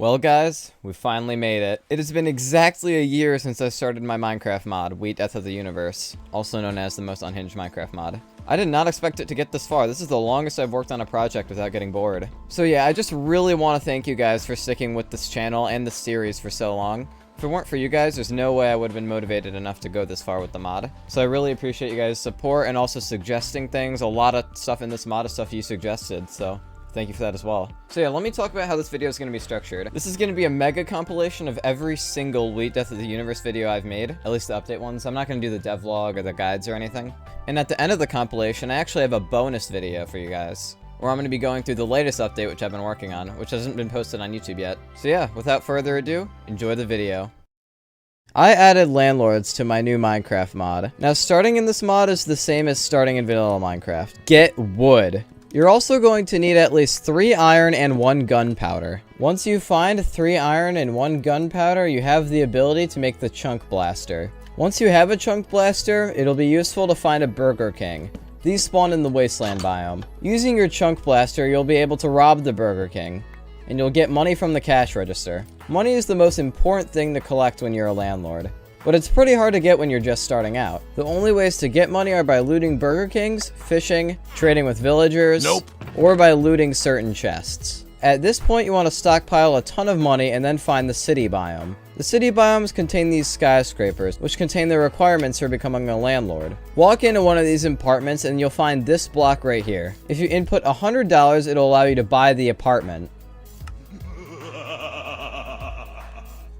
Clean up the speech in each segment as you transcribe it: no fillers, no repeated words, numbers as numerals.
Well guys, we finally made it. It has been exactly a year since I started my Minecraft mod, Wheat Death of the Universe, also known as the most unhinged Minecraft mod. I did not expect it to get this far. This is the longest I've worked on a project without getting bored. So yeah, I just really want to thank you guys for sticking with this channel and this series for so long. If it weren't for you guys, there's no way I would have been motivated enough to go this far with the mod. So I really appreciate you guys' support and also suggesting things. A lot of stuff in this mod is stuff you suggested, so thank you for that as well. So yeah, let me talk about how this video is going to be structured. This is going to be a mega compilation of every single Wheat Death of the Universe video I've made, at least the update ones. I'm not going to do the devlog or the guides or anything. And at the end of the compilation, I actually have a bonus video for you guys, where I'm going to be going through the latest update which I've been working on, which hasn't been posted on YouTube yet. So yeah, without further ado, enjoy the video. I added landlords to my new Minecraft mod. Now starting in this mod is the same as starting in vanilla Minecraft. Get wood. You're also going to need at least 3 iron and 1 gunpowder. Once you find 3 iron and 1 gunpowder, you have the ability to make the chunk blaster. Once you have a chunk blaster, it'll be useful to find a Burger King. These spawn in the wasteland biome. Using your chunk blaster, you'll be able to rob the Burger King, and you'll get money from the cash register. Money is the most important thing to collect when you're a landlord, but it's pretty hard to get when you're just starting out. The only ways to get money are by looting Burger Kings, fishing, trading with villagers, or by looting certain chests. At this point, you want to stockpile a ton of money and then find the city biome. The city biomes contain these skyscrapers, which contain the requirements for becoming a landlord. Walk into one of these apartments and you'll find this block right here. If you input $100, it'll allow you to buy the apartment.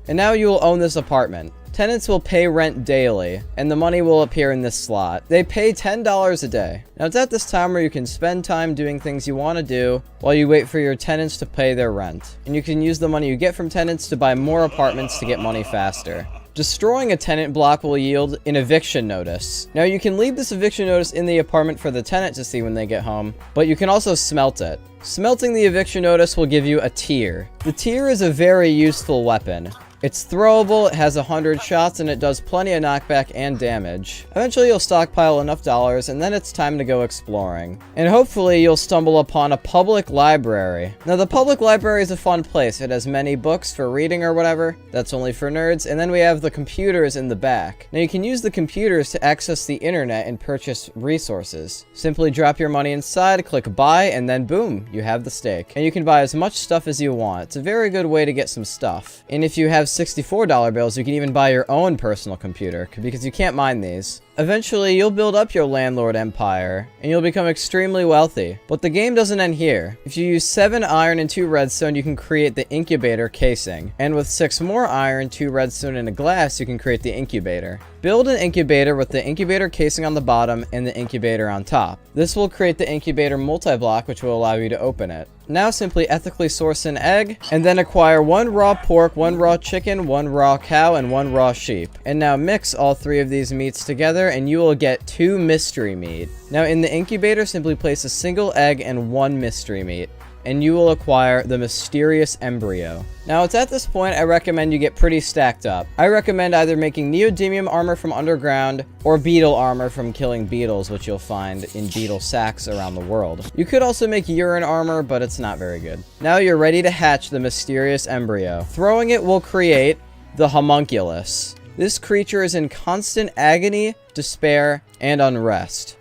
And now you will own this apartment. Tenants will pay rent daily, and the money will appear in this slot. They pay $10 a day. Now it's at this time where you can spend time doing things you want to do while you wait for your tenants to pay their rent. And you can use the money you get from tenants to buy more apartments to get money faster. Destroying a tenant block will yield an eviction notice. Now you can leave this eviction notice in the apartment for the tenant to see when they get home, but you can also smelt it. Smelting the eviction notice will give you a tear. The tear is a very useful weapon. It's throwable, it has 100 shots, and it does plenty of knockback and damage. Eventually you'll stockpile enough dollars, and then it's time to go exploring. And hopefully you'll stumble upon a public library. Now the public library is a fun place. It has many books for reading or whatever. That's only for nerds. And then we have the computers in the back. Now you can use the computers to access the internet and purchase resources. Simply drop your money inside, click buy, and then boom, you have the stake. And you can buy as much stuff as you want. It's a very good way to get some stuff. And if you have $64 bills, you can even buy your own personal computer, because you can't mine these. Eventually, you'll build up your landlord empire, and you'll become extremely wealthy. But the game doesn't end here. If you use 7 iron and 2 redstone, you can create the incubator casing. And with 6 more iron, 2 redstone, and a glass, you can create the incubator. Build an incubator with the incubator casing on the bottom and the incubator on top. This will create the incubator multi-block, which will allow you to open it. Now simply ethically source an egg, and then acquire 1 raw pork, 1 raw chicken, 1 raw cow, and 1 raw sheep. And now mix all 3 of these meats together, and you will get 2 mystery meat. Now in the incubator, simply place a single egg and 1 mystery meat, and you will acquire the mysterious embryo. Now it's at this point I recommend you get pretty stacked up. I recommend either making neodymium armor from underground or beetle armor from killing beetles, which you'll find in beetle sacks around the world. You could also make urine armor, but it's not very good. Now you're ready to hatch the mysterious embryo. Throwing it will create the homunculus. This creature is in constant agony, despair, and unrest.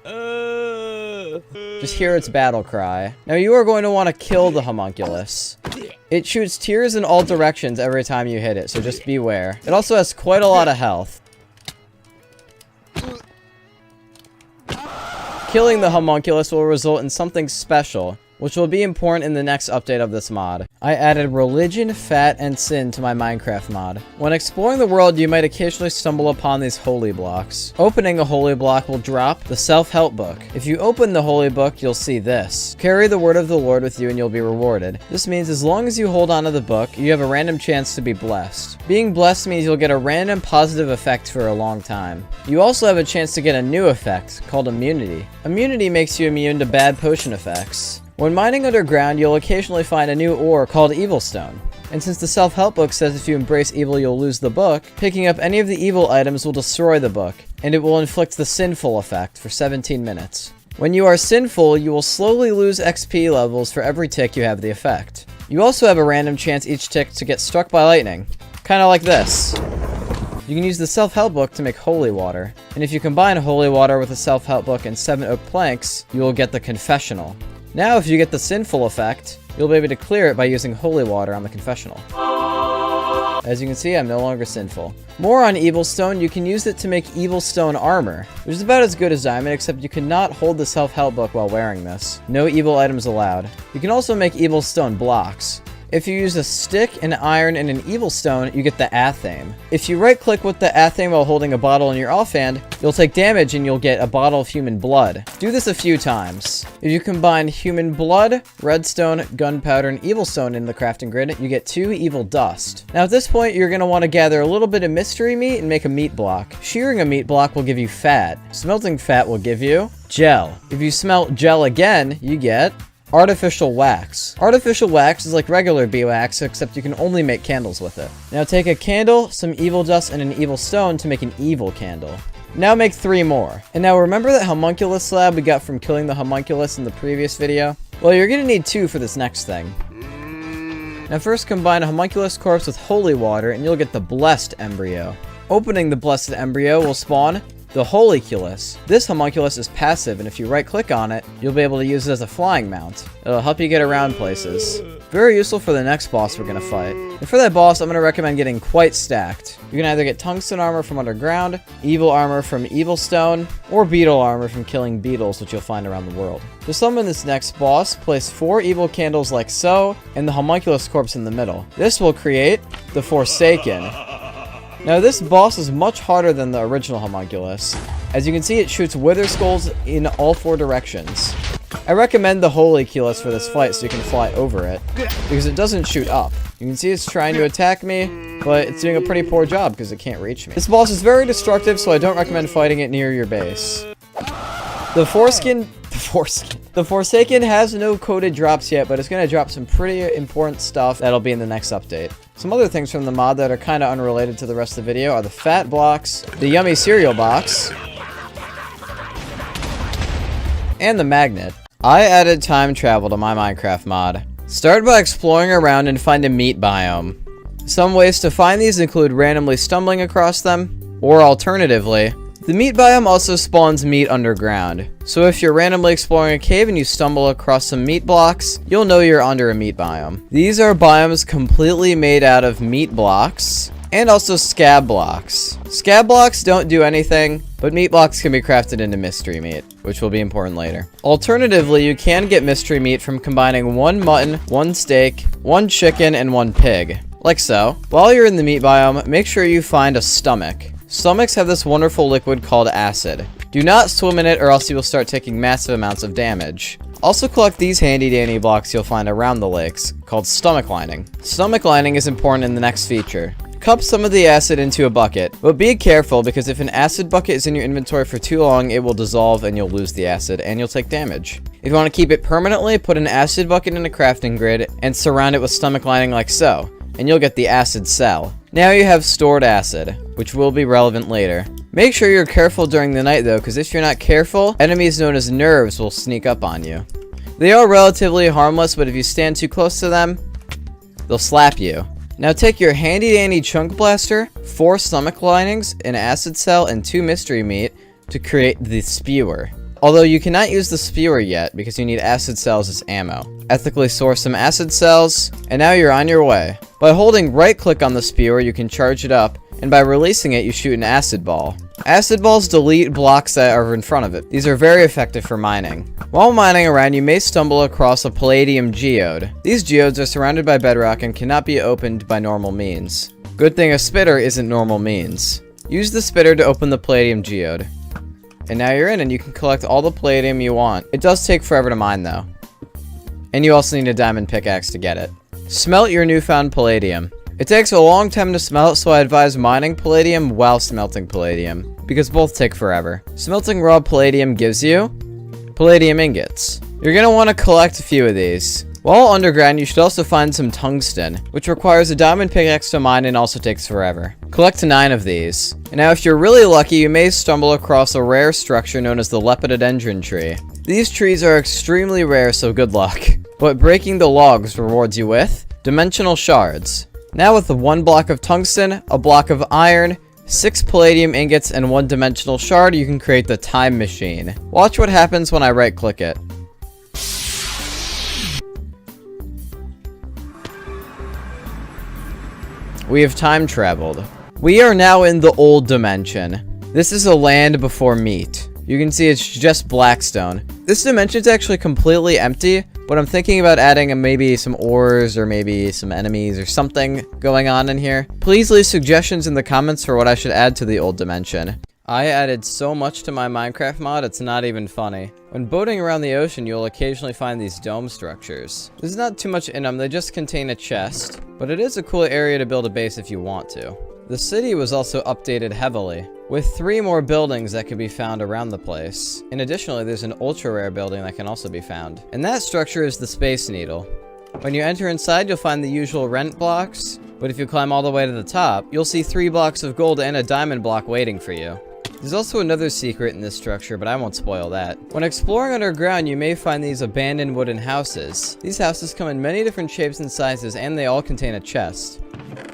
Just hear its battle cry. Now you are going to want to kill the homunculus. It shoots tears in all directions every time you hit it, so just beware. It also has quite a lot of health. Killing the homunculus will result in something special, which will be important in the next update of this mod. I added religion, fat, and sin to my Minecraft mod. When exploring the world, you might occasionally stumble upon these holy blocks. Opening a holy block will drop the self-help book. If you open the holy book, you'll see this. Carry the word of the Lord with you and you'll be rewarded. This means as long as you hold onto the book, you have a random chance to be blessed. Being blessed means you'll get a random positive effect for a long time. You also have a chance to get a new effect called immunity. Immunity makes you immune to bad potion effects. When mining underground, you'll occasionally find a new ore called Evil Stone. And since the self-help book says if you embrace evil, you'll lose the book, picking up any of the evil items will destroy the book, and it will inflict the sinful effect for 17 minutes. When you are sinful, you will slowly lose XP levels for every tick you have the effect. You also have a random chance each tick to get struck by lightning. Kinda like this. You can use the self-help book to make holy water. And if you combine holy water with a self-help book and 7 oak planks, you will get the confessional. Now if you get the sinful effect, you'll be able to clear it by using holy water on the confessional. As you can see, I'm no longer sinful. More on evil stone, you can use it to make evil stone armor, which is about as good as diamond, except you cannot hold the self-help book while wearing this. No evil items allowed. You can also make evil stone blocks. If you use a stick, an iron, and an evil stone, you get the athame. If you right-click with the athame while holding a bottle in your offhand, you'll take damage and you'll get a bottle of human blood. Do this a few times. If you combine human blood, redstone, gunpowder, and evil stone in the crafting grid, you get 2 evil dust. Now at this point, you're going to want to gather a little bit of mystery meat and make a meat block. Shearing a meat block will give you fat. Smelting fat will give you gel. If you smelt gel again, you get artificial wax. Artificial wax is like regular beeswax, except you can only make candles with it. Now take a candle, some evil dust, and an evil stone to make an evil candle. Now make 3 more. And now remember that homunculus slab we got from killing the homunculus in the previous video? Well, you're gonna need 2 for this next thing. Now first combine a homunculus corpse with holy water and you'll get the blessed embryo. Opening the blessed embryo will spawn the holyculus. This homunculus is passive, and if you right click on it, you'll be able to use it as a flying mount. It'll help you get around places. Very useful for the next boss we're gonna fight. And for that boss, I'm gonna recommend getting quite stacked. You can either get tungsten armor from underground, evil armor from evil stone, or beetle armor from killing beetles, which you'll find around the world. To summon this next boss, place 4 evil candles like so, and the homunculus corpse in the middle. This will create the Forsaken. Now this boss is much harder than the original homunculus. As you can see, it shoots wither skulls in all 4 directions. I recommend the holyculus for this fight so you can fly over it, because it doesn't shoot up. You can see it's trying to attack me, but it's doing a pretty poor job because it can't reach me. This boss is very destructive, so I don't recommend fighting it near your base. The Forsaken has no coded drops yet, but it's going to drop some pretty important stuff that'll be in the next update. Some other things from the mod that are kind of unrelated to the rest of the video are the fat blocks, the yummy cereal box, and the magnet. I added time travel to my Minecraft mod. Start by exploring around and find a meat biome. Some ways to find these include randomly stumbling across them, or alternatively, the meat biome also spawns meat underground. So if you're randomly exploring a cave and you stumble across some meat blocks, you'll know you're under a meat biome. These are biomes completely made out of meat blocks, and also scab blocks. Scab blocks don't do anything, but meat blocks can be crafted into mystery meat, which will be important later. Alternatively, you can get mystery meat from combining 1 mutton, 1 steak, 1 chicken, and 1 pig. Like so. While you're in the meat biome, make sure you find a stomach. Stomachs have this wonderful liquid called acid. Do not swim in it or else you will start taking massive amounts of damage. Also collect these handy dandy blocks you'll find around the lakes, called stomach lining. Stomach lining is important in the next feature. Cup some of the acid into a bucket, but be careful because if an acid bucket is in your inventory for too long, it will dissolve and you'll lose the acid and you'll take damage. If you want to keep it permanently, put an acid bucket in a crafting grid and surround it with stomach lining like so, and you'll get the acid cell. Now you have stored acid, which will be relevant later. Make sure you're careful during the night though, because if you're not careful, enemies known as nerves will sneak up on you. They are relatively harmless, but if you stand too close to them, they'll slap you. Now take your handy dandy chunk blaster, 4 stomach linings, an acid cell, and 2 mystery meat to create the spewer. Although you cannot use the spewer yet because you need acid cells as ammo. Ethically source some acid cells, and now you're on your way. By holding right click on the spewer, you can charge it up, and by releasing it, you shoot an acid ball. Acid balls delete blocks that are in front of it. These are very effective for mining. While mining around, you may stumble across a palladium geode. These geodes are surrounded by bedrock and cannot be opened by normal means. Good thing a spitter isn't normal means. Use the spitter to open the palladium geode. And now you're in and you can collect all the palladium you want. It does take forever to mine though. And you also need a diamond pickaxe to get it. Smelt your newfound palladium. It takes a long time to smelt, so I advise mining palladium while smelting palladium, because both take forever. Smelting raw palladium gives you palladium ingots. You're going to want to collect a few of these. While underground, you should also find some tungsten, which requires a diamond pickaxe to mine and also takes forever. Collect 9 of these. And now if you're really lucky, you may stumble across a rare structure known as the lepidodendron tree. These trees are extremely rare, so good luck. but breaking the logs rewards you with dimensional shards. Now with the 1 block of tungsten, a block of iron, 6 palladium ingots, and 1 dimensional shard, you can create the time machine. Watch what happens when I right click it. We have time traveled. We are now in the old dimension. This is a land before meat. You can see it's just blackstone. This dimension's actually completely empty, but I'm thinking about adding maybe some ores or maybe some enemies or something going on in here. Please leave suggestions in the comments for what I should add to the old dimension. I added so much to my Minecraft mod, it's not even funny. When boating around the ocean, you'll occasionally find these dome structures. There's not too much in them, they just contain a chest, but it is a cool area to build a base if you want to. The city was also updated heavily, with 3 more buildings that can be found around the place. And additionally, there's an ultra rare building that can also be found. And that structure is the Space Needle. When you enter inside, you'll find the usual rent blocks, but if you climb all the way to the top, you'll see 3 blocks of gold and a diamond block waiting for you. There's also another secret in this structure, but I won't spoil that. When exploring underground, you may find these abandoned wooden houses. These houses come in many different shapes and sizes, and they all contain a chest.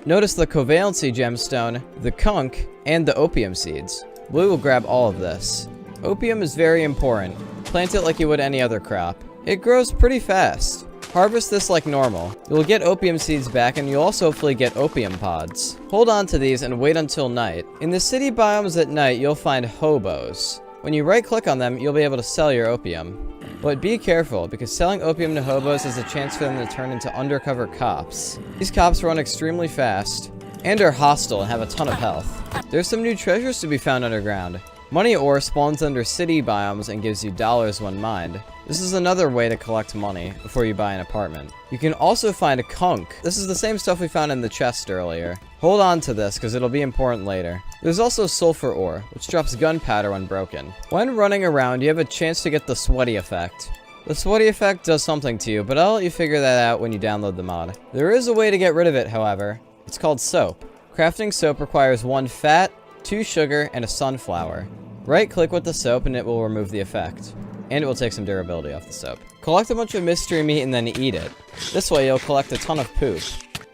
Notice the covalency gemstone, the Kunk, and the opium seeds. Blue will grab all of this. Opium is very important. Plant it like you would any other crop. It grows pretty fast. Harvest this like normal. You'll get opium seeds back, and you'll also hopefully get opium pods. Hold on to these and wait until night. In the city biomes at night, you'll find hobos. When you right click on them, you'll be able to sell your opium. But be careful, because selling opium to hobos is a chance for them to turn into undercover cops. These cops run extremely fast, and are hostile and have a ton of health. There's some new treasures to be found underground. Money ore spawns under city biomes and gives you dollars when mined. This is another way to collect money before you buy an apartment. You can also find a Kunk. This is the same stuff we found in the chest earlier. Hold on to this because it'll be important later. There's also sulfur ore, which drops gunpowder when broken. When running around, you have a chance to get the sweaty effect. The sweaty effect does something to you, but I'll let you figure that out when you download the mod. There is a way to get rid of it, however. It's called soap. Crafting soap requires 1 fat, 2 sugar, and a sunflower. Right-click with the soap and it will remove the effect. And it will take some durability off the soap. Collect a bunch of mystery meat and then eat it. This way you'll collect a ton of poop.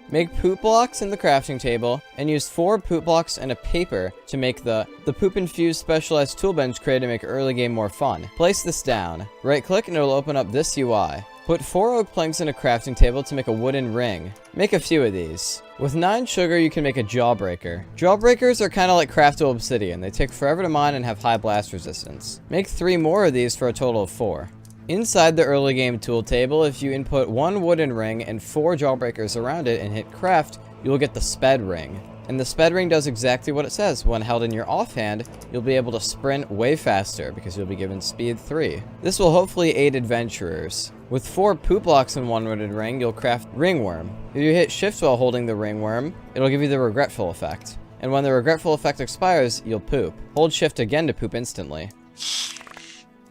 Make poop blocks in the crafting table, and use 4 poop blocks and a paper to make the poop-infused specialized tool bench created to make early game more fun. Place this down. Right-click and it will open up this UI. Put 4 oak planks in a crafting table to make a wooden ring. Make a few of these. With 9 sugar, you can make a jawbreaker. Jawbreakers are kind of like craftable obsidian. They take forever to mine and have high blast resistance. Make 3 more of these for a total of 4. Inside the early game tool table, if you input 1 wooden ring and 4 jawbreakers around it and hit craft, you will get the sped ring. And the sped ring does exactly what it says. When held in your offhand, you'll be able to sprint way faster because you'll be given speed 3. This will hopefully aid adventurers. With 4 poop blocks in 1 wooden ring, you'll craft ringworm. If you hit shift while holding the ringworm, it'll give you the regretful effect. And when the regretful effect expires, you'll poop. Hold shift again to poop instantly.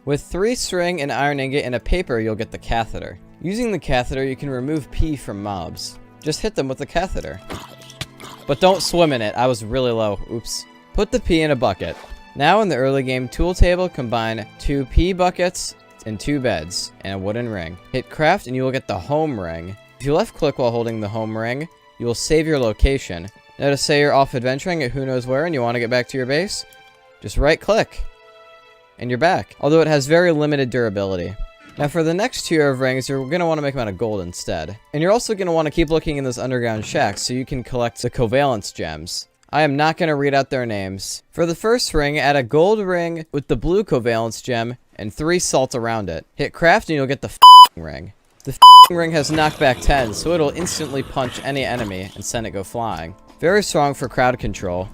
With 3 string, an iron ingot, and a paper, you'll get the catheter. Using the catheter, you can remove pee from mobs. Just hit them with the catheter. But don't swim in it, I was really low, oops. Put the pee in a bucket. Now in the early game tool table, combine 2 pee buckets and 2 beds, and a wooden ring. Hit craft and you will get the home ring. If you left click while holding the home ring, you will save your location. Now to say you're off adventuring at who knows where and you want to get back to your base, just right click. And you're back, although it has very limited durability. Now for the next tier of rings, you're going to want to make them out of gold instead. And you're also going to want to keep looking in those underground shacks so you can collect the covalence gems. I am not going to read out their names. For the first ring, add a gold ring with the blue covalence gem and 3 salt around it. Hit craft and you'll get the ring. The ring has knockback 10, so it'll instantly punch any enemy and send it go flying. Very strong for crowd control.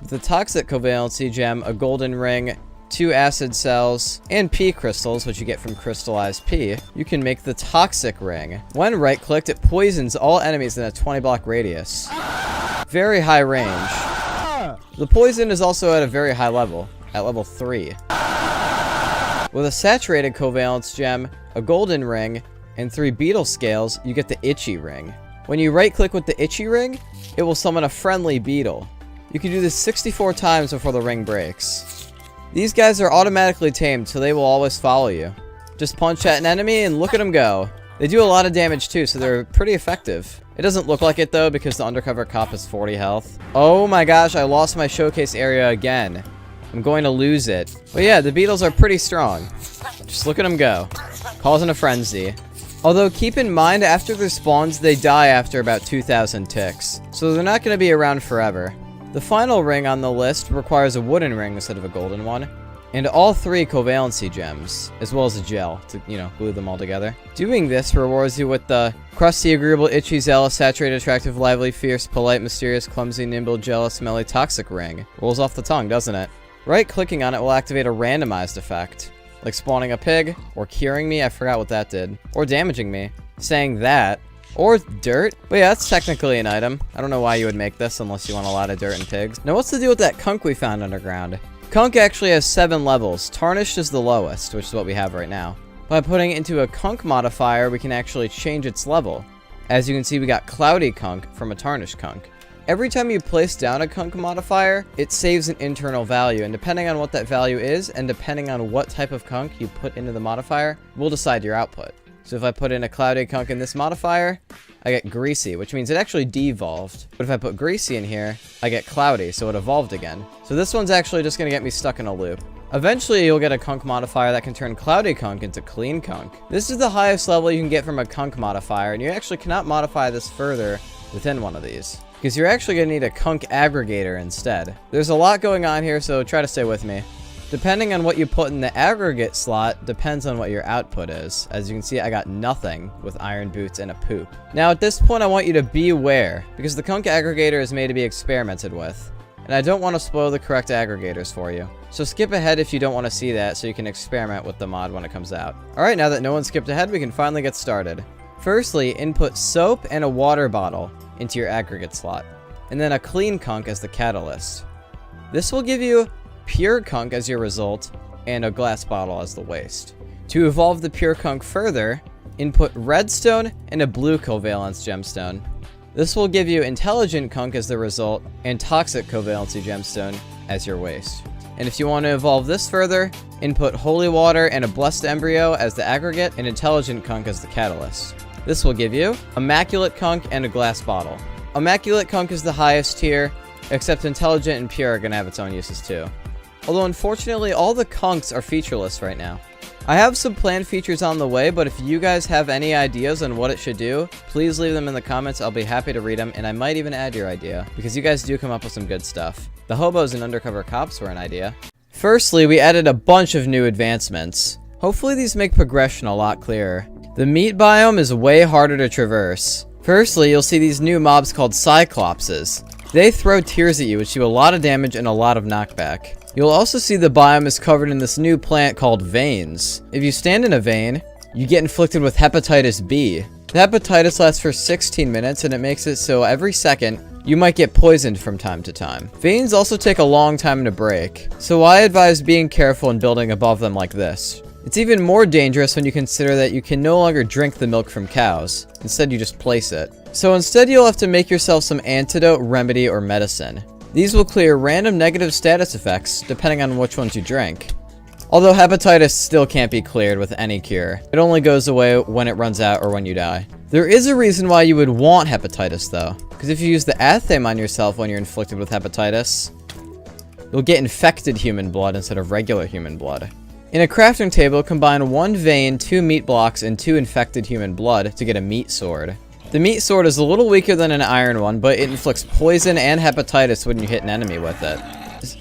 With the toxic covalency gem, a golden ring, 2 acid cells, and pea crystals, which you get from crystallized pea, you can make the toxic ring. When right-clicked, it poisons all enemies in a 20-block radius. Very high range. The poison is also at a very high level, at level 3. With a saturated covalence gem, a golden ring, and 3 beetle scales, you get the itchy ring. When you right-click with the itchy ring, it will summon a friendly beetle. You can do this 64 times before the ring breaks. These guys are automatically tamed, so they will always follow you. Just punch at an enemy and look at them go. They do a lot of damage too, so they're pretty effective. It doesn't look like it though, because the undercover cop has 40 health. Oh my gosh, I lost my showcase area again. I'm going to lose it. But yeah, the beetles are pretty strong. Just look at them go. Causing a frenzy. Although, keep in mind, after their spawns, they die after about 2,000 ticks. So they're not going to be around forever. The final ring on the list requires a wooden ring instead of a golden one. And all 3 covalency gems, as well as a gel to, glue them all together. Doing this rewards you with the crusty, agreeable, itchy, zealous, saturated, attractive, lively, fierce, polite, mysterious, clumsy, nimble, jealous, smelly, toxic ring. Rolls off the tongue, doesn't it? Right-clicking on it will activate a randomized effect. Like spawning a pig, or curing me, I forgot what that did. Or damaging me. Saying that. Or dirt. But yeah, that's technically an item. I don't know why you would make this unless you want a lot of dirt and pigs. Now what's the deal with that Kunk we found underground? Kunk actually has 7 levels. Tarnished is the lowest, which is what we have right now. By putting it into a Kunk modifier, we can actually change its level. As you can see, we got Cloudy Kunk from a Tarnished Kunk. Every time you place down a Kunk modifier, it saves an internal value, and depending on what that value is, and depending on what type of Kunk you put into the modifier, will decide your output. So if I put in a Cloudy Kunk in this modifier, I get Greasy, which means it actually devolved. But if I put Greasy in here, I get Cloudy, so it evolved again. So this one's actually just going to get me stuck in a loop. Eventually, you'll get a Kunk modifier that can turn Cloudy Kunk into Clean Kunk. This is the highest level you can get from a Kunk modifier, and you actually cannot modify this further within one of these. Because you're actually going to need a Kunk aggregator instead. There's a lot going on here, so try to stay with me. Depending on what you put in the aggregate slot, depends on what your output is. As you can see, I got nothing with iron boots and a poop. Now at this point, I want you to beware, because the Kunk aggregator is made to be experimented with. And I don't want to spoil the correct aggregators for you. So skip ahead if you don't want to see that, so you can experiment with the mod when it comes out. Alright, now that no one skipped ahead, we can finally get started. Firstly, input soap and a water bottle into your aggregate slot, and then a clean Kunk as the catalyst. This will give you pure Kunk as your result, and a glass bottle as the waste. To evolve the pure Kunk further, input redstone and a blue covalence gemstone. This will give you intelligent Kunk as the result, and toxic covalency gemstone as your waste. And if you want to evolve this further, input holy water and a blessed embryo as the aggregate, and intelligent Kunk as the catalyst. This will give you Immaculate Kunk and a glass bottle. Immaculate Kunk is the highest tier, except Intelligent and Pure are going to have its own uses too. Although unfortunately, all the Kunks are featureless right now. I have some planned features on the way, but if you guys have any ideas on what it should do, please leave them in the comments. I'll be happy to read them, and I might even add your idea, because you guys do come up with some good stuff. The hobos and undercover cops were an idea. Firstly, we added a bunch of new advancements. Hopefully these make progression a lot clearer. The meat biome is way harder to traverse. Firstly, you'll see these new mobs called Cyclopses. They throw tears at you, which do a lot of damage and a lot of knockback. You'll also see the biome is covered in this new plant called veins. If you stand in a vein, you get inflicted with hepatitis B. The hepatitis lasts for 16 minutes, and it makes it so every second, you might get poisoned from time to time. Veins also take a long time to break, so I advise being careful and building above them like this. It's even more dangerous when you consider that you can no longer drink the milk from cows. Instead, you just place it. So instead, you'll have to make yourself some antidote, remedy, or medicine. These will clear random negative status effects, depending on which ones you drink. Although hepatitis still can't be cleared with any cure. It only goes away when it runs out or when you die. There is a reason why you would want hepatitis, though. Because if you use the athame on yourself when you're inflicted with hepatitis, you'll get infected human blood instead of regular human blood. In a crafting table, combine 1 vein, 2 meat blocks, and 2 infected human blood to get a meat sword. The meat sword is a little weaker than an iron one, but it inflicts poison and hepatitis when you hit an enemy with it.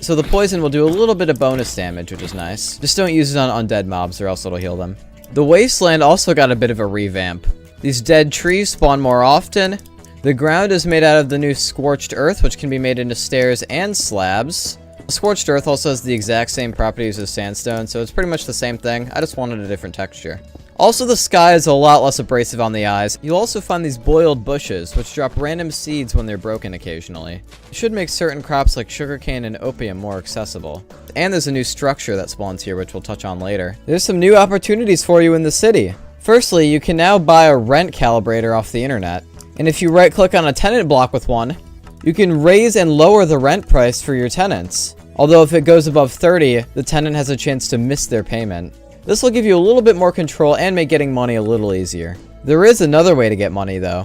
So the poison will do a little bit of bonus damage, which is nice. Just don't use it on undead mobs or else it'll heal them. The wasteland also got a bit of a revamp. These dead trees spawn more often. The ground is made out of the new scorched earth, which can be made into stairs and slabs. Scorched earth also has the exact same properties as sandstone, so it's pretty much the same thing. I just wanted a different texture. Also, the sky is a lot less abrasive on the eyes. You'll also find these boiled bushes, which drop random seeds when they're broken occasionally. It should make certain crops like sugarcane and opium more accessible. And there's a new structure that spawns here, which we'll touch on later. There's some new opportunities for you in the city. Firstly, you can now buy a rent calibrator off the internet. And if you right-click on a tenant block with one, you can raise and lower the rent price for your tenants. Although if it goes above 30, the tenant has a chance to miss their payment. This will give you a little bit more control and make getting money a little easier. There is another way to get money though.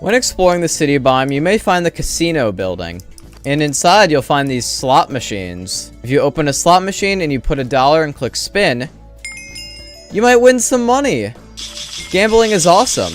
When exploring the city biome, you may find the casino building. And inside you'll find these slot machines. If you open a slot machine and you put $1 and click spin, you might win some money. Gambling is awesome.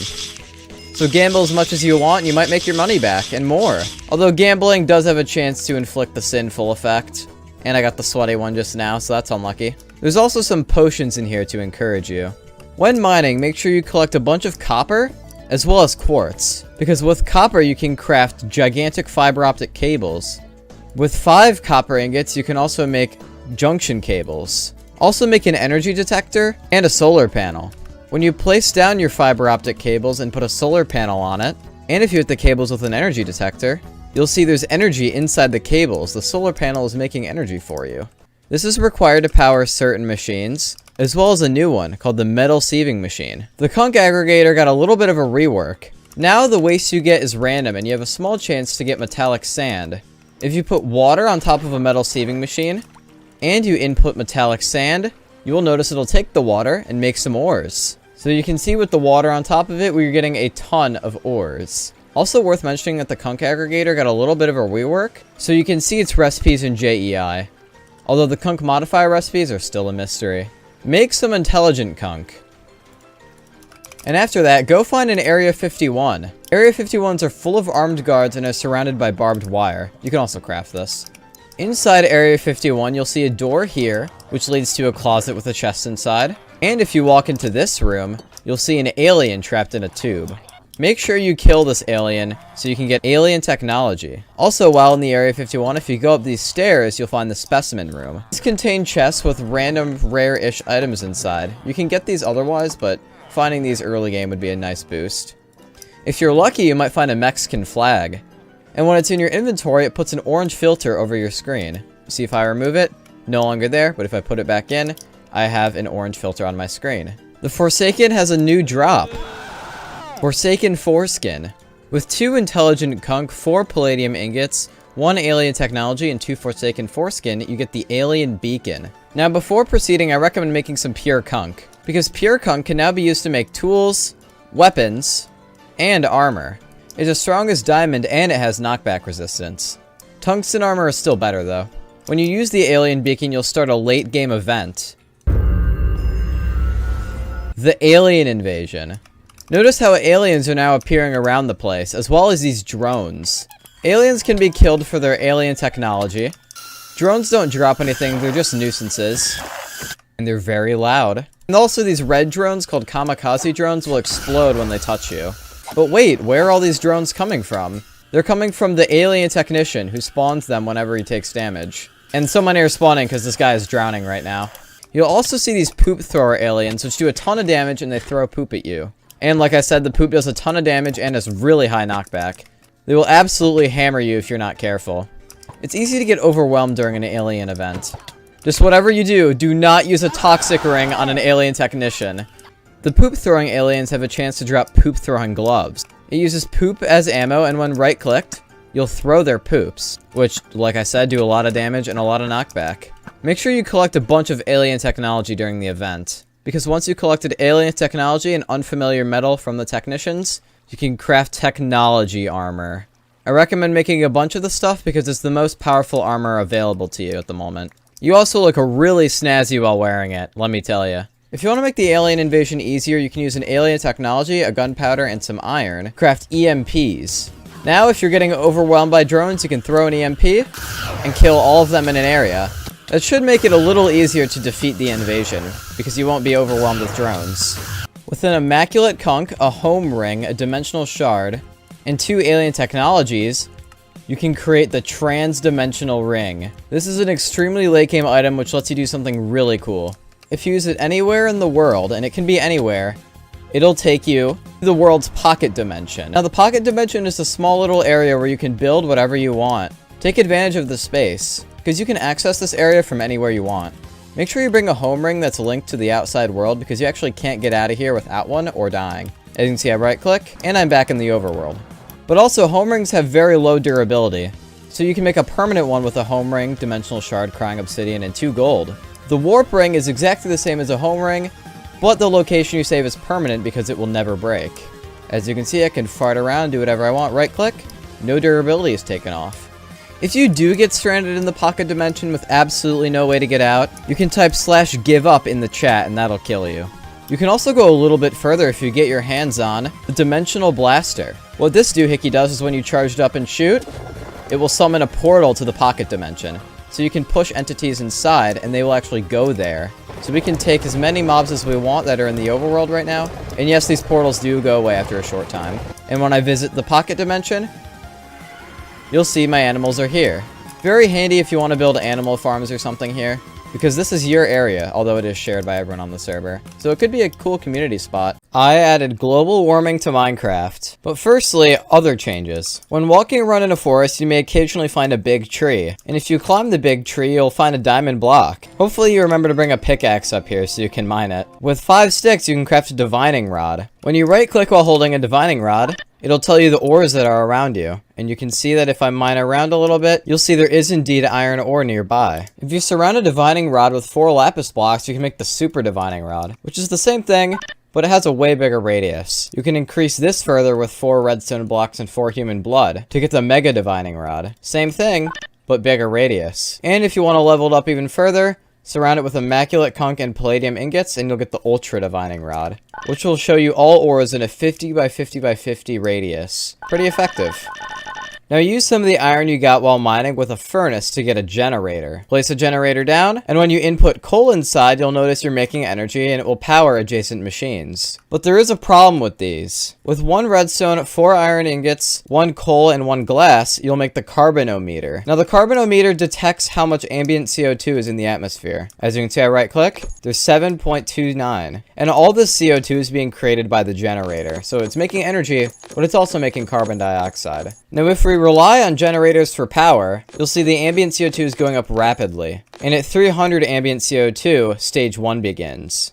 So gamble as much as you want and you might make your money back and more. Although gambling does have a chance to inflict the sinful effect. And I got the sweaty one just now, so that's unlucky. There's also some potions in here to encourage you. When mining, make sure you collect a bunch of copper as well as quartz, because with copper you can craft gigantic fiber optic cables. With 5 copper ingots you can also make junction cables. Also make an energy detector and a solar panel. When you place down your fiber optic cables and put a solar panel on it, and if you hit the cables with an energy detector, you'll see there's energy inside the cables. The solar panel is making energy for you. This is required to power certain machines, as well as a new one called the metal sieving machine. The Kunk aggregator got a little bit of a rework. Now the waste you get is random and you have a small chance to get metallic sand. If you put water on top of a metal sieving machine, and you input metallic sand, you will notice it'll take the water and make some ores. So you can see with the water on top of it, we're getting a ton of ores. Also worth mentioning that the Kunk aggregator got a little bit of a rework, so you can see its recipes in JEI. Although the Kunk modifier recipes are still a mystery. Make some intelligent Kunk. And after that, go find an Area 51. Area 51s are full of armed guards and are surrounded by barbed wire. You can also craft this. Inside Area 51, you'll see a door here, which leads to a closet with a chest inside. And if you walk into this room, you'll see an alien trapped in a tube. Make sure you kill this alien so you can get alien technology. Also, while in the Area 51, if you go up these stairs, you'll find the specimen room. These contain chests with random rare-ish items inside. You can get these otherwise, but finding these early game would be a nice boost. If you're lucky, you might find a Mexican flag. And when it's in your inventory, it puts an orange filter over your screen. See, if I remove it, no longer there, but if I put it back in, I have an orange filter on my screen. The Forsaken has a new drop. Forsaken Foreskin. With 2 intelligent Kunk, 4 palladium ingots, 1 alien technology, and 2 Forsaken Foreskin, you get the alien beacon. Now before proceeding, I recommend making some pure Kunk, because pure Kunk can now be used to make tools, weapons, and armor. It's as strong as diamond and it has knockback resistance. Tungsten armor is still better though. When you use the alien beacon, you'll start a late game event. The alien invasion. Notice how aliens are now appearing around the place, as well as these drones. Aliens can be killed for their alien technology. Drones don't drop anything, they're just nuisances. And they're very loud. And also these red drones called kamikaze drones will explode when they touch you. But wait, where are all these drones coming from? They're coming from the alien technician who spawns them whenever he takes damage. And so many are spawning because this guy is drowning right now. You'll also see these poop thrower aliens, which do a ton of damage and they throw poop at you. And like I said, the poop does a ton of damage and has really high knockback. They will absolutely hammer you if you're not careful. It's easy to get overwhelmed during an alien event. Just whatever you do, do not use a toxic ring on an alien technician. The poop throwing aliens have a chance to drop poop throwing gloves. It uses poop as ammo, and when right clicked, you'll throw their poops, which, like I said, do a lot of damage and a lot of knockback. Make sure you collect a bunch of alien technology during the event, because once you collected alien technology and unfamiliar metal from the technicians, you can craft technology armor. I recommend making a bunch of the stuff because it's the most powerful armor available to you at the moment. You also look really snazzy while wearing it, let me tell you. If you want to make the alien invasion easier, you can use an alien technology, a gunpowder, and some iron. Craft EMPs. Now, if you're getting overwhelmed by drones, you can throw an EMP and kill all of them in an area. That should make it a little easier to defeat the invasion, because you won't be overwhelmed with drones. With an immaculate Kunk, a home ring, a dimensional shard, and 2 alien technologies, you can create the Transdimensional ring. This is an extremely late game item which lets you do something really cool. If you use it anywhere in the world, and it can be anywhere, it'll take you to the world's pocket dimension. Now the pocket dimension is a small little area where you can build whatever you want. Take advantage of the space, because you can access this area from anywhere you want. Make sure you bring a home ring that's linked to the outside world, because you actually can't get out of here without one or dying. As you can see, I right click, and I'm back in the overworld. But also, home rings have very low durability, so you can make a permanent one with a home ring, dimensional shard, crying obsidian, and 2 gold. The warp ring is exactly the same as a home ring, but the location you save is permanent because it will never break. As you can see, I can fart around, do whatever I want, right click, no durability is taken off. If you do get stranded in the pocket dimension with absolutely no way to get out, you can type /give up in the chat and that'll kill you. You can also go a little bit further if you get your hands on the Dimensional Blaster. What this doohickey does is when you charge it up and shoot, it will summon a portal to the pocket dimension. So you can push entities inside and they will actually go there. So we can take as many mobs as we want that are in the overworld right now. And yes, these portals do go away after a short time. And when I visit the pocket dimension, you'll see my animals are here. Very handy if you want to build animal farms or something here, because this is your area, although it is shared by everyone on the server. So it could be a cool community spot. I added global warming to Minecraft. But firstly, other changes. When walking around in a forest, you may occasionally find a big tree. And if you climb the big tree, you'll find a diamond block. Hopefully you remember to bring a pickaxe up here so you can mine it. With 5 sticks, you can craft a divining rod. When you right click while holding a divining rod, it'll tell you the ores that are around you. And you can see that if I mine around a little bit, you'll see there is indeed iron ore nearby. If you surround a divining rod with 4 lapis blocks, you can make the super divining rod, which is the same thing, but it has a way bigger radius. You can increase this further with 4 redstone blocks and 4 human blood to get the mega divining rod. Same thing, but bigger radius. And if you want to level it up even further, surround it with immaculate Kunk and palladium ingots and you'll get the ultra divining rod, which will show you all ores in a 50 by 50 by 50 radius. Pretty effective. Now use some of the iron you got while mining with a furnace to get a generator. Place a generator down, and when you input coal inside, you'll notice you're making energy and it will power adjacent machines. But there is a problem with these. With 1 redstone, 4 iron ingots, 1 coal, and 1 glass, you'll make the carbanometer. Now the carbanometer detects how much ambient CO2 is in the atmosphere. As you can see, I right click, there's 7.29. And all this CO2 is being created by the generator. So it's making energy, but it's also making carbon dioxide. Now if we rely on generators for power, you'll see the ambient CO2 is going up rapidly. And at 300 ambient CO2, stage 1 begins.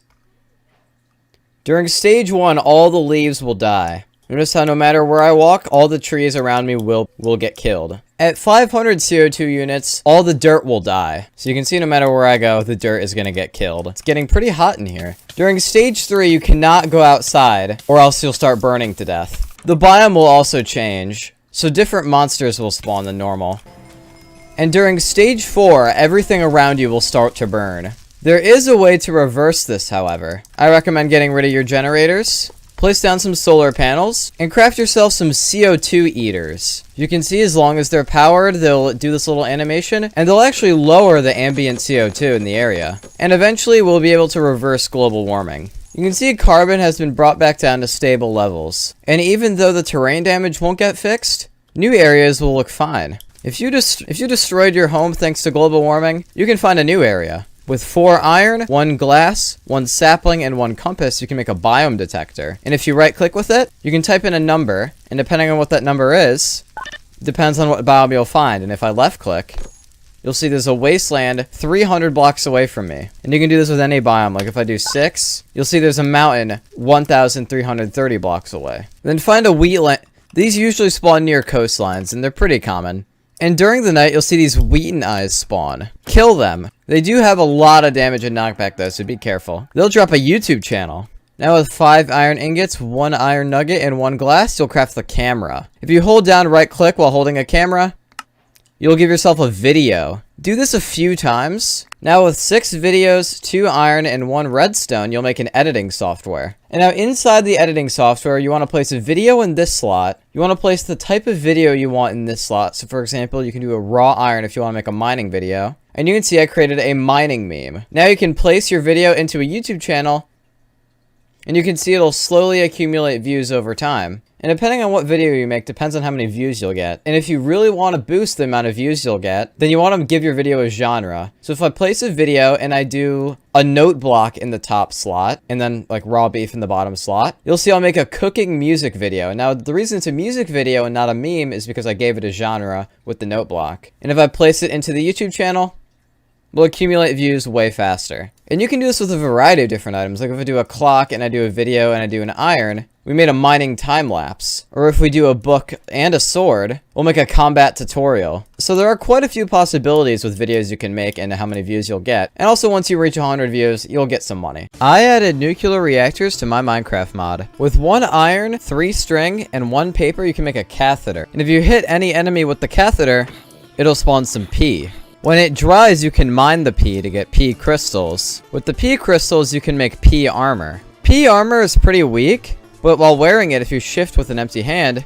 During stage 1, all the leaves will die. Notice how no matter where I walk, all the trees around me will get killed. At 500 CO2 units, all the dirt will die. So you can see no matter where I go, the dirt is going to get killed. It's getting pretty hot in here. During stage 3, you cannot go outside, or else you'll start burning to death. The biome will also change, so different monsters will spawn than normal. And during stage 4, everything around you will start to burn. There is a way to reverse this, however. I recommend getting rid of your generators, place down some solar panels, and craft yourself some CO2 eaters. You can see as long as they're powered, they'll do this little animation, and they'll actually lower the ambient CO2 in the area. And eventually, we'll be able to reverse global warming. You can see carbon has been brought back down to stable levels. And even though the terrain damage won't get fixed, new areas will look fine. If you destroyed your home thanks to global warming, you can find a new area. With 4 iron, 1 glass, 1 sapling, and 1 compass, you can make a biome detector. And if you right click with it, you can type in a number, and depending on what that number is, depends on what biome you'll find. And if I left click, you'll see there's a wasteland 300 blocks away from me. And you can do this with any biome. Like if I do 6, you'll see there's a mountain 1,330 blocks away. Then find a wheatland. These usually spawn near coastlines, and they're pretty common. And during the night, you'll see these wheaten eyes spawn. Kill them. They do have a lot of damage and knockback though, so be careful. They'll drop a YouTube channel. Now with 5 iron ingots, 1 iron nugget, and 1 glass, you'll craft the camera. If you hold down right click while holding a camera, you'll give yourself a video. Do this a few times. Now with 6 videos, 2 iron, and 1 redstone, you'll make an editing software. And now inside the editing software, you want to place a video in this slot. You want to place the type of video you want in this slot. So for example, you can do a raw iron if you want to make a mining video. And you can see I created a mining meme. Now you can place your video into a YouTube channel, and you can see it'll slowly accumulate views over time. And depending on what video you make, depends on how many views you'll get. And if you really want to boost the amount of views you'll get, then you want to give your video a genre. So if I place a video and I do a note block in the top slot, and then like raw beef in the bottom slot, you'll see I'll make a cooking music video. Now the reason it's a music video and not a meme is because I gave it a genre with the note block. And if I place it into the YouTube channel, will accumulate views way faster. And you can do this with a variety of different items. Like if I do a clock and I do a video and I do an iron, we made a mining time lapse. Or if we do a book and a sword, we'll make a combat tutorial. So there are quite a few possibilities with videos you can make and how many views you'll get. And also once you reach 100 views, you'll get some money. I added nuclear reactors to my Minecraft mod. With 1 iron, 3 string, and 1 paper, you can make a catheter. And if you hit any enemy with the catheter, it'll spawn some P. When it dries, you can mine the P to get P crystals. With the P crystals, you can make P armor. P armor is pretty weak, but while wearing it, if you shift with an empty hand,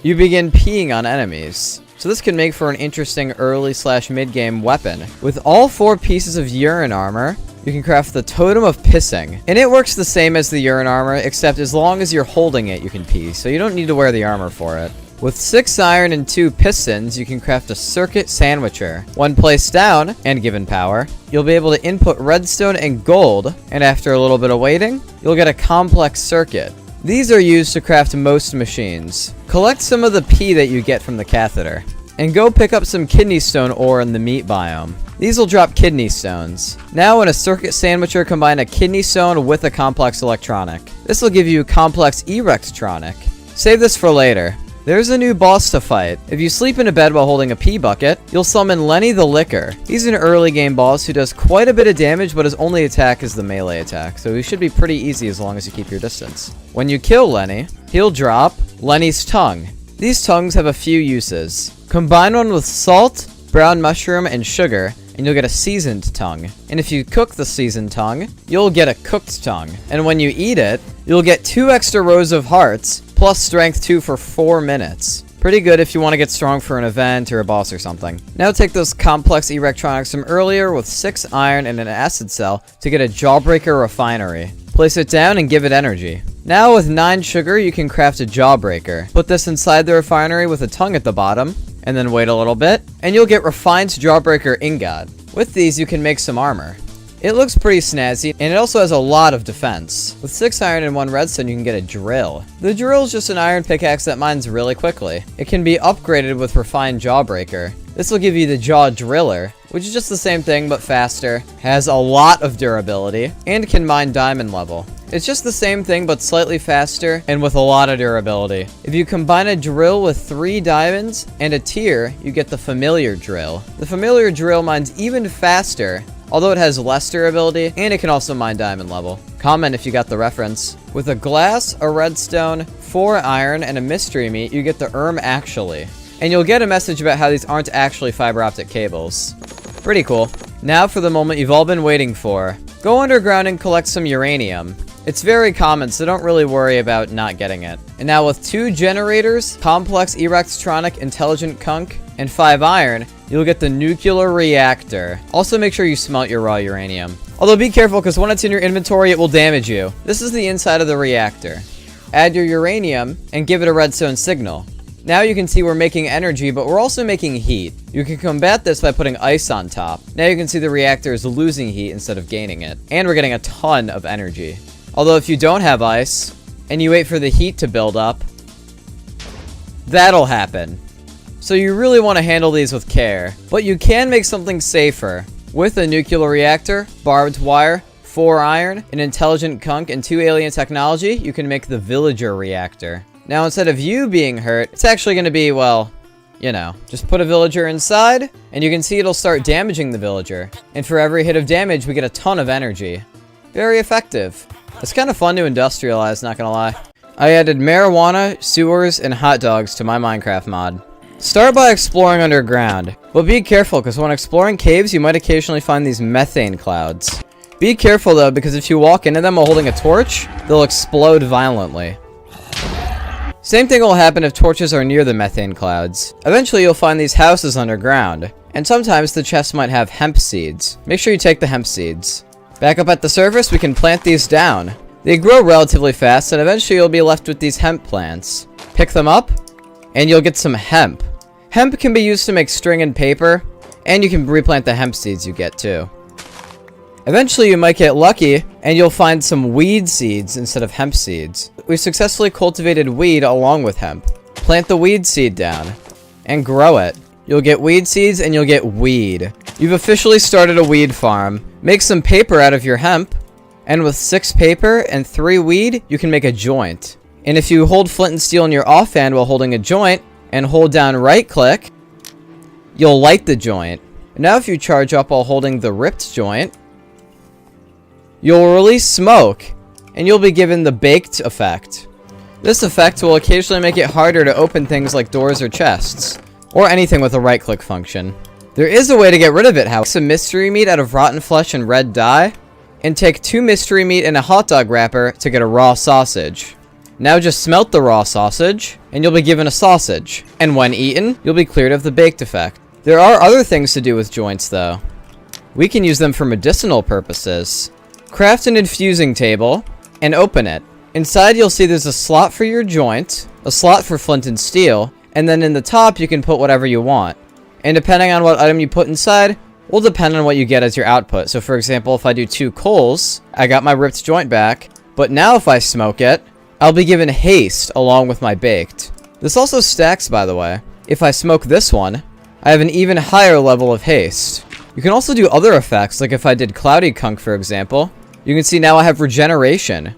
you begin peeing on enemies. So this can make for an interesting early/mid-game weapon. With all 4 pieces of urine armor, you can craft the Totem of Pissing. And it works the same as the urine armor, except as long as you're holding it, you can pee. So you don't need to wear the armor for it. With 6 iron and 2 pistons, you can craft a circuit sandwicher. When placed down, and given power, you'll be able to input redstone and gold, and after a little bit of waiting, you'll get a complex circuit. These are used to craft most machines. Collect some of the P that you get from the catheter, and go pick up some kidney stone ore in the meat biome. These will drop kidney stones. Now in a circuit sandwicher, combine a kidney stone with a complex electronic. This will give you a complex erectronic. Save this for later. There's a new boss to fight. If you sleep in a bed while holding a pee bucket, you'll summon Lenny the Licker. He's an early game boss who does quite a bit of damage, but his only attack is the melee attack, so he should be pretty easy as long as you keep your distance. When you kill Lenny, he'll drop Lenny's tongue. These tongues have a few uses. Combine one with salt, brown mushroom, and sugar, and you'll get a seasoned tongue. And if you cook the seasoned tongue, you'll get a cooked tongue. And when you eat it, you'll get 2 extra rows of hearts, plus strength 2 for 4 minutes. Pretty good if you want to get strong for an event or a boss or something. Now take those complex electronics from earlier with 6 iron and an acid cell to get a jawbreaker refinery. Place it down and give it energy. Now with 9 sugar, you can craft a jawbreaker. Put this inside the refinery with a tongue at the bottom, and then wait a little bit, and you'll get refined jawbreaker ingot. With these, you can make some armor. It looks pretty snazzy, and it also has a lot of defense. With 6 iron and 1 redstone, you can get a drill. The drill is just an iron pickaxe that mines really quickly. It can be upgraded with refined jawbreaker. This will give you the jaw driller, which is just the same thing but faster, has a lot of durability, and can mine diamond level. It's just the same thing but slightly faster and with a lot of durability. If you combine a drill with 3 diamonds and a tier, you get the familiar drill. The familiar drill mines even faster, although it has less durability, and it can also mine diamond level. Comment if you got the reference. With a glass, a redstone, 4 iron, and a mystery meat, you get the actually. And you'll get a message about how these aren't actually fiber optic cables. Pretty cool. Now for the moment you've all been waiting for. Go underground and collect some uranium. It's very common, so don't really worry about not getting it. And now with 2 generators, complex erectronic intelligent Kunk, and 5 iron, you'll get the nuclear reactor. Also make sure you smelt your raw uranium. Although be careful, because when it's in your inventory, it will damage you. This is the inside of the reactor. Add your uranium, and give it a redstone signal. Now you can see we're making energy, but we're also making heat. You can combat this by putting ice on top. Now you can see the reactor is losing heat instead of gaining it. And we're getting a ton of energy. Although if you don't have ice, and you wait for the heat to build up, that'll happen. So you really want to handle these with care. But you can make something safer. With a nuclear reactor, barbed wire, 4 iron, an intelligent Kunk, and 2 alien technology, you can make the villager reactor. Now instead of you being hurt, it's actually going to be, well, you know, just put a villager inside, and you can see it'll start damaging the villager. And for every hit of damage, we get a ton of energy. Very effective. It's kind of fun to industrialize, not gonna lie. I added marijuana, sewers, and hot dogs to my Minecraft mod. Start by exploring underground, but be careful because when exploring caves, you might occasionally find these methane clouds. Be careful though, because if you walk into them while holding a torch, they'll explode violently. Same thing will happen if torches are near the methane clouds. Eventually you'll find these houses underground, and sometimes the chests might have hemp seeds. Make sure you take the hemp seeds. Back up at the surface, we can plant these down. They grow relatively fast, and eventually you'll be left with these hemp plants. Pick them up, and you'll get some hemp. Hemp can be used to make string and paper, and you can replant the hemp seeds you get too. Eventually you might get lucky, and you'll find some weed seeds instead of hemp seeds. We've successfully cultivated weed along with hemp. Plant the weed seed down, and grow it. You'll get weed seeds, and you'll get weed. You've officially started a weed farm. Make some paper out of your hemp, and with 6 paper and 3 weed, you can make a joint. And if you hold flint and steel in your offhand while holding a joint, and hold down right click, you'll light the joint. Now if you charge up while holding the ripped joint, you'll release smoke, and you'll be given the baked effect. This effect will occasionally make it harder to open things like doors or chests, or anything with a right click function. There is a way to get rid of it, however. Some mystery meat out of rotten flesh and red dye, and take 2 mystery meat and a hot dog wrapper to get a raw sausage. Now just smelt the raw sausage, and you'll be given a sausage. And when eaten, you'll be cleared of the baked effect. There are other things to do with joints, though. We can use them for medicinal purposes. Craft an infusing table, and open it. Inside, you'll see there's a slot for your joint, a slot for flint and steel, and then in the top, you can put whatever you want. And depending on what item you put inside, will depend on what you get as your output. So for example, if I do 2 coals, I got my ripped joint back, but now if I smoke it, I'll be given haste along with my baked. This also stacks, by the way. If I smoke this one, I have an even higher level of haste. You can also do other effects, like if I did cloudy Kunk, for example, you can see now I have regeneration.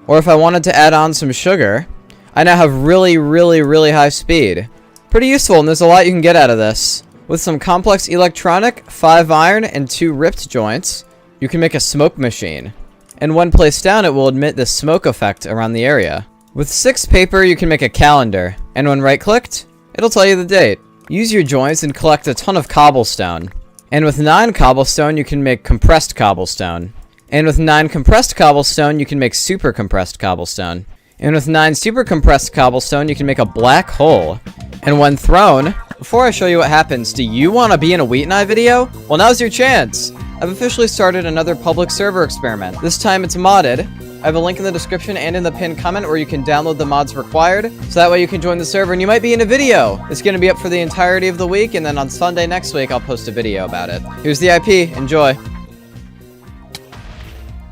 Or if I wanted to add on some sugar, I now have really, really, really high speed. Pretty useful, and there's a lot you can get out of this. With some complex electronic, 5 iron, and 2 ripped joints, you can make a smoke machine. And when placed down, it will emit this smoke effect around the area. With 6 paper, you can make a calendar, and when right-clicked, it'll tell you the date. Use your joints and collect a ton of cobblestone. And with 9 cobblestone, you can make compressed cobblestone. And with 9 compressed cobblestone, you can make super compressed cobblestone. And with 9 super compressed cobblestone, you can make a black hole. And when thrown, before I show you what happens, do you want to be in a Wheat and I video? Well, now's your chance! I've officially started another public server experiment. This time it's modded. I have a link in the description and in the pinned comment where you can download the mods required, so that way you can join the server and you might be in a video! It's going to be up for the entirety of the week, and then on Sunday next week I'll post a video about it. Here's the IP, enjoy!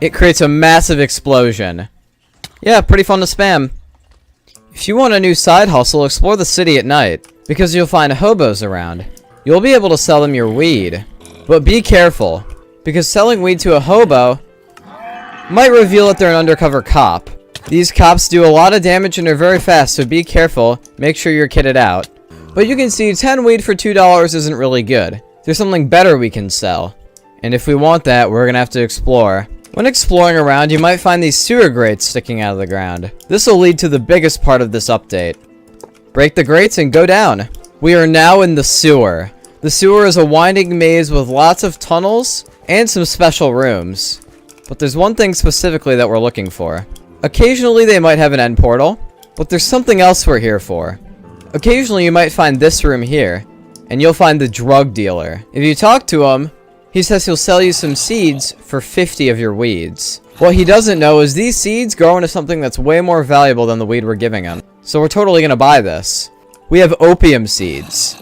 It creates a massive explosion. Yeah, pretty fun to spam. If you want a new side hustle, explore the city at night, because you'll find hobos around. You'll be able to sell them your weed. But be careful, because selling weed to a hobo might reveal that they're an undercover cop. These cops do a lot of damage and are very fast, so be careful, make sure you're kitted out. But you can see 10 weed for $2 isn't really good. There's something better we can sell. And if we want that, we're gonna have to explore. When exploring around, you might find these sewer grates sticking out of the ground. This will lead to the biggest part of this update. Break the grates and go down. We are now in the sewer. The sewer is a winding maze with lots of tunnels and some special rooms. But there's one thing specifically that we're looking for. Occasionally they might have an end portal, but there's something else we're here for. Occasionally you might find this room here, and you'll find the drug dealer. If you talk to him, he says he'll sell you some seeds for 50 of your weeds. What he doesn't know is these seeds grow into something that's way more valuable than the weed we're giving him. So we're totally gonna buy this. We have opium seeds.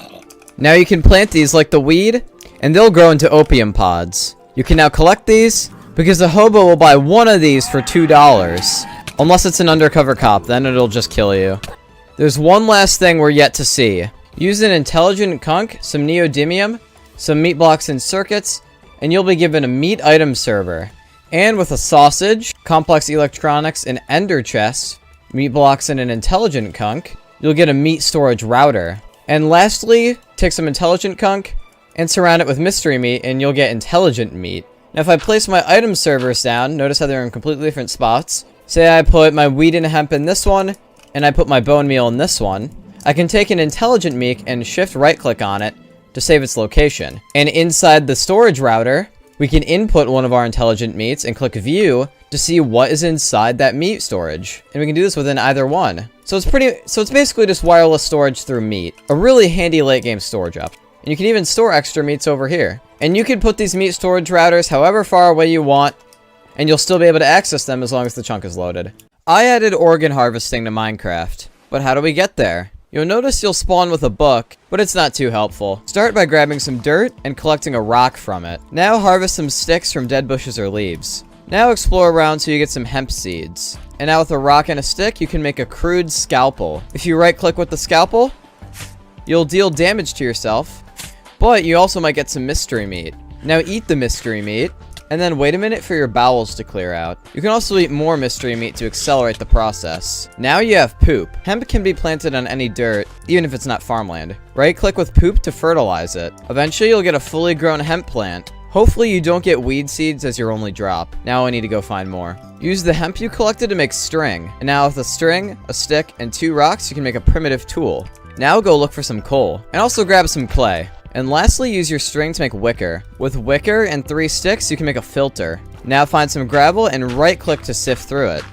Now you can plant these like the weed, and they'll grow into opium pods. You can now collect these, because the hobo will buy one of these for $2. Unless it's an undercover cop, then it'll just kill you. There's one last thing we're yet to see. Use an intelligent Kunk, some neodymium, some meat blocks and circuits, and you'll be given a meat item server. And with a sausage, complex electronics, an ender chest, meat blocks, and an intelligent Kunk, you'll get a meat storage router. And lastly, take some intelligent Kunk and surround it with mystery meat, and you'll get intelligent meat. Now if I place my item servers down, notice how they're in completely different spots. Say I put my wheat and hemp in this one, and I put my bone meal in this one. I can take an intelligent meat and shift right click on it to save its location. And inside the storage router, we can input one of our intelligent meats and click view to see what is inside that meat storage. And we can do this within either one. So it's basically just wireless storage through meat. A really handy late game storage option. And you can even store extra meats over here. And you can put these meat storage routers however far away you want, and you'll still be able to access them as long as the chunk is loaded. I added organ harvesting to Minecraft, but how do we get there? You'll notice you'll spawn with a book, but it's not too helpful. Start by grabbing some dirt and collecting a rock from it. Now harvest some sticks from dead bushes or leaves. Now explore around till you get some hemp seeds. And now with a rock and a stick, you can make a crude scalpel. If you right click with the scalpel, you'll deal damage to yourself, But you also might get some mystery meat. Now eat the mystery meat, and then wait a minute for your bowels to clear out. You can also eat more mystery meat to accelerate the process. Now you have poop. Hemp can be planted on any dirt, even if it's not farmland. Right-click with poop to fertilize it. Eventually you'll get a fully grown hemp plant. Hopefully you don't get weed seeds as your only drop. Now I need to go find more. Use the hemp you collected to make string. And now with a string, a stick, and 2 rocks, you can make a primitive tool. Now go look for some coal. And also grab some clay. And lastly, use your string to make wicker. With wicker and 3 sticks, you can make a filter. Now find some gravel and right-click to sift through it.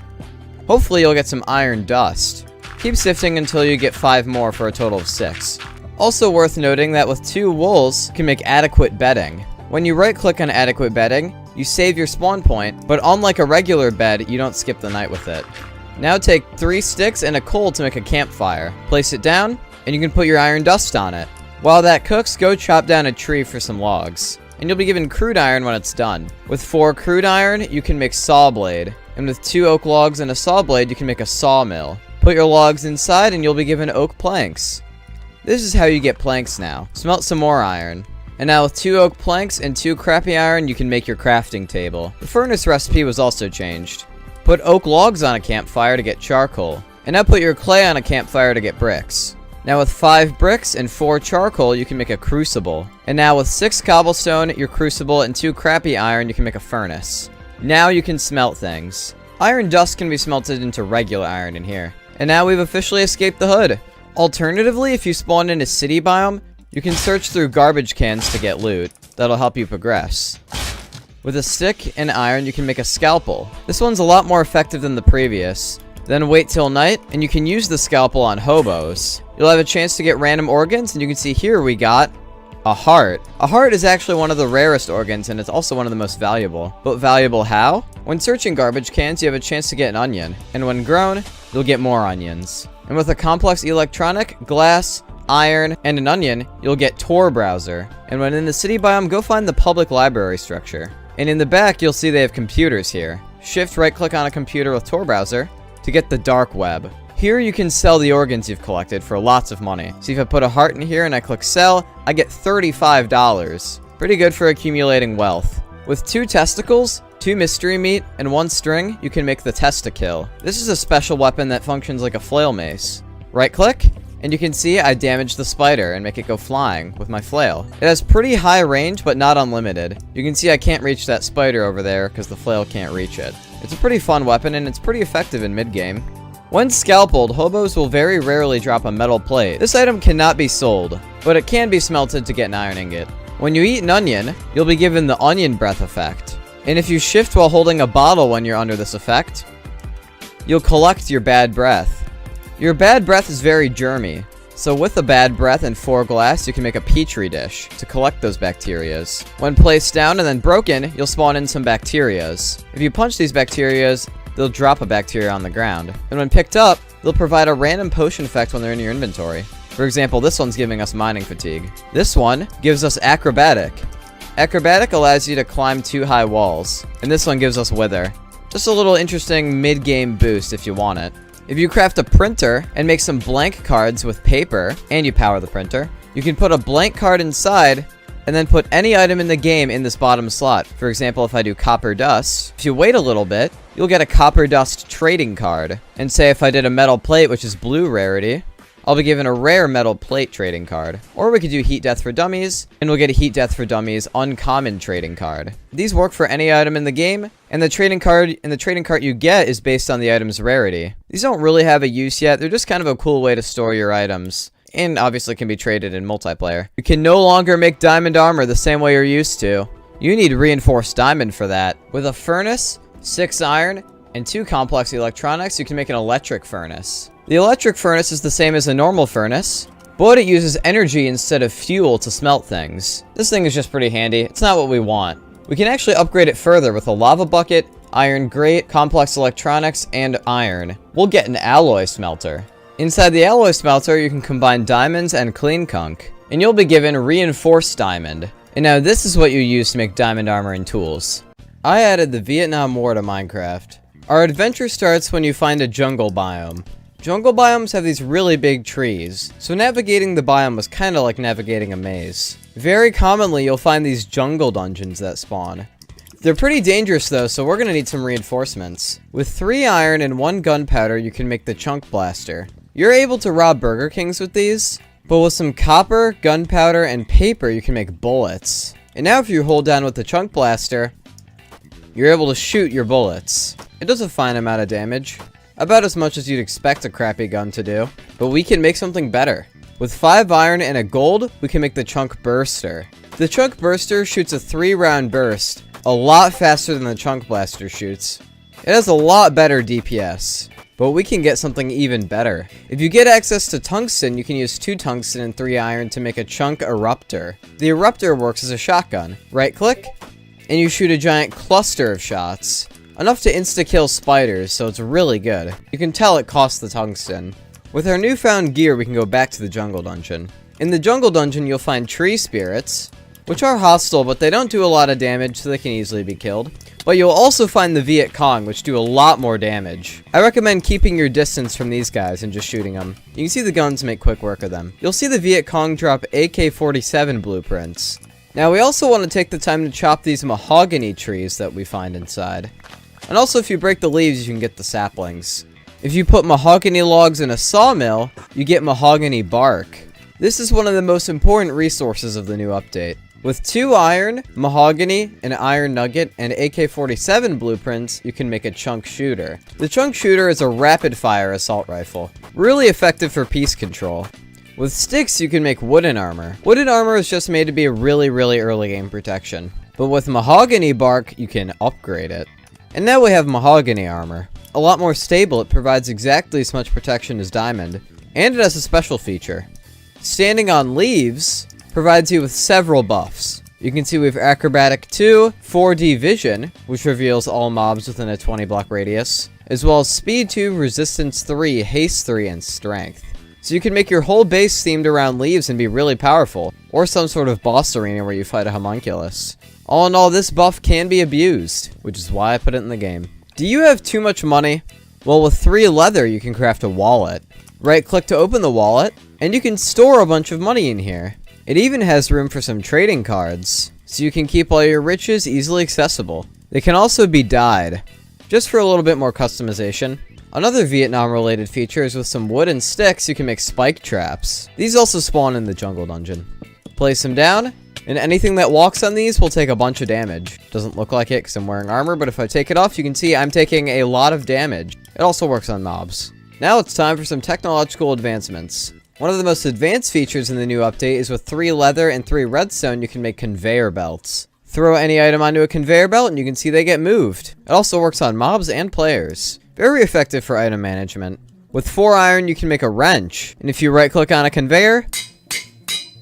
Hopefully you'll get some iron dust. Keep sifting until you get 5 more for a total of 6. Also worth noting that with 2 wools, you can make adequate bedding. When you right-click on adequate bedding, you save your spawn point, but unlike a regular bed, you don't skip the night with it. Now take 3 sticks and a coal to make a campfire. Place it down, and you can put your iron dust on it. While that cooks, go chop down a tree for some logs. And you'll be given crude iron when it's done. With 4 crude iron, you can make saw blade. And with 2 oak logs and a saw blade, you can make a sawmill. Put your logs inside and you'll be given oak planks. This is how you get planks now. Smelt some more iron. And now with 2 oak planks and 2 crappy iron, you can make your crafting table. The furnace recipe was also changed. Put oak logs on a campfire to get charcoal. And now put your clay on a campfire to get bricks. Now with 5 bricks and 4 charcoal, you can make a crucible. And now with 6 cobblestone, your crucible, and 2 crappy iron, you can make a furnace. Now you can smelt things. Iron dust can be smelted into regular iron in here. And now we've officially escaped the hood. Alternatively, if you spawn in a city biome, you can search through garbage cans to get loot. That'll help you progress. With a stick and iron, you can make a scalpel. This one's a lot more effective than the previous. Then wait till night, and you can use the scalpel on hobos. You'll have a chance to get random organs, and you can see here we got a heart. A heart is actually one of the rarest organs, and it's also one of the most valuable. But valuable how? When searching garbage cans, you have a chance to get an onion. And when grown, you'll get more onions. And with a complex electronic, glass, iron, and an onion, you'll get Tor browser. And when in the city biome, go find the public library structure. And in the back, you'll see they have computers here. Shift right-click on a computer with Tor browser to get the dark web. Here you can sell the organs you've collected for lots of money. See, if I put a heart in here and I click sell, I get $35. Pretty good for accumulating wealth. With 2 testicles, 2 mystery meat, and 1 string, you can make the testikill. This is a special weapon that functions like a flail mace. Right-click, and you can see I damaged the spider and make it go flying with my flail. It has pretty high range, but not unlimited. You can see I can't reach that spider over there because the flail can't reach it. It's a pretty fun weapon, and it's pretty effective in mid-game. When scalpeled, hobos will very rarely drop a metal plate. This item cannot be sold, but it can be smelted to get an iron ingot. When you eat an onion, you'll be given the onion breath effect. And if you shift while holding a bottle when you're under this effect, you'll collect your bad breath. Your bad breath is very germy, so with a bad breath and 4 glass, you can make a petri dish to collect those bacterias. When placed down and then broken, you'll spawn in some bacterias. If you punch these bacterias, they'll drop a bacteria on the ground. And when picked up, they'll provide a random potion effect when they're in your inventory. For example, this one's giving us mining fatigue. This one gives us acrobatic. Acrobatic allows you to climb 2 high walls. And this one gives us wither. Just a little interesting mid-game boost if you want it. If you craft a printer and make some blank cards with paper, and you power the printer, you can put a blank card inside and then put any item in the game in this bottom slot. For example, if I do copper dust, if you wait a little bit, you'll get a copper dust trading card. And say if I did a metal plate, which is blue rarity, I'll be given a rare metal plate trading card. Or we could do heat death for dummies, and we'll get a heat death for dummies uncommon trading card. These work for any item in the game, and the trading card you get is based on the item's rarity. These don't really have a use yet, they're just kind of a cool way to store your items. And obviously can be traded in multiplayer. You can no longer make diamond armor the same way you're used to. You need reinforced diamond for that. With a furnace, 6 iron, and 2 complex electronics, you can make an electric furnace. The electric furnace is the same as a normal furnace, but it uses energy instead of fuel to smelt things. This thing is just pretty handy. It's not what we want. We can actually upgrade it further with a lava bucket, iron grate, complex electronics, and iron. We'll get an alloy smelter. Inside the alloy smelter, you can combine diamonds and clean kunk, and you'll be given reinforced diamond. And now this is what you use to make diamond armor and tools. I added the Vietnam War to Minecraft. Our adventure starts when you find a jungle biome. Jungle biomes have these really big trees, so navigating the biome was kind of like navigating a maze. Very commonly, you'll find these jungle dungeons that spawn. They're pretty dangerous though, so we're gonna need some reinforcements. With 3 iron and 1 gunpowder, you can make the chunk blaster. You're able to rob Burger Kings with these, but with some copper, gunpowder, and paper, you can make bullets. And now if you hold down with the chunk blaster, you're able to shoot your bullets. It does a fine amount of damage. About as much as you'd expect a crappy gun to do. But we can make something better. With 5 iron and a gold, we can make the chunk burster. The chunk burster shoots a 3-round burst, a lot faster than the chunk blaster shoots. It has a lot better DPS. But we can get something even better. If you get access to tungsten, you can use 2 tungsten and 3 iron to make a chunk eruptor. The eruptor works as a shotgun. Right click, and you shoot a giant cluster of shots. Enough to insta-kill spiders, so it's really good. You can tell it costs the tungsten. With our newfound gear, we can go back to the jungle dungeon. In the jungle dungeon, you'll find tree spirits, which are hostile, but they don't do a lot of damage, so they can easily be killed. But you'll also find the Viet Cong, which do a lot more damage. I recommend keeping your distance from these guys and just shooting them. You can see the guns make quick work of them. You'll see the Viet Cong drop AK-47 blueprints. Now, we also want to take the time to chop these mahogany trees that we find inside. And also, if you break the leaves, you can get the saplings. If you put mahogany logs in a sawmill, you get mahogany bark. This is one of the most important resources of the new update. With 2 iron, mahogany, an iron nugget, and AK-47 blueprints, you can make a chunk shooter. The chunk shooter is a rapid-fire assault rifle, really effective for piece control. With sticks, you can make wooden armor. Wooden armor is just made to be a really early game protection. But with mahogany bark, you can upgrade it. And now we have mahogany armor. A lot more stable, it provides exactly as much protection as diamond, and it has a special feature. Standing on leaves provides you with several buffs. You can see we have Acrobatic 2, 4D Vision, which reveals all mobs within a 20 block radius, as well as Speed 2, Resistance 3, Haste 3, and Strength. So you can make your whole base themed around leaves and be really powerful, or some sort of boss arena where you fight a homunculus. All in all, this buff can be abused, which is why I put it in the game. Do you have too much money? Well, with 3 leather, you can craft a wallet. Right-click to open the wallet, and you can store a bunch of money in here. It even has room for some trading cards, so you can keep all your riches easily accessible. They can also be dyed, just for a little bit more customization. Another Vietnam-related feature is with some wood and sticks, you can make spike traps. These also spawn in the jungle dungeon. Place them down, and anything that walks on these will take a bunch of damage. Doesn't look like it because I'm wearing armor, but if I take it off, you can see I'm taking a lot of damage. It also works on mobs. Now it's time for some technological advancements. One of the most advanced features in the new update is with 3 leather and 3 redstone, you can make conveyor belts. Throw any item onto a conveyor belt and you can see they get moved. It also works on mobs and players. Very effective for item management. With 4 iron, you can make a wrench. And if you right click on a conveyor,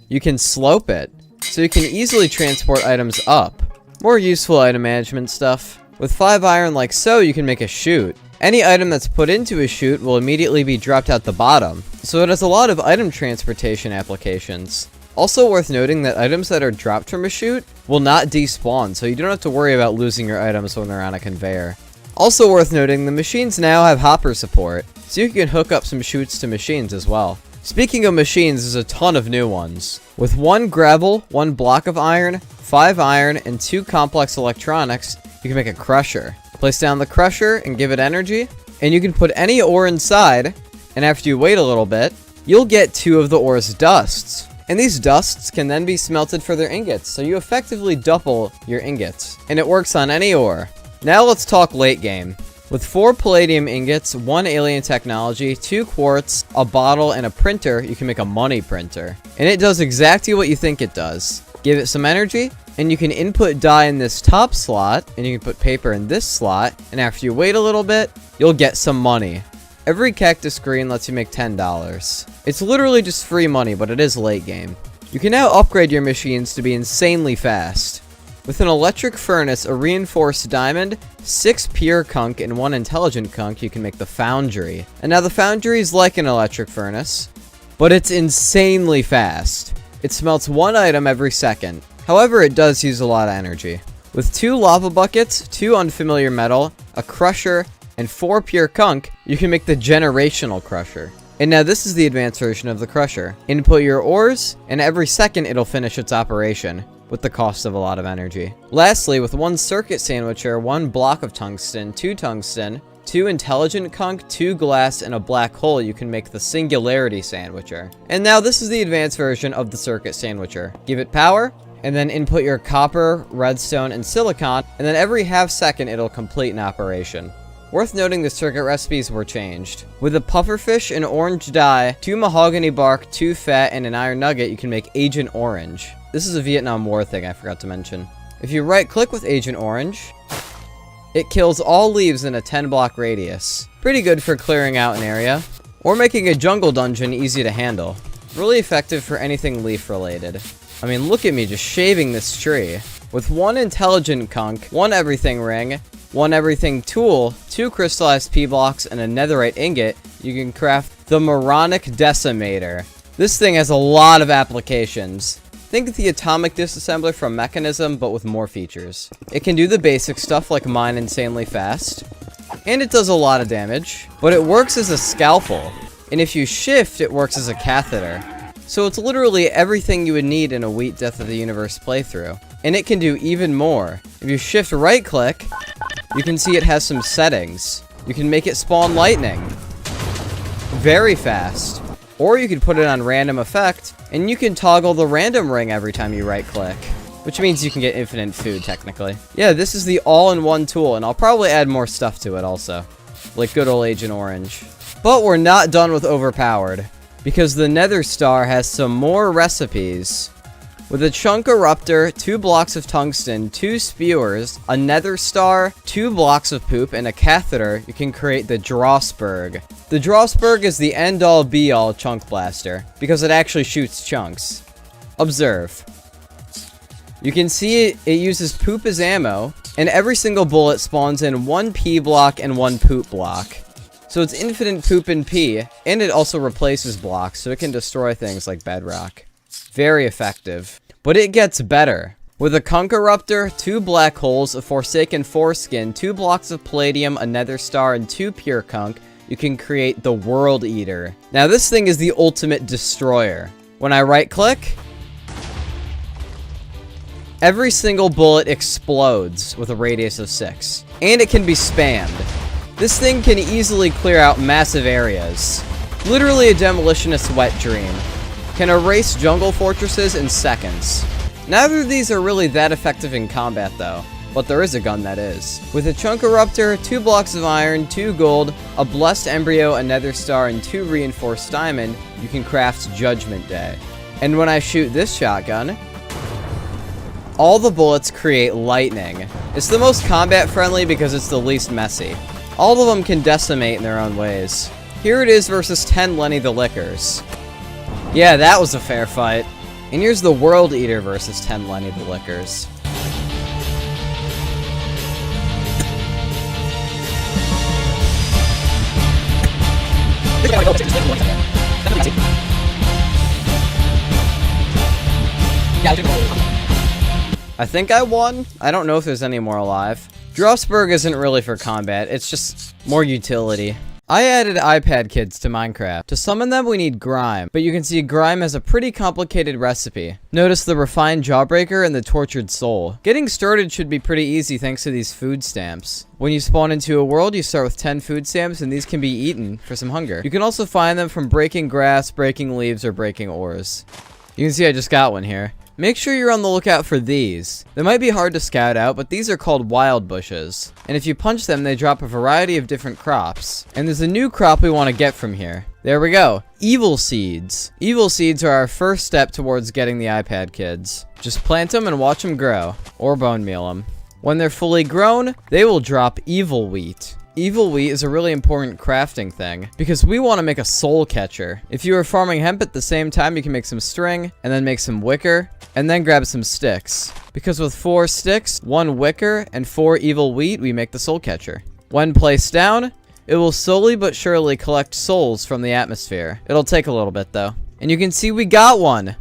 you can slope it. So you can easily transport items up. More useful item management stuff. With 5 iron like so, you can make a chute. Any item that's put into a chute will immediately be dropped out the bottom. So it has a lot of item transportation applications. Also worth noting that items that are dropped from a chute will not despawn, so you don't have to worry about losing your items when they're on a conveyor. Also worth noting, the machines now have hopper support, so you can hook up some chutes to machines as well. Speaking of machines, there's a ton of new ones. With 1 gravel, 1 block of iron, 5 iron, and 2 complex electronics, you can make a crusher. Place down the crusher and give it energy, and you can put any ore inside, and after you wait a little bit, you'll get 2 of the ore's dusts. And these dusts can then be smelted for their ingots, so you effectively double your ingots. And it works on any ore. Now let's talk late game. With 4 palladium ingots, 1 alien technology, 2 quartz, a bottle, and a printer, you can make a money printer. And it does exactly what you think it does. Give it some energy, and you can input dye in this top slot, and you can put paper in this slot, and after you wait a little bit, you'll get some money. Every cactus green lets you make $10. It's literally just free money, but it is late game. You can now upgrade your machines to be insanely fast. With an electric furnace, a reinforced diamond, 6 pure Kunk, and 1 intelligent Kunk, you can make the foundry. And now the foundry is like an electric furnace, but it's insanely fast. It smelts 1 item every second. However, it does use a lot of energy. With 2 lava buckets, 2 unfamiliar metal, a crusher, and 4 pure Kunk, you can make the generational crusher. And now this is the advanced version of the crusher. Input your ores, and every second it'll finish its operation, with the cost of a lot of energy. Lastly, with 1 circuit sandwicher, 1 block of tungsten, 2 tungsten, 2 intelligent Kunk, 2 glass, and a black hole, you can make the singularity sandwicher. And now this is the advanced version of the circuit sandwicher. Give it power, and then input your copper, redstone, and silicon, and then every half second it'll complete an operation. Worth noting, the circuit recipes were changed. With a pufferfish, an orange dye, 2 mahogany bark, 2 fat, and an iron nugget, you can make Agent Orange. This is a Vietnam War thing I forgot to mention. If you right-click with Agent Orange, it kills all leaves in a 10-block radius. Pretty good for clearing out an area, or making a jungle dungeon easy to handle. Really effective for anything leaf-related. I mean, look at me just shaving this tree. With 1 intelligent Kunk, 1 everything ring, 1 everything tool, 2 crystallized P-blocks, and a netherite ingot, you can craft the moronic decimator. This thing has a lot of applications. Think the atomic disassembler from Mechanism, but with more features. It can do the basic stuff like mine insanely fast, and it does a lot of damage, but it works as a scalpel, and if you shift, it works as a catheter. So it's literally everything you would need in a Wheat Death of the Universe playthrough. And it can do even more. If you shift right click, you can see it has some settings. You can make it spawn lightning very fast. Or you could put it on random effect, and you can toggle the random ring every time you right click. Which means you can get infinite food, technically. Yeah, this is the all-in-one tool, and I'll probably add more stuff to it also. Like good old Agent Orange. But we're not done with overpowered, because the Nether Star has some more recipes. With a chunk eruptor, 2 blocks of tungsten, 2 spewers, a nether star, 2 blocks of poop, and a catheter, you can create the Drawsberg. The Drawsberg is the end-all be-all chunk blaster, because it actually shoots chunks. Observe. You can see it uses poop as ammo, and every single bullet spawns in 1 P block and 1 poop block. So it's infinite poop and P, and it also replaces blocks, so it can destroy things like bedrock. Very effective. But it gets better. With a Kunk Eruptor, 2 black holes, a Forsaken Foreskin, 2 blocks of palladium, a nether star, and 2 pure Kunk, you can create the World Eater. Now this thing is the ultimate destroyer. When I right click, every single bullet explodes with a radius of 6. And it can be spammed. This thing can easily clear out massive areas. Literally a demolitionist's wet dream. Can erase jungle fortresses in seconds. Neither of these are really that effective in combat though, but there is a gun that is. With a chunk eruptor, 2 blocks of iron, 2 gold, a blessed embryo, a nether star, and 2 reinforced diamond, you can craft Judgment Day. And when I shoot this shotgun, all the bullets create lightning. It's the most combat friendly because it's the least messy. All of them can decimate in their own ways. Here it is versus 10 Lenny the Lickers. Yeah, that was a fair fight. And here's the World Eater versus 10 Lenny the Lickers. I think I won. I don't know if there's any more alive. Drawsberg isn't really for combat, it's just more utility. I added iPad kids to Minecraft. To summon them, we need Grime, but you can see Grime has a pretty complicated recipe. Notice the refined jawbreaker and the tortured soul. Getting started should be pretty easy thanks to these food stamps. When you spawn into a world, you start with 10 food stamps, and these can be eaten for some hunger. You can also find them from breaking grass, breaking leaves, or breaking ores. You can see I just got one here. Make sure you're on the lookout for these. They might be hard to scout out, but these are called wild bushes. And if you punch them, they drop a variety of different crops. And there's a new crop we want to get from here. There we go. Evil seeds. Evil seeds are our first step towards getting the iPad kids. Just plant them and watch them grow. Or bone meal them. When they're fully grown, they will drop evil wheat. Evil wheat is a really important crafting thing, because we want to make a soul catcher. If you are farming hemp at the same time, you can make some string, and then make some wicker, and then grab some sticks. Because with 4 sticks, 1 wicker, and 4 evil wheat, we make the soul catcher. When placed down, it will slowly but surely collect souls from the atmosphere. It'll take a little bit though. And you can see we got one!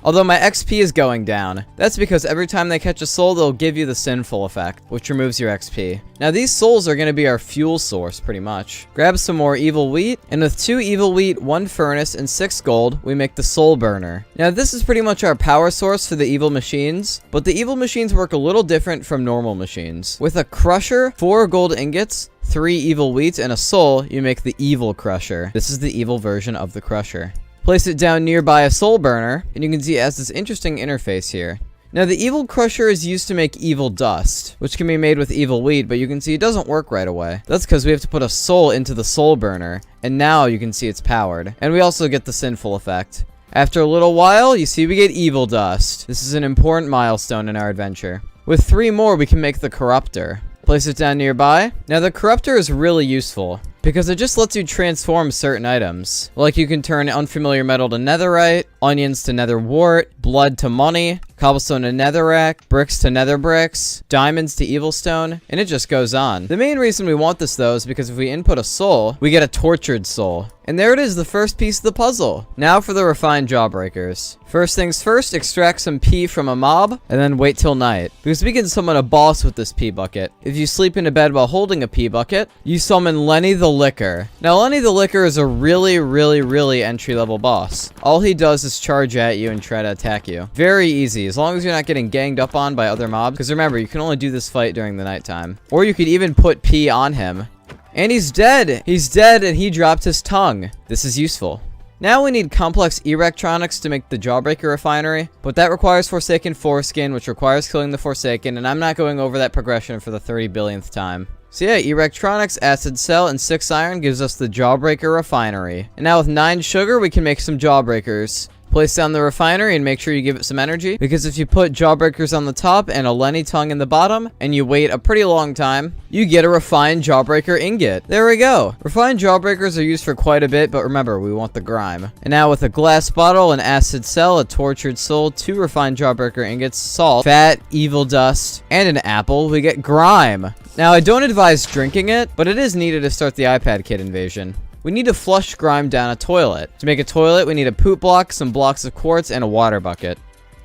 Although my XP is going down. That's because every time they catch a soul, they'll give you the sinful effect, which removes your XP. Now these souls are going to be our fuel source, pretty much. Grab some more evil wheat, and with 2 evil wheat, 1 furnace, and 6 gold, we make the soul burner. Now this is pretty much our power source for the evil machines, but the evil machines work a little different from normal machines. With a crusher, 4 gold ingots, 3 evil wheat, and a soul, you make the evil crusher. This is the evil version of the crusher. Place it down nearby a soul burner, and you can see it has this interesting interface here. Now the evil crusher is used to make evil dust, which can be made with evil wheat, but you can see it doesn't work right away. That's because we have to put a soul into the soul burner, and now you can see it's powered. And we also get the sinful effect. After a little while, you see we get evil dust. This is an important milestone in our adventure. With 3 more, we can make the corruptor. Place it down nearby. Now the corruptor is really useful because it just lets you transform certain items. Like you can turn unfamiliar metal to netherite, onions to nether wart, blood to money, cobblestone to netherrack, bricks to nether bricks, diamonds to evil stone, and it just goes on. The main reason we want this though is because if we input a soul, we get a tortured soul. And there it is, the first piece of the puzzle. Now for the refined jawbreakers. First things first, extract some pee from a mob, and then wait till night. Because we can summon a boss with this pee bucket. If you sleep in a bed while holding a pee bucket, you summon Lenny the Licker. Now Lenny the Licker is a really entry-level boss. All he does is charge at you and try to attack you. Very easy, as long as you're not getting ganged up on by other mobs. Because remember, you can only do this fight during the nighttime. Or you could even put pee on him. And he's dead! He's dead and he dropped his tongue. This is useful. Now we need complex electronics to make the Jawbreaker refinery, but that requires Forsaken Foreskin, which requires killing the Forsaken, and I'm not going over that progression for the 30 billionth time. So yeah, electronics, acid cell, and 6 iron gives us the Jawbreaker refinery. And now with 9 sugar, we can make some Jawbreakers. Place down the refinery and make sure you give it some energy, because if you put Jawbreakers on the top and a Lenny tongue in the bottom, and you wait a pretty long time, you get a refined Jawbreaker ingot. There we go. Refined Jawbreakers are used for quite a bit, but remember, we want the grime. And now with a glass bottle, an acid cell, a tortured soul, 2 refined Jawbreaker ingots, salt, fat, evil dust, and an apple, we get grime. Now, I don't advise drinking it, but it is needed to start the iPad Kid invasion. We need to flush grime down a toilet. To make a toilet, we need a poop block, some blocks of quartz, and a water bucket.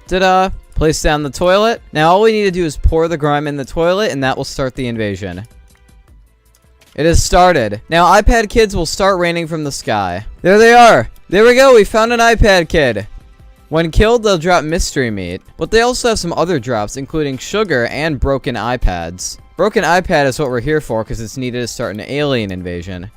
Ta-da! Place down the toilet. Now all we need to do is pour the grime in the toilet, and that will start the invasion. It has started. Now iPad kids will start raining from the sky. There they are! There we go, we found an iPad kid! When killed, they'll drop mystery meat, but they also have some other drops, including sugar and broken iPads. Broken iPad is what we're here for, because it's needed to start an alien invasion.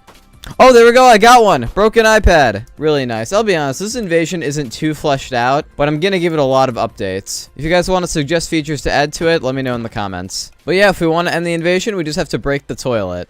Oh, there we go, I got one! Broken iPad. Really nice. I'll be honest, this invasion isn't too fleshed out, but I'm gonna give it a lot of updates. If you guys want to suggest features to add to it, let me know in the comments. But yeah, if we want to end the invasion, we just have to break the toilet.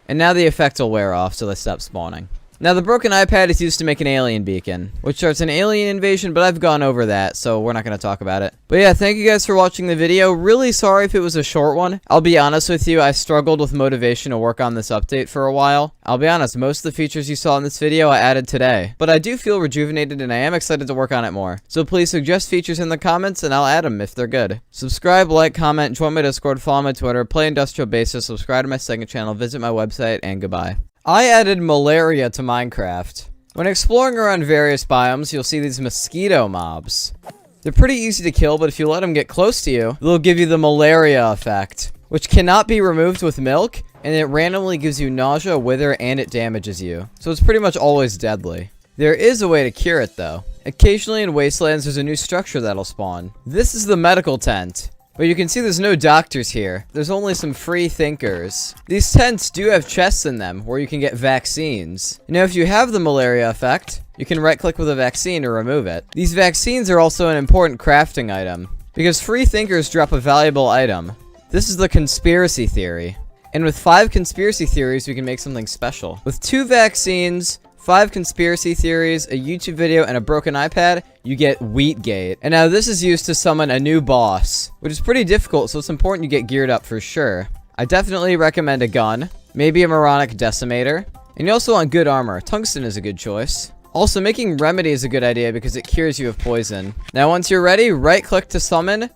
And now the effect will wear off, so they stop spawning. Now, the broken iPad is used to make an alien beacon, which starts an alien invasion, but I've gone over that, so we're not going to talk about it. But yeah, thank you guys for watching the video. Really sorry if it was a short one. I'll be honest with you, I struggled with motivation to work on this update for a while. I'll be honest, most of the features you saw in this video I added today. But I do feel rejuvenated and I am excited to work on it more. So please suggest features in the comments and I'll add them if they're good. Subscribe, like, comment, join my Discord, follow my Twitter, play Industrial Basis, subscribe to my second channel, visit my website, and goodbye. I added Malaria to Minecraft. When exploring around various biomes, you'll see these mosquito mobs. They're pretty easy to kill, but if you let them get close to you, they'll give you the malaria effect, which cannot be removed with milk, and it randomly gives you nausea, wither, and it damages you. So it's pretty much always deadly. There is a way to cure it, though. Occasionally in wastelands, there's a new structure that'll spawn. This is the medical tent. But you can see there's no doctors here. There's only some free thinkers. These tents do have chests in them where you can get vaccines. Now, if you have the malaria effect, you can right-click with a vaccine to remove it. These vaccines are also an important crafting item because free thinkers drop a valuable item. This is the conspiracy theory. And with 5 conspiracy theories, we can make something special. With 2 vaccines, 5 conspiracy theories, a YouTube video, and a broken iPad, you get Wheatgate. And now this is used to summon a new boss, which is pretty difficult, so it's important you get geared up for sure. I definitely recommend a gun, maybe a moronic decimator, and you also want good armor. Tungsten is a good choice. Also, making remedy is a good idea because it cures you of poison. Now once you're ready, right-click to summon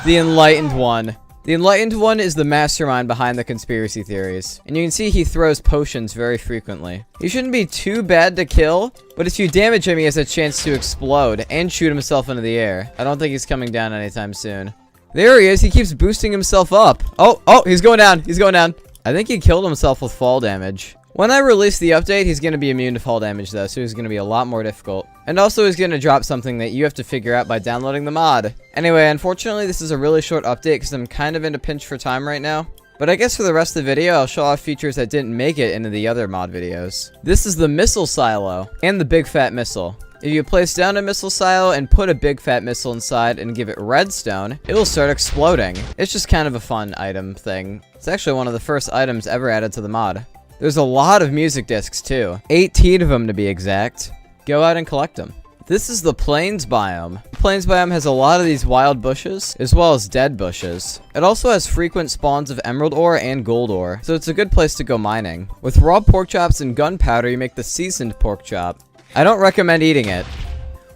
the Enlightened One. The Enlightened one is the mastermind behind the conspiracy theories, and you can see he throws potions very frequently. He shouldn't be too bad to kill, but if you damage him, he has a chance to explode and shoot himself into the air. I don't think he's coming down anytime soon. There he is. He keeps boosting himself up. Oh, he's going down. He's going down. I think he killed himself with fall damage. When I release the update, he's going to be immune to fall damage, though, so he's going to be a lot more difficult. And also, he's going to drop something that you have to figure out by downloading the mod. Anyway, unfortunately, this is a really short update because I'm kind of in a pinch for time right now. But I guess for the rest of the video, I'll show off features that didn't make it into the other mod videos. This is the missile silo and the big fat missile. If you place down a missile silo and put a big fat missile inside and give it redstone, it will start exploding. It's just kind of a fun item thing. It's actually one of the first items ever added to the mod. There's a lot of music discs too. 18 of them to be exact. Go out and collect them. This is the Plains biome. The Plains biome has a lot of these wild bushes, as well as dead bushes. It also has frequent spawns of emerald ore and gold ore, so it's a good place to go mining. With raw pork chops and gunpowder, you make the seasoned pork chop. I don't recommend eating it.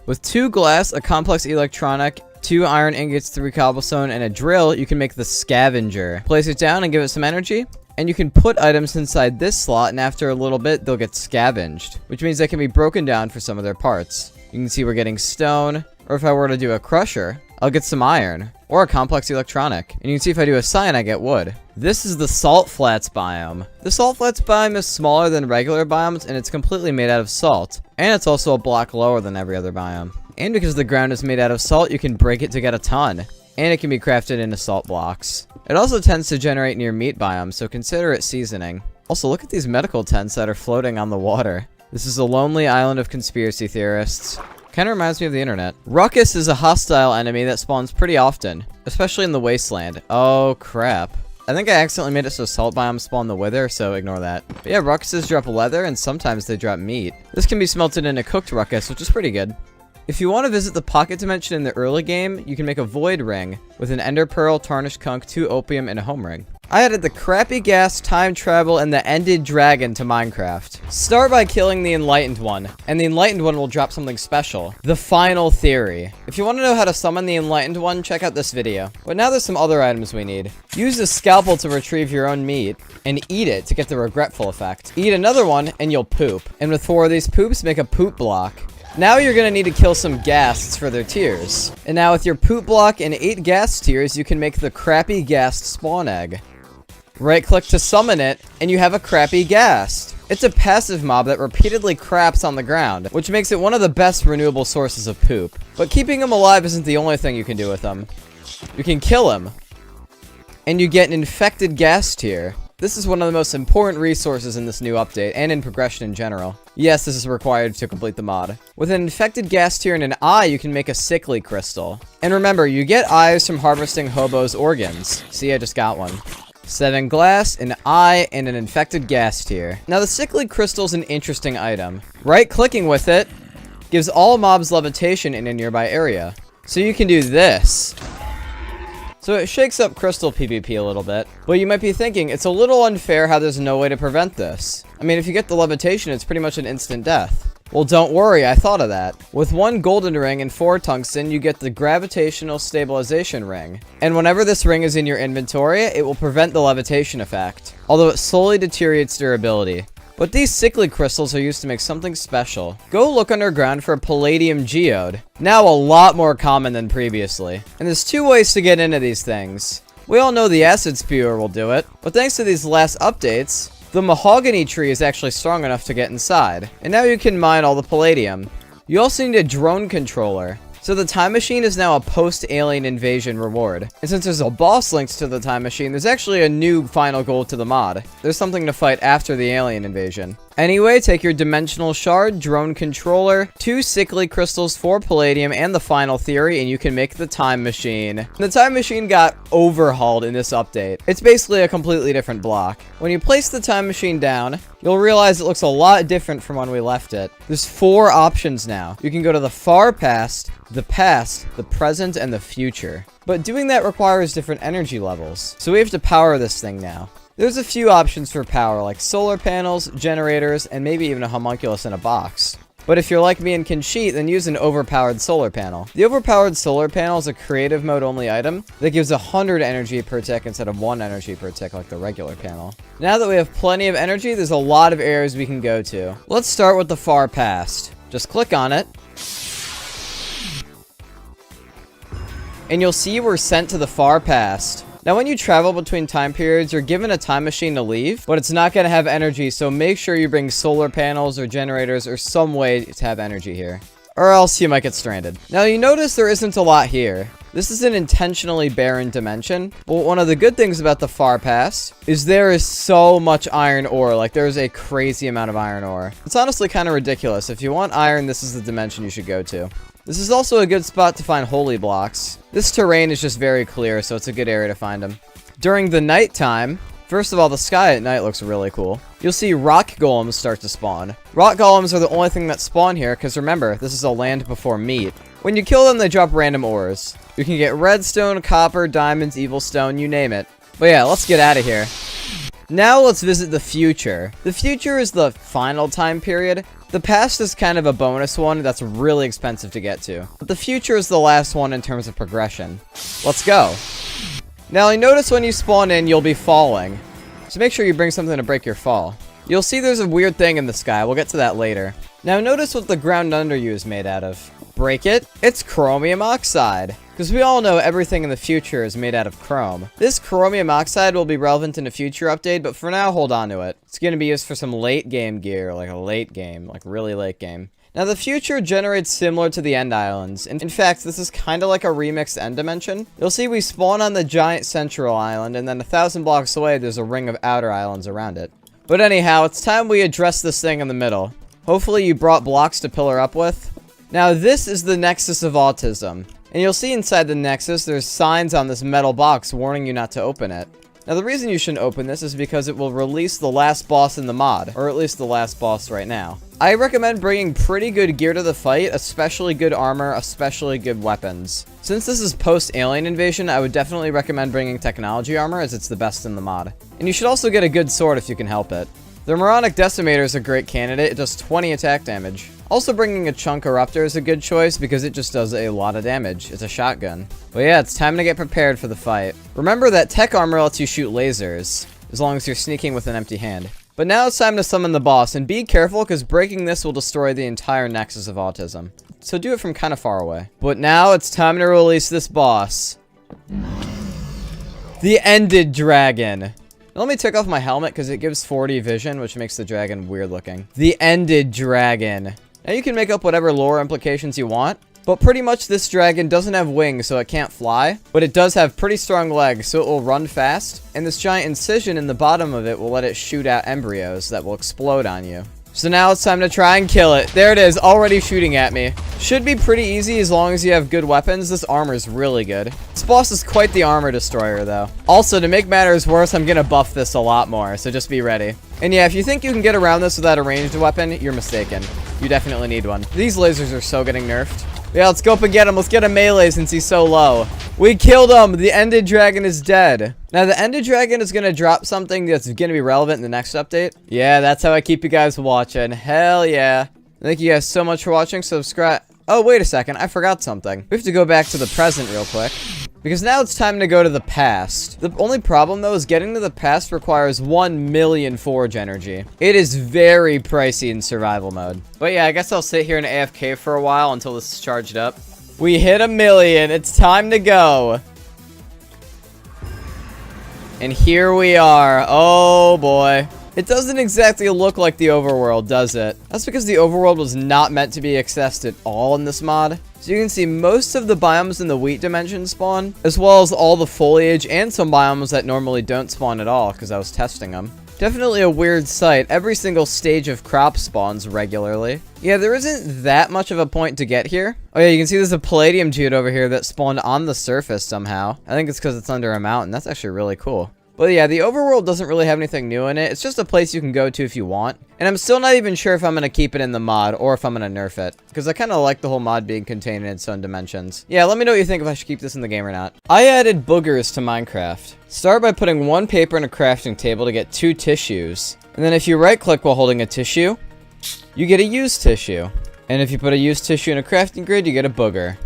With 2 glass, a complex electronic, 2 iron ingots, 3 cobblestone, and a drill, you can make the scavenger. Place it down and give it some energy. And you can put items inside this slot, and after a little bit, they'll get scavenged, which means they can be broken down for some of their parts. You can see we're getting stone, or if I were to do a crusher, I'll get some iron, or a complex electronic. And you can see if I do a sign, I get wood. This is the Salt Flats biome. The Salt Flats biome is smaller than regular biomes, and it's completely made out of salt. And it's also a block lower than every other biome. And because the ground is made out of salt, you can break it to get a ton. And it can be crafted into salt blocks. It also tends to generate near meat biomes, so consider it seasoning. Also, look at these medical tents that are floating on the water. This is a lonely island of conspiracy theorists. Kinda reminds me of the internet. Ruckus is a hostile enemy that spawns pretty often, especially in the wasteland. Oh, crap. I think I accidentally made it so salt biomes spawn the wither, so ignore that. But yeah, ruckuses drop leather, and sometimes they drop meat. This can be smelted into cooked ruckus, which is pretty good. If you want to visit the pocket dimension in the early game, you can make a void ring with an ender pearl, tarnished kunk, 2 opium, and a home ring. I added the crappy gas, time travel, and the ended dragon to Minecraft. Start by killing the enlightened one, and the enlightened one will drop something special. The final theory. If you want to know how to summon the enlightened one, check out this video. But now there's some other items we need. Use a scalpel to retrieve your own meat, and eat it to get the regretful effect. Eat another one, and you'll poop. And with 4 of these poops, make a poop block. Now you're gonna need to kill some ghasts for their tears. And now with your poop block and 8 ghast tears, you can make the crappy ghast spawn egg. Right click to summon it, and you have a crappy ghast. It's a passive mob that repeatedly craps on the ground, which makes it one of the best renewable sources of poop. But keeping him alive isn't the only thing you can do with him. You can kill him, and you get an infected ghast tear. This is one of the most important resources in this new update, and in progression in general. Yes, this is required to complete the mod. With an infected ghast tear and an eye, you can make a sickly crystal. And remember, you get eyes from harvesting hobos' organs. See, I just got one. 7 glass, an eye, and an infected ghast tear. Now, the sickly crystal is an interesting item. Right-clicking with it gives all mobs levitation in a nearby area. So you can do this. So it shakes up crystal PvP a little bit, but you might be thinking, it's a little unfair how there's no way to prevent this. I mean, if you get the levitation, it's pretty much an instant death. Well, don't worry, I thought of that. With 1 golden ring and 4 tungsten, you get the gravitational stabilization ring. And whenever this ring is in your inventory, it will prevent the levitation effect, although it slowly deteriorates durability. But these sickly crystals are used to make something special. Go look underground for a palladium geode. Now a lot more common than previously. And there's 2 ways to get into these things. We all know the acid spewer will do it, but thanks to these last updates, the mahogany tree is actually strong enough to get inside. And now you can mine all the palladium. You also need a drone controller. So the time machine is now a post-alien invasion reward. And since there's a boss linked to the time machine, there's actually a new final goal to the mod. There's something to fight after the alien invasion. Anyway, take your dimensional shard, drone controller, 2 sickly crystals, 4 palladium, and the final theory, and you can make the time machine. The time machine got overhauled in this update. It's basically a completely different block. When you place the time machine down, you'll realize it looks a lot different from when we left it. There's 4 options now. You can go to the far past, the present, and the future. But doing that requires different energy levels. So we have to power this thing now. There's a few options for power, like solar panels, generators, and maybe even a homunculus in a box. But if you're like me and can cheat, then use an overpowered solar panel. The overpowered solar panel is a creative mode only item that gives 100 energy per tick instead of 1 energy per tick like the regular panel. Now that we have plenty of energy, there's a lot of areas we can go to. Let's start with the far past. Just click on it. And you'll see we're sent to the far past. Now, when you travel between time periods, you're given a time machine to leave, but it's not going to have energy, so make sure you bring solar panels or generators or some way to have energy here. Or else you might get stranded. Now, you notice there isn't a lot here. This is an intentionally barren dimension, but one of the good things about the far past is there is so much iron ore. Like, there's a crazy amount of iron ore. It's honestly kind of ridiculous. If you want iron, this is the dimension you should go to. This is also a good spot to find holy blocks. This terrain is just very clear, so it's a good area to find them. During the nighttime, first of all, the sky at night looks really cool. You'll see rock golems start to spawn. Rock golems are the only thing that spawn here, because remember, this is a land before meat. When you kill them, they drop random ores. You can get redstone, copper, diamonds, evil stone, you name it. But yeah, let's get out of here. Now let's visit the future. The future is the final time period. The past is kind of a bonus one that's really expensive to get to. But the future is the last one in terms of progression. Let's go. Now, you notice when you spawn in, you'll be falling. So make sure you bring something to break your fall. You'll see there's a weird thing in the sky. We'll get to that later. Now, notice what the ground under you is made out of. Break it. It's chromium oxide. Because we all know everything in the future is made out of chrome. This chromium oxide will be relevant in a future update, but for now, hold on to it. It's going to be used for some late game gear, like a late game, like really late game. Now, the future generates similar to the End Islands. In fact, this is kind of like a remixed End Dimension. You'll see we spawn on the giant central island, and then 1,000 blocks away, there's a ring of outer islands around it. But anyhow, it's time we address this thing in the middle. Hopefully you brought blocks to pillar up with. Now, this is the Nexus of Autism. And you'll see inside the Nexus, there's signs on this metal box warning you not to open it. Now, the reason you shouldn't open this is because it will release the last boss in the mod, or at least the last boss right now. I recommend bringing pretty good gear to the fight, especially good armor, especially good weapons. Since this is post-alien invasion, I would definitely recommend bringing technology armor, as it's the best in the mod. And you should also get a good sword if you can help it. The Moronic Decimator is a great candidate. It does 20 attack damage. Also, bringing a Chunk Eruptor is a good choice because it just does a lot of damage. It's a shotgun. But yeah, it's time to get prepared for the fight. Remember that tech armor lets you shoot lasers, as long as you're sneaking with an empty hand. But now it's time to summon the boss, and be careful because breaking this will destroy the entire Nexus of Autism. So do it from kind of far away. But now it's time to release this boss. The Ended Dragon. Let me take off my helmet because it gives 40 vision, which makes the dragon weird looking. The Ended Dragon. Now you can make up whatever lore implications you want, but pretty much this dragon doesn't have wings, so it can't fly, but it does have pretty strong legs, so it will run fast, and this giant incision in the bottom of it will let it shoot out embryos that will explode on you. So now it's time to try and kill it. There it is, already shooting at me. Should be pretty easy as long as you have good weapons. This armor is really good. This boss is quite the armor destroyer, though. Also, to make matters worse, I'm gonna buff this a lot more, so just be ready. And yeah, if you think you can get around this without a ranged weapon, you're mistaken. You definitely need one. These lasers are so getting nerfed. Yeah, let's go up and get him. Let's get a melee since he's so low. We killed him. The Ended Dragon is dead. Now, the Ended Dragon is going to drop something that's going to be relevant in the next update. Yeah, that's how I keep you guys watching. Hell yeah. Thank you guys so much for watching. Subscribe. Oh, wait a second. I forgot something. We have to go back to the present real quick. Because now it's time to go to the past. The only problem, though, is getting to the past requires 1 million forge energy. It is very pricey in survival mode. But yeah, I guess I'll sit here and AFK for a while until this is charged up. We hit 1 million. It's time to go. And here we are. Oh, boy. It doesn't exactly look like the overworld, does it? That's because the overworld was not meant to be accessed at all in this mod. So you can see most of the biomes in the wheat dimension spawn, as well as all the foliage and some biomes that normally don't spawn at all, because I was testing them. Definitely a weird sight. Every single stage of crop spawns regularly. Yeah, there isn't that much of a point to get here. Oh yeah, you can see there's a palladium geode over here that spawned on the surface somehow. I think it's because it's under a mountain. That's actually really cool. But yeah, the overworld doesn't really have anything new in it. It's just a place you can go to if you want. And I'm still not even sure if I'm going to keep it in the mod or if I'm going to nerf it. Because I kind of like the whole mod being contained in its own dimensions. Yeah, let me know what you think if I should keep this in the game or not. I added boogers to Minecraft. Start by putting 1 paper in a crafting table to get 2 tissues. And then if you right click while holding a tissue, you get a used tissue. And if you put a used tissue in a crafting grid, you get a booger.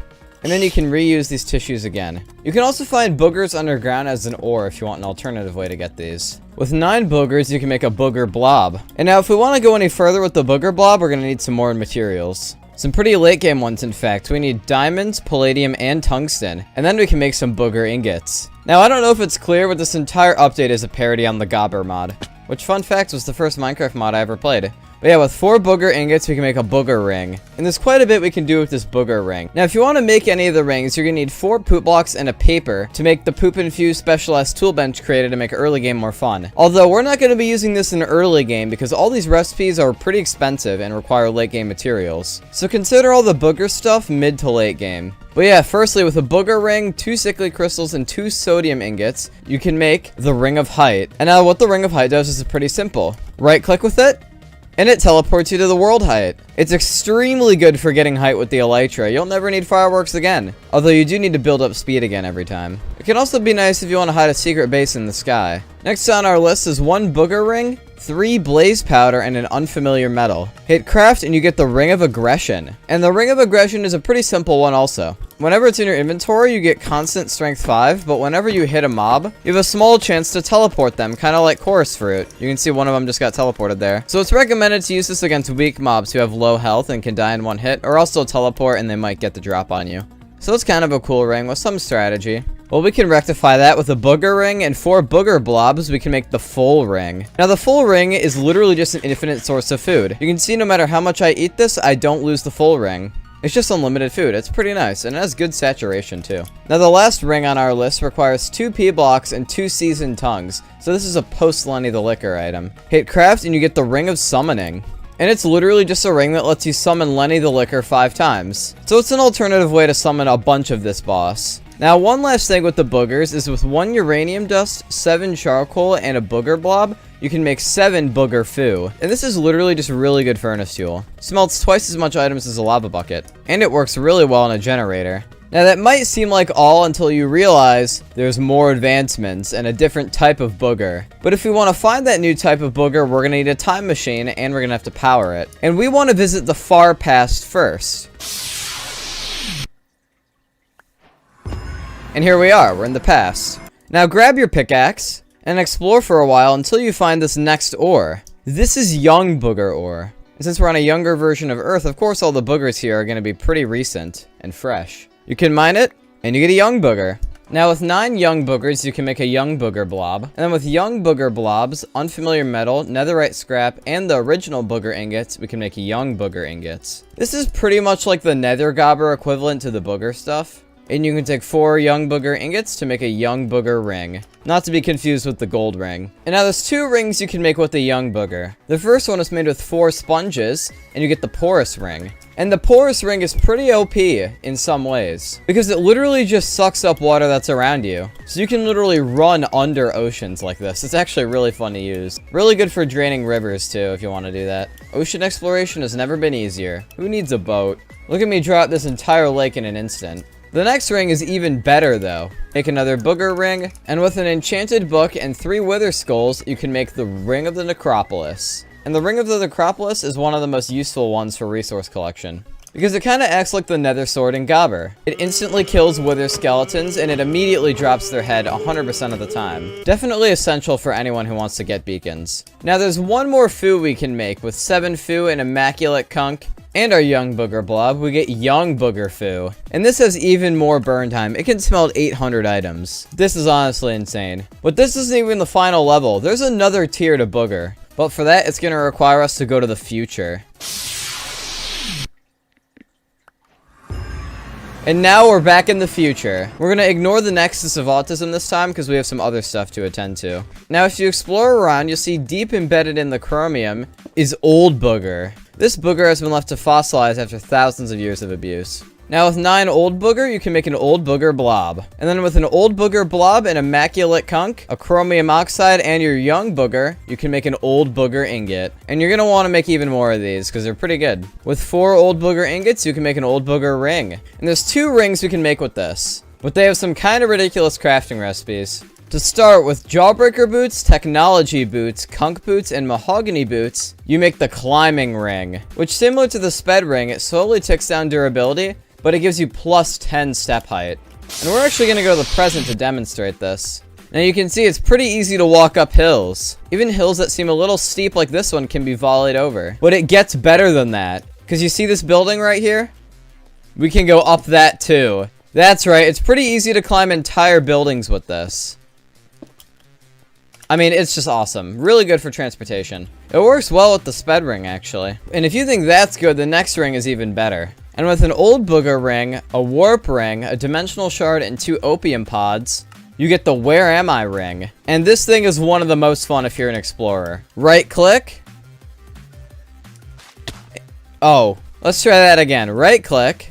And then you can reuse these tissues again. You can also find boogers underground as an ore if you want an alternative way to get these. With 9 boogers, you can make a booger blob. And now if we want to go any further with the booger blob, we're going to need some more materials. Some pretty late game ones, in fact. We need diamonds, palladium, and tungsten. And then we can make some booger ingots. Now, I don't know if it's clear, but this entire update is a parody on the Gobber mod. Which, fun fact, was the first Minecraft mod I ever played. But yeah, with 4 booger ingots, we can make a booger ring. And there's quite a bit we can do with this booger ring. Now, if you want to make any of the rings, you're going to need 4 poop blocks and a paper to make the poop infused specialized tool bench created to make early game more fun. Although, we're not going to be using this in early game because all these recipes are pretty expensive and require late game materials. So consider all the booger stuff mid to late game. But yeah, firstly, with a booger ring, 2 sickly crystals, and 2 sodium ingots, you can make the Ring of Height. And now what the Ring of Height does is pretty simple. Right-click with it, and it teleports you to the world height. It's extremely good for getting height with the elytra. You'll never need fireworks again. Although you do need to build up speed again every time. It can also be nice if you want to hide a secret base in the sky. Next on our list is 1 booger ring, 3 blaze powder, and an unfamiliar metal. Hit craft and you get the Ring of Aggression. And the Ring of Aggression is a pretty simple one also. Whenever it's in your inventory, you get constant strength 5, but whenever you hit a mob, you have a small chance to teleport them, kind of like Chorus Fruit. You can see one of them just got teleported there. So it's recommended to use this against weak mobs who have low health and can die in one hit, or also teleport and they might get the drop on you. So it's kind of a cool ring with some strategy. Well, we can rectify that with a booger ring and 4 booger blobs. We can make the full ring. Now, the full ring is literally just an infinite source of food. You can see no matter how much I eat this, I don't lose the full ring. It's just unlimited food. It's pretty nice, and it has good saturation too. Now, the last ring on our list requires 2 P blocks and 2 seasoned tongues. So this is a post Lenny the Licker item. Hit craft and you get the Ring of Summoning. And it's literally just a ring that lets you summon Lenny the Licker 5 times. So it's an alternative way to summon a bunch of this boss. Now, one last thing with the boogers is with 1 uranium dust, 7 charcoal, and a booger blob, you can make 7 booger foo. And this is literally just really good furnace fuel. Smelts twice as much items as a lava bucket. And it works really well in a generator. Now, that might seem like all until you realize there's more advancements and a different type of booger. But if we want to find that new type of booger, we're going to need a time machine and we're going to have to power it. And we want to visit the far past first. And here we are, we're in the past. Now grab your pickaxe and explore for a while until you find this next ore. This is young booger ore. And since we're on a younger version of Earth, of course all the boogers here are going to be pretty recent and fresh. You can mine it, and you get a young booger. Now with 9 young boogers, you can make a young booger blob. And then with young booger blobs, unfamiliar metal, netherite scrap, and the original booger ingots, we can make young booger ingots. This is pretty much like the nether gobber equivalent to the booger stuff. And you can take 4 young booger ingots to make a young booger ring. Not to be confused with the gold ring. And now there's 2 rings you can make with the young booger. The first one is made with 4 sponges, and you get the porous ring. And the porous ring is pretty OP in some ways, because it literally just sucks up water that's around you. So you can literally run under oceans like this. It's actually really fun to use. Really good for draining rivers too, if you want to do that. Ocean exploration has never been easier. Who needs a boat? Look at me drop this entire lake in an instant. The next ring is even better though. Make another booger ring, and with an enchanted book and 3 wither skulls, you can make the Ring of the Necropolis. And the Ring of the Necropolis is one of the most useful ones for resource collection, because it kind of acts like the nether sword in Gobber. It instantly kills wither skeletons, and it immediately drops their head 100% of the time. Definitely essential for anyone who wants to get beacons. Now there's one more foo we can make. With 7 foo and immaculate Kunk, and our young booger blob, we get young booger foo. And this has even more burn time. It can smelt 800 items. This is honestly insane. But this isn't even the final level. There's another tier to booger. But for that, it's going to require us to go to the future. And now we're back in the future. We're going to ignore the Nexus of Autism this time because we have some other stuff to attend to. Now, if you explore around, you'll see deep embedded in the chromium is old booger. This booger has been left to fossilize after thousands of years of abuse. Now with 9 old booger, you can make an old booger blob. And then with an old booger blob, an immaculate Kunk, a chromium oxide, and your young booger, you can make an old booger ingot. And you're going to want to make even more of these because they're pretty good. With 4 old booger ingots, you can make an old booger ring. And there's 2 rings we can make with this. But they have some kind of ridiculous crafting recipes. To start with Jawbreaker boots, technology boots, Kunk boots, and mahogany boots, you make the climbing ring, which similar to the sped ring, it slowly ticks down durability, but it gives you plus 10 step height. And we're actually going to go to the present to demonstrate this. Now you can see it's pretty easy to walk up hills. Even hills that seem a little steep like this one can be volleyed over. But it gets better than that. Because you see this building right here? We can go up that too. That's right, it's pretty easy to climb entire buildings with this. I mean, it's just awesome. Really good for transportation. It works well with the sped ring, actually. And if you think that's good, the next ring is even better. And with an old booger ring, a warp ring, a dimensional shard, and 2 opium pods, you get the Where Am I ring. And this thing is one of the most fun if you're an explorer. Right click. Oh, let's try that again. Right click.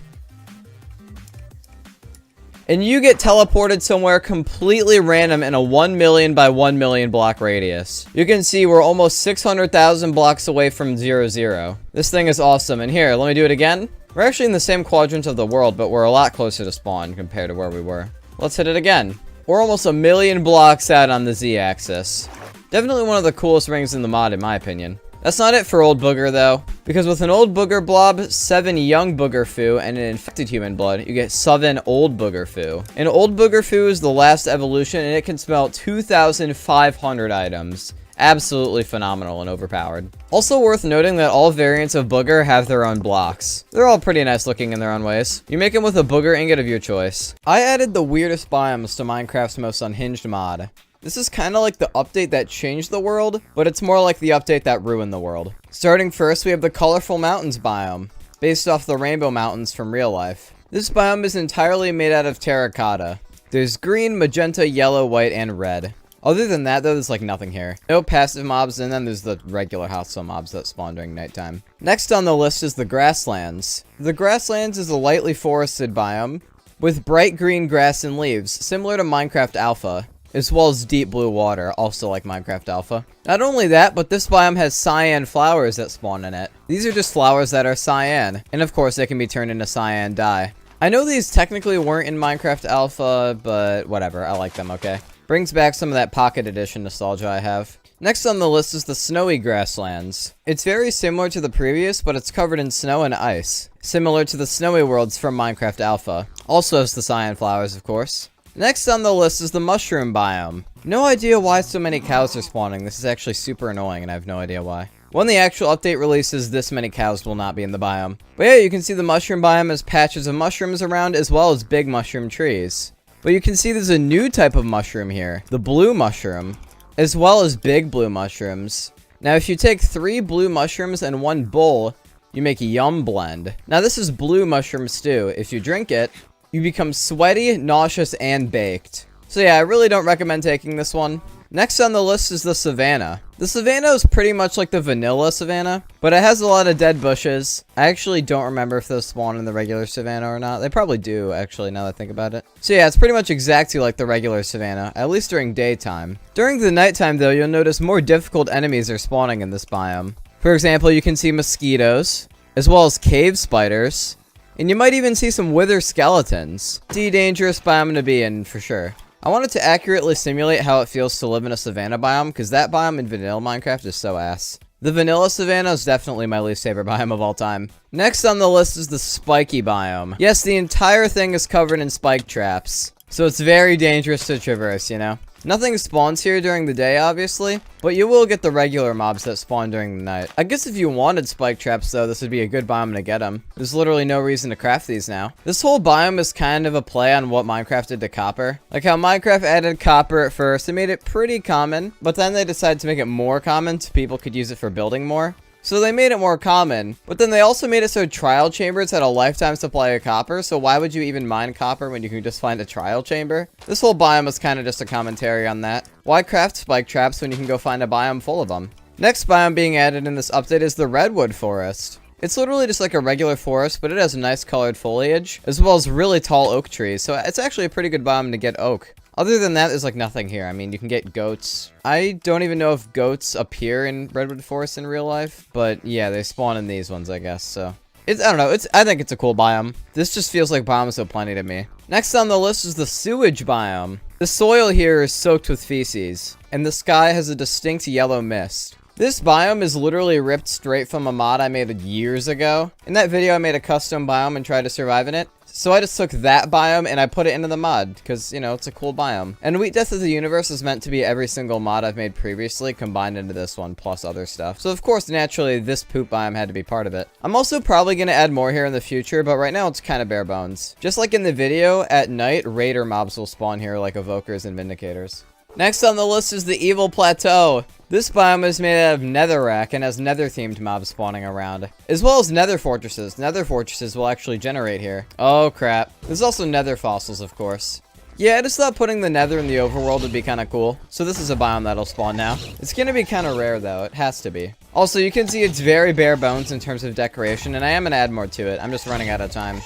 And you get teleported somewhere completely random in a 1 million by 1 million block radius. You can see we're almost 600,000 blocks away from 0, 0. This thing is awesome. And here, let me do it again. We're actually in the same quadrant of the world, but we're a lot closer to spawn compared to where we were. Let's hit it again. We're almost a million blocks out on the Z-axis. Definitely one of the coolest rings in the mod, in my opinion. That's not it for Old Booger, though, because with an Old Booger blob, 7 Young Booger Foo, and an infected human blood, you get 7 Old Booger Foo. An Old Booger Foo is the last evolution, and it can smell 2,500 items. Absolutely phenomenal and overpowered. Also worth noting that all variants of Booger have their own blocks. They're all pretty nice looking in their own ways. You make them with a Booger ingot of your choice. I added the weirdest biomes to Minecraft's most unhinged mod. This is kind of like the update that changed the world, but it's more like the update that ruined the world. Starting first, we have the Colorful Mountains biome, based off the Rainbow Mountains from real life. This biome is entirely made out of terracotta. There's green, magenta, yellow, white, and red. Other than that, though, there's like nothing here. No passive mobs, and then there's the regular hostile mobs that spawn during nighttime. Next on the list is the Grasslands. The Grasslands is a lightly forested biome with bright green grass and leaves, similar to Minecraft Alpha, as well as deep blue water, also like Minecraft Alpha. Not only that, but this biome has cyan flowers that spawn in it. These are just flowers that are cyan, and of course they can be turned into cyan dye. I know these technically weren't in Minecraft Alpha, but whatever, I like them, okay? Brings back some of that Pocket Edition nostalgia I have. Next on the list is the Snowy Grasslands. It's very similar to the previous, but it's covered in snow and ice, similar to the Snowy Worlds from Minecraft Alpha. Also has the cyan flowers, of course. Next on the list is the Mushroom biome. No idea why so many cows are spawning. This is actually super annoying and I have no idea why. When the actual update releases, this many cows will not be in the biome. But yeah, you can see the mushroom biome has patches of mushrooms around as well as big mushroom trees. But you can see there's a new type of mushroom here, the blue mushroom, as well as big blue mushrooms. Now if you take 3 blue mushrooms and 1 bowl, you make a yum blend. Now this is blue mushroom stew. If you drink it, you become sweaty, nauseous, and baked. So yeah, I really don't recommend taking this one. Next on the list is the Savannah. The Savannah is pretty much like the vanilla Savannah, but it has a lot of dead bushes. I actually don't remember if those spawn in the regular Savannah or not. They probably do, actually, now that I think about it. So yeah, it's pretty much exactly like the regular Savannah, at least during daytime. During the nighttime, though, you'll notice more difficult enemies are spawning in this biome. For example, you can see mosquitoes, as well as cave spiders, and you might even see some wither skeletons. The dangerous biome to be in, for sure. I wanted to accurately simulate how it feels to live in a savanna biome, because that biome in vanilla Minecraft is so ass. The vanilla savanna is definitely my least favorite biome of all time. Next on the list is the spiky biome. Yes, the entire thing is covered in spike traps, so it's very dangerous to traverse, you know? Nothing spawns here during the day, obviously, but you will get the regular mobs that spawn during the night. I guess if you wanted spike traps, though, this would be a good biome to get them. There's literally no reason to craft these now. This whole biome is kind of a play on what Minecraft did to copper. Like how Minecraft added copper at first, it made it pretty common, but then they decided to make it more common so people could use it for building more. So they made it more common, but then they also made it so trial chambers had a lifetime supply of copper, so why would you even mine copper when you can just find a trial chamber? This whole biome is kind of just a commentary on that. Why craft spike traps when you can go find a biome full of them? Next biome being added in this update is the Redwood Forest. It's literally just like a regular forest, but it has nice colored foliage, as well as really tall oak trees, so it's actually a pretty good biome to get oak. Other than that, there's like nothing here. I mean, you can get goats. I don't even know if goats appear in Redwood Forest in real life, but yeah, they spawn in these ones, I guess, so. I don't know, I think it's a cool biome. This just feels like biomes so plenty to me. Next on the list is the sewage biome. The soil here is soaked with feces, and the sky has a distinct yellow mist. This biome is literally ripped straight from a mod I made years ago. In that video, I made a custom biome and tried to survive in it. So I just took that biome and I put it into the mod, because, you know, it's a cool biome. And Wheat Death of the Universe is meant to be every single mod I've made previously combined into this one, plus other stuff. So of course, naturally, this poop biome had to be part of it. I'm also probably going to add more here in the future, but right now it's kind of bare bones. Just like in the video, at night, raider mobs will spawn here like evokers and vindicators. Next on the list is the Evil Plateau. This biome is made out of netherrack and has nether-themed mobs spawning around, as well as nether fortresses. Nether fortresses will actually generate here. Oh crap. There's also nether fossils, of course. Yeah, I just thought putting the nether in the overworld would be kind of cool. So this is a biome that'll spawn now. It's gonna be kind of rare though, it has to be. Also, you can see it's very bare bones in terms of decoration, and I am gonna add more to it. I'm just running out of time.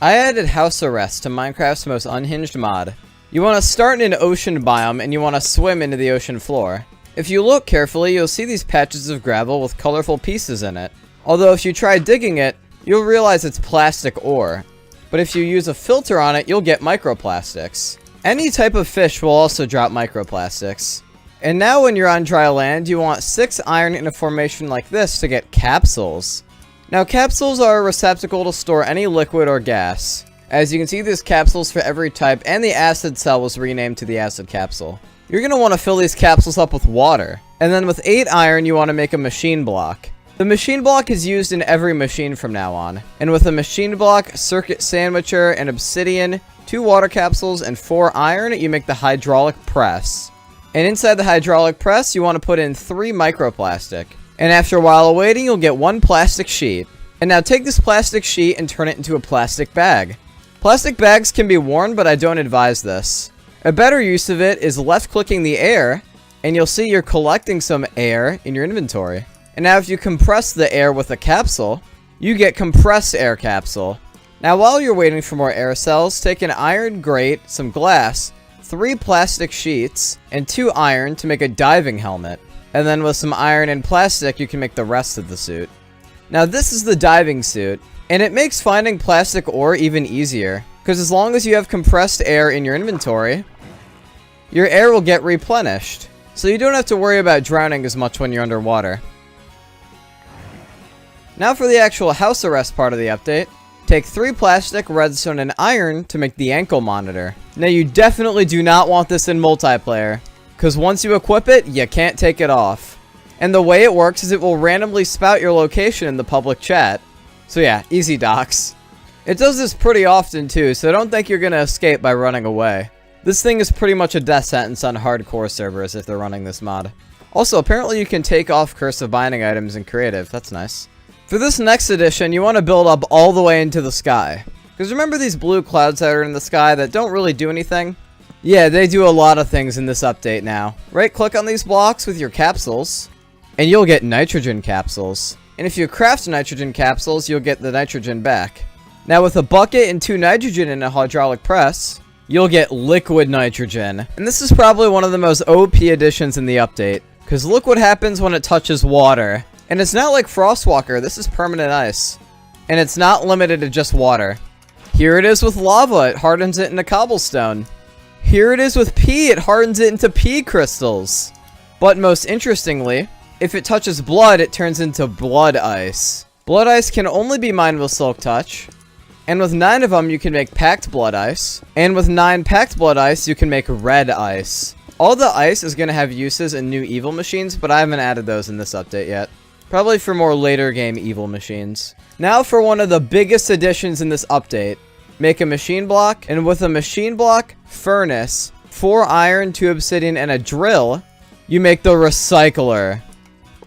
I added house arrest to Minecraft's most unhinged mod. You want to start in an ocean biome, and you want to swim into the ocean floor. If you look carefully, you'll see these patches of gravel with colorful pieces in it. Although if you try digging it, you'll realize it's plastic ore. But if you use a filter on it, you'll get microplastics. Any type of fish will also drop microplastics. And now when you're on dry land, you want 6 iron in a formation like this to get capsules. Now capsules are a receptacle to store any liquid or gas. As you can see, there's capsules for every type, and the acid cell was renamed to the acid capsule. You're going to want to fill these capsules up with water. And then with 8 iron, you want to make a machine block. The machine block is used in every machine from now on. And with a machine block, circuit sandwicher, and obsidian, 2 water capsules, and 4 iron, you make the hydraulic press. And inside the hydraulic press, you want to put in 3 microplastic. And after a while of waiting, you'll get 1 plastic sheet. And now take this plastic sheet and turn it into a plastic bag. Plastic bags can be worn, but I don't advise this. A better use of it is left-clicking the air, and you'll see you're collecting some air in your inventory. And now if you compress the air with a capsule, you get compressed air capsule. Now while you're waiting for more air cells, take an iron grate, some glass, 3 plastic sheets, and 2 iron to make a diving helmet. And then with some iron and plastic, you can make the rest of the suit. Now this is the diving suit. And it makes finding plastic ore even easier, because as long as you have compressed air in your inventory, your air will get replenished, so you don't have to worry about drowning as much when you're underwater. Now for the actual house arrest part of the update. Take 3 plastic, redstone, and iron to make the ankle monitor. Now you definitely do not want this in multiplayer, because once you equip it, you can't take it off. And the way it works is it will randomly spout your location in the public chat. So yeah, easy docs. It does this pretty often too, so don't think you're gonna escape by running away. This thing is pretty much a death sentence on hardcore servers if they're running this mod. Also, apparently you can take off Curse of Binding items in creative, that's nice. For this next edition, you want to build up all the way into the sky. Because remember these blue clouds that are in the sky that don't really do anything? Yeah, they do a lot of things in this update now. Right-click on these blocks with your capsules, and you'll get nitrogen capsules. And if you craft nitrogen capsules, you'll get the nitrogen back. Now with a bucket and 2 nitrogen in a hydraulic press, you'll get liquid nitrogen. And this is probably one of the most OP additions in the update, because look what happens when it touches water. And it's not like Frostwalker, this is permanent ice. And it's not limited to just water. Here it is with lava, it hardens it into cobblestone. Here it is with pea, it hardens it into pea crystals. But most interestingly, if it touches blood, it turns into blood ice. Blood ice can only be mined with silk touch. And with 9 of them, you can make packed blood ice. And with 9 packed blood ice, you can make red ice. All the ice is going to have uses in new evil machines, but I haven't added those in this update yet. Probably for more later game evil machines. Now for one of the biggest additions in this update. Make a machine block, and with a machine block, furnace, 4 iron, 2 obsidian, and a drill, you make the recycler.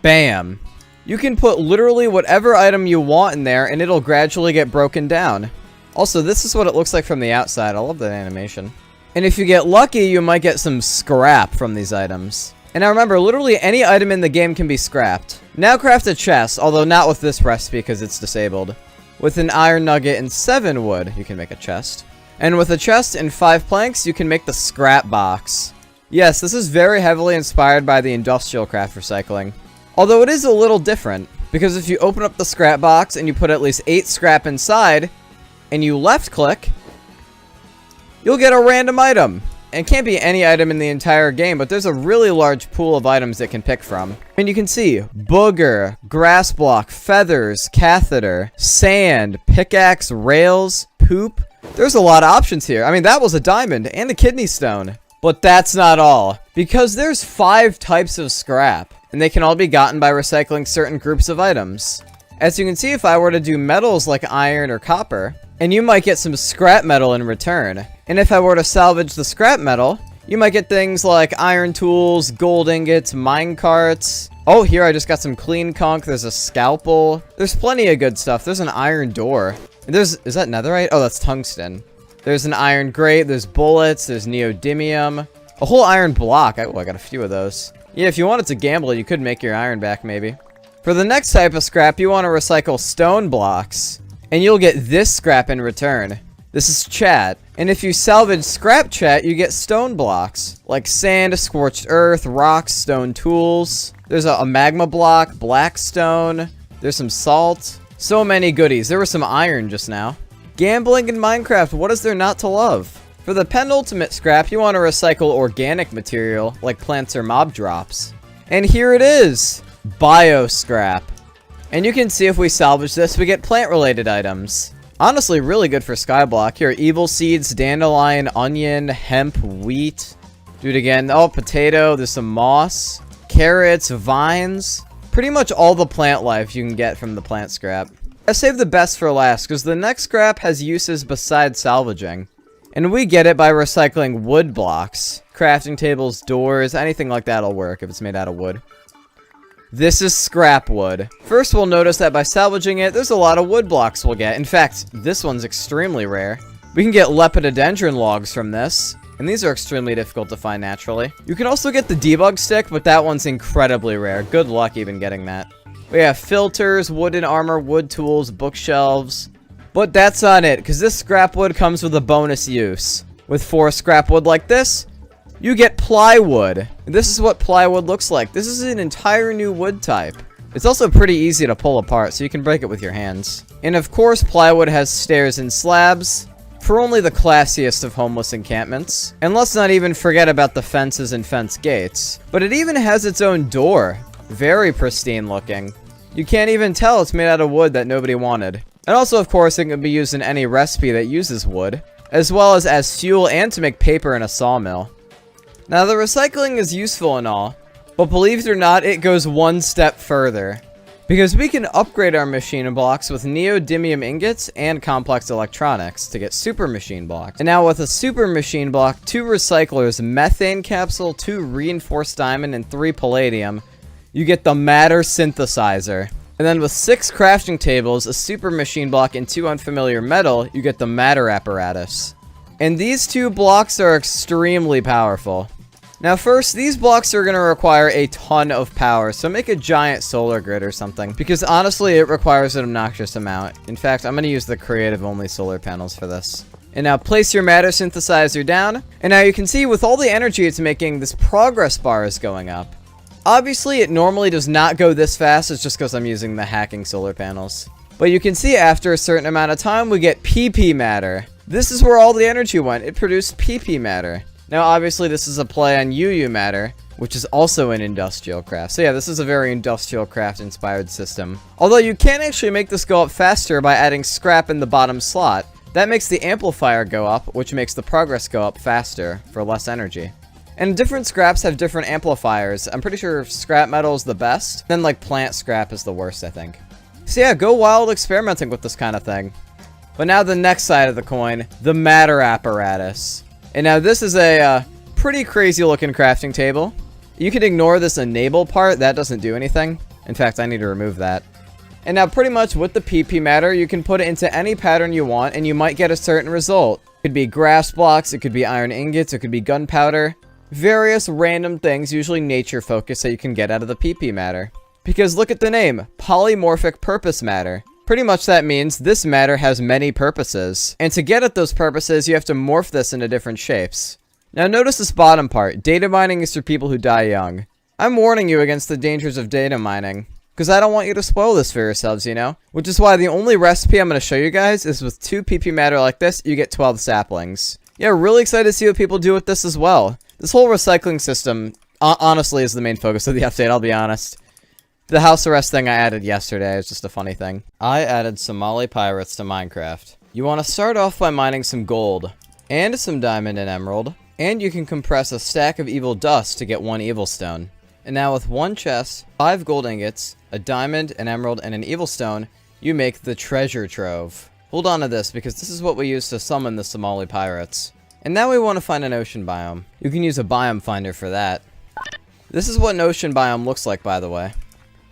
Bam. You can put literally whatever item you want in there, and it'll gradually get broken down. Also, this is what it looks like from the outside. I love that animation. And if you get lucky, you might get some scrap from these items. And now remember, literally any item in the game can be scrapped. Now craft a chest, although not with this recipe because it's disabled. With an iron nugget and 7 wood, you can make a chest. And with a chest and 5 planks, you can make the scrap box. Yes, this is very heavily inspired by the industrial craft recycling. Although it is a little different, because if you open up the scrap box and you put at least 8 scrap inside, and you left click, you'll get a random item. And it can't be any item in the entire game, but there's a really large pool of items it can pick from. And you can see booger, grass block, feathers, catheter, sand, pickaxe, rails, poop. There's a lot of options here. I mean, that was a diamond and a kidney stone. But that's not all, because there's 5 types of scrap, and they can all be gotten by recycling certain groups of items. As you can see, if I were to do metals like iron or copper, and you might get some scrap metal in return. And if I were to salvage the scrap metal, you might get things like iron tools, gold ingots, mine carts. Oh, here I just got some clean Kunk. There's a scalpel. There's plenty of good stuff. There's an iron door. Is that netherite? Oh, that's tungsten. There's an iron grate. There's bullets. There's neodymium. A whole iron block. I got a few of those. Yeah, if you wanted to gamble, you could make your iron back, maybe. For the next type of scrap, you want to recycle stone blocks. And you'll get this scrap in return. This is chat. And if you salvage scrap chat, you get stone blocks. Like sand, scorched earth, rocks, stone tools. There's a magma block, black stone. There's some salt. So many goodies. There was some iron just now. Gambling in Minecraft, what is there not to love? For the penultimate scrap, you want to recycle organic material, like plants or mob drops. And here it is! Bio scrap. And you can see if we salvage this, we get plant-related items. Honestly, really good for skyblock. Here, evil seeds, dandelion, onion, hemp, wheat. Do it again. Oh, potato. There's some moss. Carrots, vines. Pretty much all the plant life you can get from the plant scrap. I saved the best for last, because the next scrap has uses besides salvaging. And we get it by recycling wood blocks. Crafting tables, doors, anything like that will work if it's made out of wood. This is scrap wood. First, we'll notice that by salvaging it, there's a lot of wood blocks we'll get. In fact, this one's extremely rare. We can get lepidodendron logs from this, and these are extremely difficult to find naturally. You can also get the debug stick, but that one's incredibly rare. Good luck even getting that. We have filters, wooden armor, wood tools, bookshelves. But that's not it, because this scrap wood comes with a bonus use. With 4 scrap wood like this, you get plywood. This is what plywood looks like. This is an entire new wood type. It's also pretty easy to pull apart, so you can break it with your hands. And of course, plywood has stairs and slabs for only the classiest of homeless encampments. And let's not even forget about the fences and fence gates. But it even has its own door. Very pristine looking. You can't even tell it's made out of wood that nobody wanted. And also, of course, it can be used in any recipe that uses wood, as well as fuel and to make paper in a sawmill. Now, the recycling is useful and all, but believe it or not, it goes one step further. Because we can upgrade our machine blocks with neodymium ingots and complex electronics to get super machine blocks. And now with a super machine block, 2 recyclers, methane capsule, 2 reinforced diamond, and 3 palladium, you get the matter synthesizer. And then with 6 crafting tables, a super machine block, and 2 unfamiliar metal, you get the matter apparatus. And these 2 blocks are extremely powerful. Now first, these blocks are going to require a ton of power, so make a giant solar grid or something, because honestly it requires an obnoxious amount. In fact, I'm going to use the creative only solar panels for this. And now place your matter synthesizer down, and now you can see with all the energy it's making, this progress bar is going up. Obviously it normally does not go this fast, it's just because I'm using the hacking solar panels. But you can see after a certain amount of time we get PP matter. This is where all the energy went, it produced PP matter. Now, obviously, this is a play on UU matter, which is also an industrial craft. So yeah, this is a very industrial craft inspired system. Although you can actually make this go up faster by adding scrap in the bottom slot. That makes the amplifier go up, which makes the progress go up faster for less energy. And different scraps have different amplifiers. I'm pretty sure scrap metal is the best. Then like plant scrap is the worst, I think. So yeah, go wild experimenting with this kind of thing. But now the next side of the coin, the matter apparatus. And now this is a pretty crazy looking crafting table. You can ignore this enable part, that doesn't do anything. In fact, I need to remove that. And now pretty much with the PP matter, you can put it into any pattern you want and you might get a certain result. It could be grass blocks, it could be iron ingots, it could be gunpowder. Various random things, usually nature focused, that you can get out of the PP matter. Because look at the name, polymorphic purpose matter. Pretty much that means this matter has many purposes. And to get at those purposes, you have to morph this into different shapes. Now notice this bottom part. Data mining is for people who die young. I'm warning you against the dangers of data mining. Because I don't want you to spoil this for yourselves, you know? Which is why the only recipe I'm going to show you guys is with 2 PP matter like this, you get 12 saplings. Yeah, really excited to see what people do with this as well. This whole recycling system, honestly, is the main focus of the update, I'll be honest. The house arrest thing I added yesterday is just a funny thing. I added Somali pirates to Minecraft. You want to start off by mining some gold, and some diamond and emerald, and you can compress a stack of evil dust to get 1 evil stone. And now with 1 chest, 5 gold ingots, a diamond, an emerald, and an evil stone, you make the treasure trove. Hold on to this, because this is what we use to summon the Somali pirates. And now we want to find an ocean biome. You can use a biome finder for that. This is what an ocean biome looks like, by the way.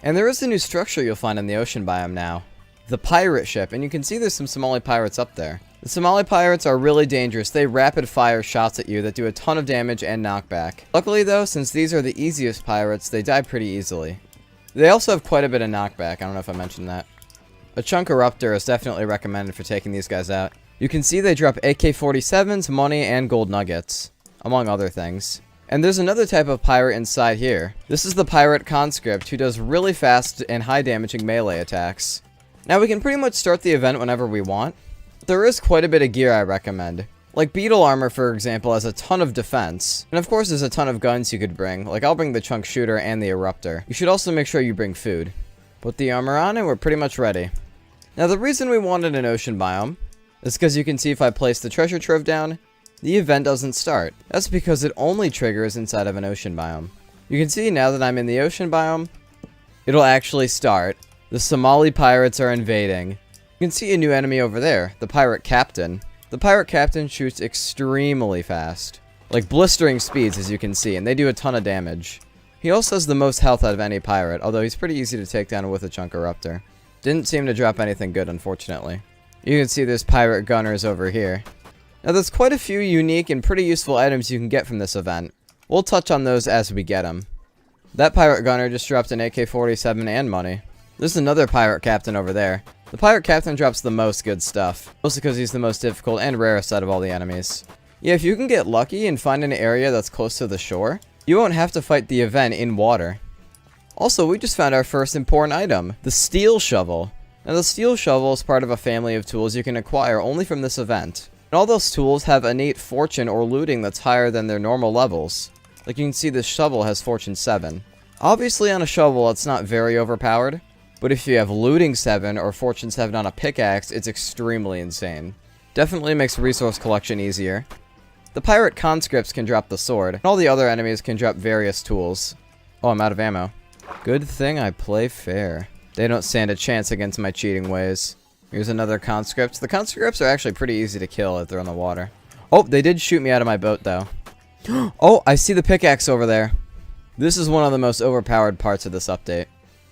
And there is a new structure you'll find in the ocean biome now. The pirate ship, and you can see there's some Somali pirates up there. The Somali pirates are really dangerous. They rapid fire shots at you that do a ton of damage and knockback. Luckily though, since these are the easiest pirates, they die pretty easily. They also have quite a bit of knockback. I don't know if I mentioned that. A chunk eruptor is definitely recommended for taking these guys out. You can see they drop AK-47s, money, and gold nuggets, among other things. And there's another type of pirate inside here. This is the pirate conscript, who does really fast and high damaging melee attacks. Now we can pretty much start the event whenever we want. There is quite a bit of gear I recommend. Like beetle armor, for example, has a ton of defense. And of course there's a ton of guns you could bring. Like I'll bring the chunk shooter and the eruptor. You should also make sure you bring food. Put the armor on and we're pretty much ready. Now the reason we wanted an ocean biome is because you can see if I place the treasure trove down, the event doesn't start. That's because it only triggers inside of an ocean biome. You can see now that I'm in the ocean biome, it'll actually start. The Somali pirates are invading. You can see a new enemy over there, the pirate captain. The pirate captain shoots extremely fast. Like blistering speeds, as you can see, and they do a ton of damage. He also has the most health out of any pirate, although he's pretty easy to take down with a chunk eruptor. Didn't seem to drop anything good, unfortunately. You can see there's pirate gunners over here. Now there's quite a few unique and pretty useful items you can get from this event. We'll touch on those as we get them. That pirate gunner just dropped an AK-47 and money. There's another pirate captain over there. The pirate captain drops the most good stuff, mostly because he's the most difficult and rarest out of all the enemies. Yeah, if you can get lucky and find an area that's close to the shore, you won't have to fight the event in water. Also, we just found our first important item, the steel shovel. Now the steel shovel is part of a family of tools you can acquire only from this event. And all those tools have innate fortune or looting that's higher than their normal levels. Like you can see this shovel has fortune 7. Obviously on a shovel it's not very overpowered, but if you have looting 7 or fortune 7 on a pickaxe, it's extremely insane. Definitely makes resource collection easier. The pirate conscripts can drop the sword, and all the other enemies can drop various tools. Oh, I'm out of ammo. Good thing I play fair. They don't stand a chance against my cheating ways. Here's another conscript. The conscripts are actually pretty easy to kill if they're in the water. Oh, they did shoot me out of my boat, though. Oh, I see the pickaxe over there. This is one of the most overpowered parts of this update.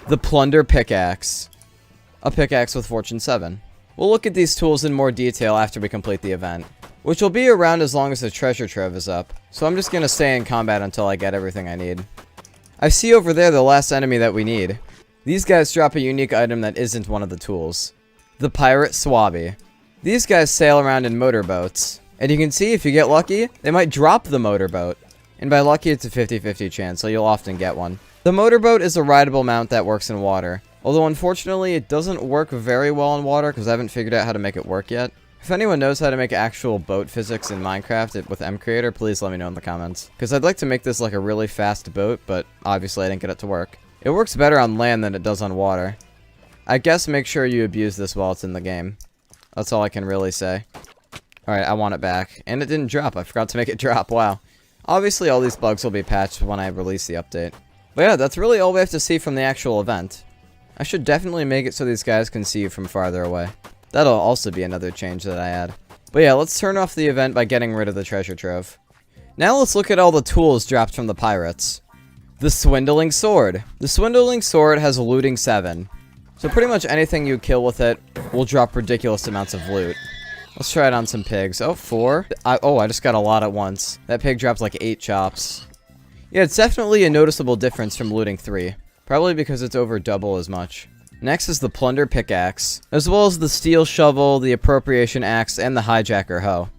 The plunder pickaxe. A pickaxe with fortune 7. We'll look at these tools in more detail after we complete the event, which will be around as long as the treasure trove is up. So I'm just going to stay in combat until I get everything I need. I see over there the last enemy that we need. These guys drop a unique item that isn't one of the tools. The pirate swabby. These guys sail around in motorboats. And you can see if you get lucky, they might drop the motorboat. And by lucky, it's a 50-50 chance, so you'll often get one. The motorboat is a rideable mount that works in water. Although unfortunately, it doesn't work very well in water because I haven't figured out how to make it work yet. If anyone knows how to make actual boat physics in Minecraft with mcreator, please let me know in the comments. Because I'd like to make this like a really fast boat, but obviously I didn't get it to work. It works better on land than it does on water. I guess make sure you abuse this while it's in the game. That's all I can really say. Alright, I want it back. And it didn't drop. I forgot to make it drop. Wow. Obviously all these bugs will be patched when I release the update. But yeah, that's really all we have to see from the actual event. I should definitely make it so these guys can see you from farther away. That'll also be another change that I add. But yeah, let's turn off the event by getting rid of the treasure trove. Now let's look at all the tools dropped from the pirates. The swindling sword. The swindling sword has looting 7. So pretty much anything you kill with it will drop ridiculous amounts of loot. Let's try it on some pigs. Oh, 4. I just got a lot at once. That pig dropped like 8 chops. Yeah, it's definitely a noticeable difference from looting 3. Probably because it's over double as much. Next is the plunder pickaxe, as well as the steel shovel, the appropriation axe, and the hijacker hoe.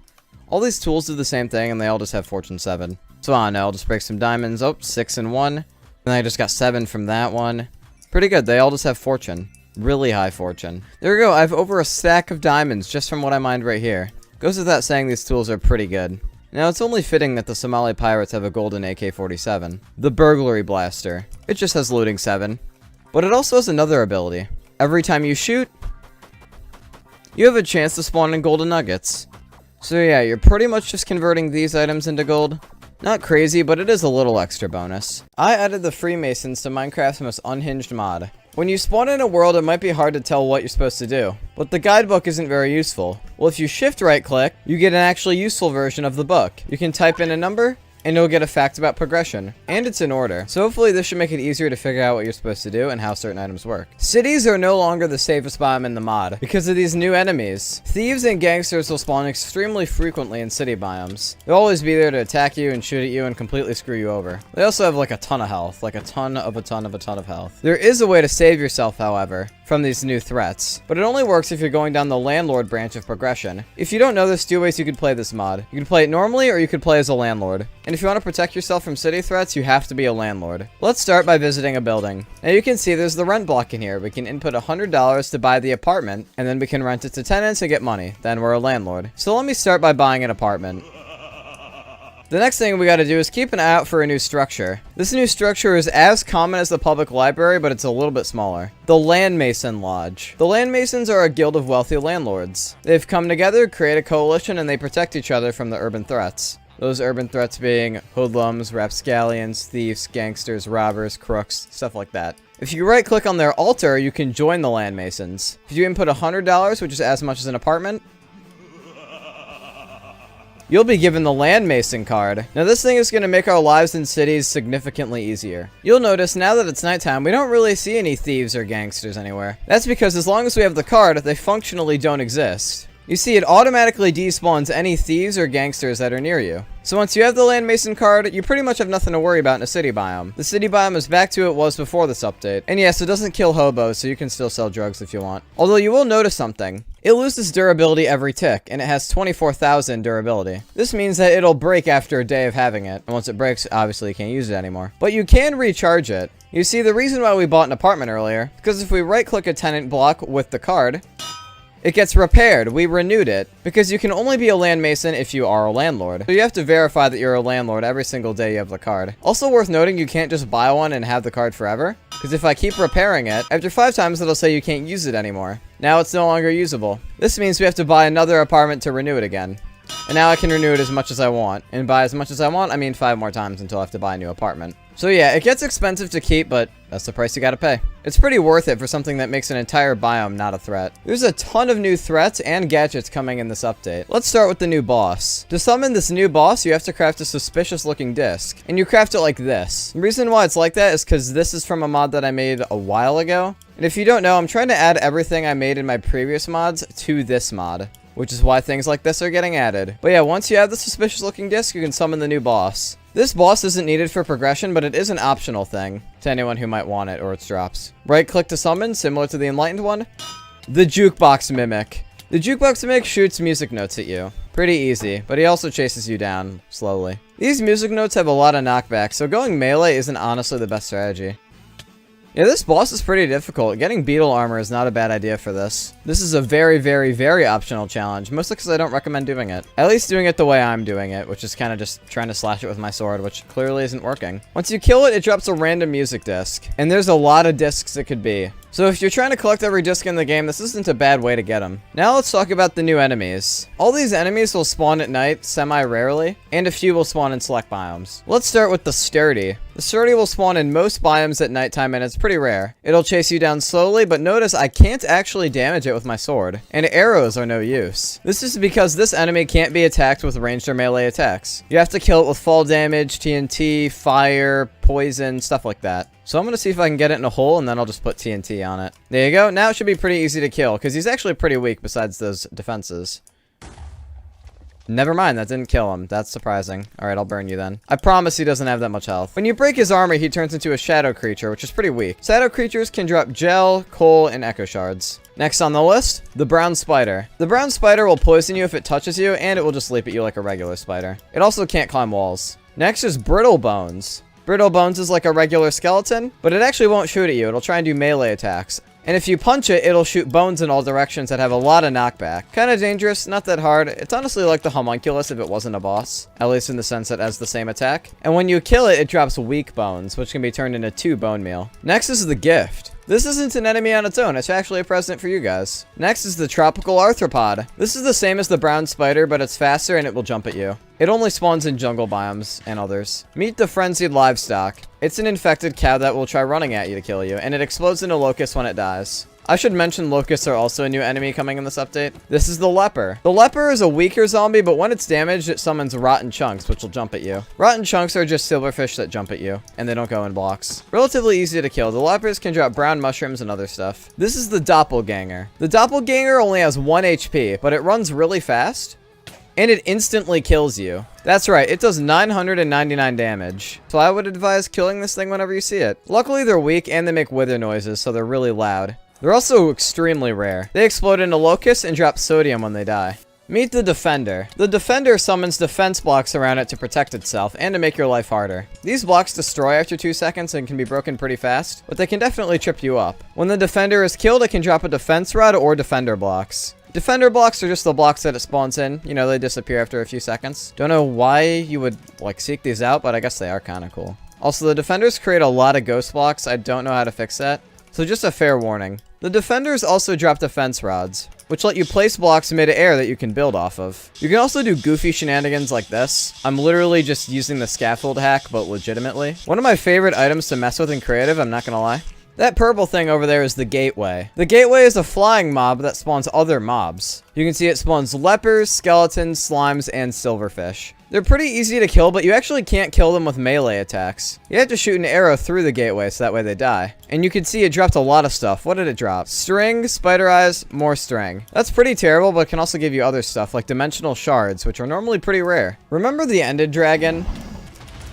All these tools do the same thing, and they all just have fortune 7. So I don't know, I'll just break some diamonds. Oh, 6 and 1. And then I just got 7 from that one. Pretty good, they all just have fortune. Really high fortune. There we go, I have over a stack of diamonds just from what I mined right here. Goes without saying these tools are pretty good. Now, it's only fitting that the Somali pirates have a golden AK-47. The Burglary Blaster. It just has looting 7. But it also has another ability. Every time you shoot, you have a chance to spawn in golden nuggets. So yeah, you're pretty much just converting these items into gold. Not crazy, but it is a little extra bonus. I added the Freemasons to Minecraft's most unhinged mod. When you spawn in a world, it might be hard to tell what you're supposed to do, but the guidebook isn't very useful. Well, if you shift right click, you get an actually useful version of the book. You can type in a number, and you'll get a fact about progression. And it's in order. So hopefully this should make it easier to figure out what you're supposed to do and how certain items work. Cities are no longer the safest biome in the mod because of these new enemies. Thieves and gangsters will spawn extremely frequently in city biomes. They'll always be there to attack you and shoot at you and completely screw you over. They also have like a ton of health, like a ton of health. There is a way to save yourself, however, from these new threats, but it only works if you're going down the Landlord branch of progression. If you don't know, there's 2 ways you could play this mod. You can play it normally, or you could play as a Landlord. And if you want to protect yourself from city threats, you have to be a Landlord. Let's start by visiting a building. Now you can see there's the rent block in here. We can input $100 to buy the apartment, and then we can rent it to tenants and get money. Then we're a landlord. So let me start by buying an apartment. The next thing we gotta do is keep an eye out for a new structure. This new structure is as common as the public library, but it's a little bit smaller. The Landmason Lodge. The Landmasons are a guild of wealthy landlords. They've come together, create a coalition, and they protect each other from the urban threats. Those urban threats being hoodlums, rapscallions, thieves, gangsters, robbers, crooks, stuff like that. If you right click on their altar, you can join the Landmasons. If you input $100, which is as much as an apartment, you'll be given the Landmason card. Now this thing is going to make our lives in cities significantly easier. You'll notice now that it's nighttime, we don't really see any thieves or gangsters anywhere. That's because as long as we have the card, they functionally don't exist. You see, it automatically despawns any thieves or gangsters that are near you. So once you have the Landmason card, you pretty much have nothing to worry about in a city biome. The city biome is back to what it was before this update. And yes, it doesn't kill hobos, so you can still sell drugs if you want. Although you will notice something. It loses durability every tick, and it has 24,000 durability. This means that it'll break after a day of having it. And once it breaks, obviously you can't use it anymore. But you can recharge it. You see, the reason why we bought an apartment earlier, because if we right-click a tenant block with the card, it gets repaired. We renewed it. Because you can only be a landmason if you are a landlord. So you have to verify that you're a landlord every single day you have the card. Also worth noting, you can't just buy one and have the card forever. Because if I keep repairing it, after 5 times it'll say you can't use it anymore. Now it's no longer usable. This means we have to buy another apartment to renew it again. And now I can renew it as much as I want. And by as much as I want, I mean 5 more times until I have to buy a new apartment. So yeah, it gets expensive to keep, but that's the price you gotta pay. It's pretty worth it for something that makes an entire biome not a threat. There's a ton of new threats and gadgets coming in this update. Let's start with the new boss. To summon this new boss, you have to craft a suspicious looking disc. And you craft it like this. The reason why it's like that is because this is from a mod that I made a while ago. And if you don't know, I'm trying to add everything I made in my previous mods to this mod, which is why things like this are getting added. But yeah, once you have the suspicious looking disc, you can summon the new boss. This boss isn't needed for progression, but it is an optional thing to anyone who might want it or its drops. Right click to summon, similar to the enlightened one. The Jukebox Mimic. The Jukebox Mimic shoots music notes at you. Pretty easy, but he also chases you down slowly. These music notes have a lot of knockback, so going melee isn't honestly the best strategy. Yeah, this boss is pretty difficult. Getting beetle armor is not a bad idea for this. This is a very, very, very optional challenge, mostly because I don't recommend doing it. At least doing it the way I'm doing it, which is kind of just trying to slash it with my sword, which clearly isn't working. Once you kill it, it drops a random music disc. And there's a lot of discs it could be. So if you're trying to collect every disc in the game, this isn't a bad way to get them. Now let's talk about the new enemies. All these enemies will spawn at night, semi-rarely, and a few will spawn in select biomes. Let's start with the Sturdy. The Sturdy will spawn in most biomes at nighttime, and it's pretty rare. It'll chase you down slowly, but notice I can't actually damage it with my sword, and arrows are no use. This is because this enemy can't be attacked with ranged or melee attacks. You have to kill it with fall damage, TNT, fire, poison, stuff like that. So I'm going to see if I can get it in a hole, and then I'll just put TNT on it. There you go. Now it should be pretty easy to kill, because he's actually pretty weak besides those defenses. Never mind, that didn't kill him. That's surprising. Alright, I'll burn you then. I promise he doesn't have that much health. When you break his armor, he turns into a shadow creature, which is pretty weak. Shadow creatures can drop gel, coal, and echo shards. Next on the list, the brown spider. The brown spider will poison you if it touches you, and it will just leap at you like a regular spider. It also can't climb walls. Next is brittle bones. Brittle bones is like a regular skeleton, but it actually won't shoot at you. It'll try and do melee attacks. And if you punch it, it'll shoot bones in all directions that have a lot of knockback. Kind of dangerous, not that hard. It's honestly like the homunculus if it wasn't a boss. At least in the sense that it has the same attack. And when you kill it, it drops weak bones, which can be turned into 2 bone meal. Next is the gift. This isn't an enemy on its own, it's actually a present for you guys. Next is the tropical arthropod. This is the same as the brown spider, but it's faster and it will jump at you. It only spawns in jungle biomes and others. Meet the frenzied livestock. It's an infected cow that will try running at you to kill you, and it explodes into locusts when it dies. I should mention locusts are also a new enemy coming in this update. This is the leper. The leper is a weaker zombie, but when it's damaged, it summons rotten chunks, which will jump at you. Rotten chunks are just silverfish that jump at you, and they don't go in blocks. Relatively easy to kill. The lepers can drop brown mushrooms and other stuff. This is the doppelganger. The doppelganger only has 1 HP, but it runs really fast, and it instantly kills you. That's right, it does 999 damage. So I would advise killing this thing whenever you see it. Luckily, they're weak, and they make wither noises, so they're really loud. They're also extremely rare. They explode into locusts and drop sodium when they die. Meet the defender. The defender summons defense blocks around it to protect itself and to make your life harder. These blocks destroy after 2 seconds and can be broken pretty fast, but they can definitely trip you up. When the defender is killed, it can drop a defense rod or defender blocks. Defender blocks are just the blocks that it spawns in. You know, they disappear after a few seconds. Don't know why you would, like, seek these out, but I guess they are kind of cool. Also, the defenders create a lot of ghost blocks. I don't know how to fix that. So just a fair warning. The defenders also drop defense rods, which let you place blocks mid-air that you can build off of. You can also do goofy shenanigans like this. I'm literally just using the scaffold hack, but legitimately. One of my favorite items to mess with in creative, I'm not gonna lie. That purple thing over there is the gateway. The gateway is a flying mob that spawns other mobs. You can see it spawns lepers, skeletons, slimes, and silverfish. They're pretty easy to kill, but you actually can't kill them with melee attacks. You have to shoot an arrow through the gateway so that way they die. And you can see it dropped a lot of stuff. What did it drop? String, spider eyes, more string. That's pretty terrible, but it can also give you other stuff like dimensional shards, which are normally pretty rare. Remember the ended dragon?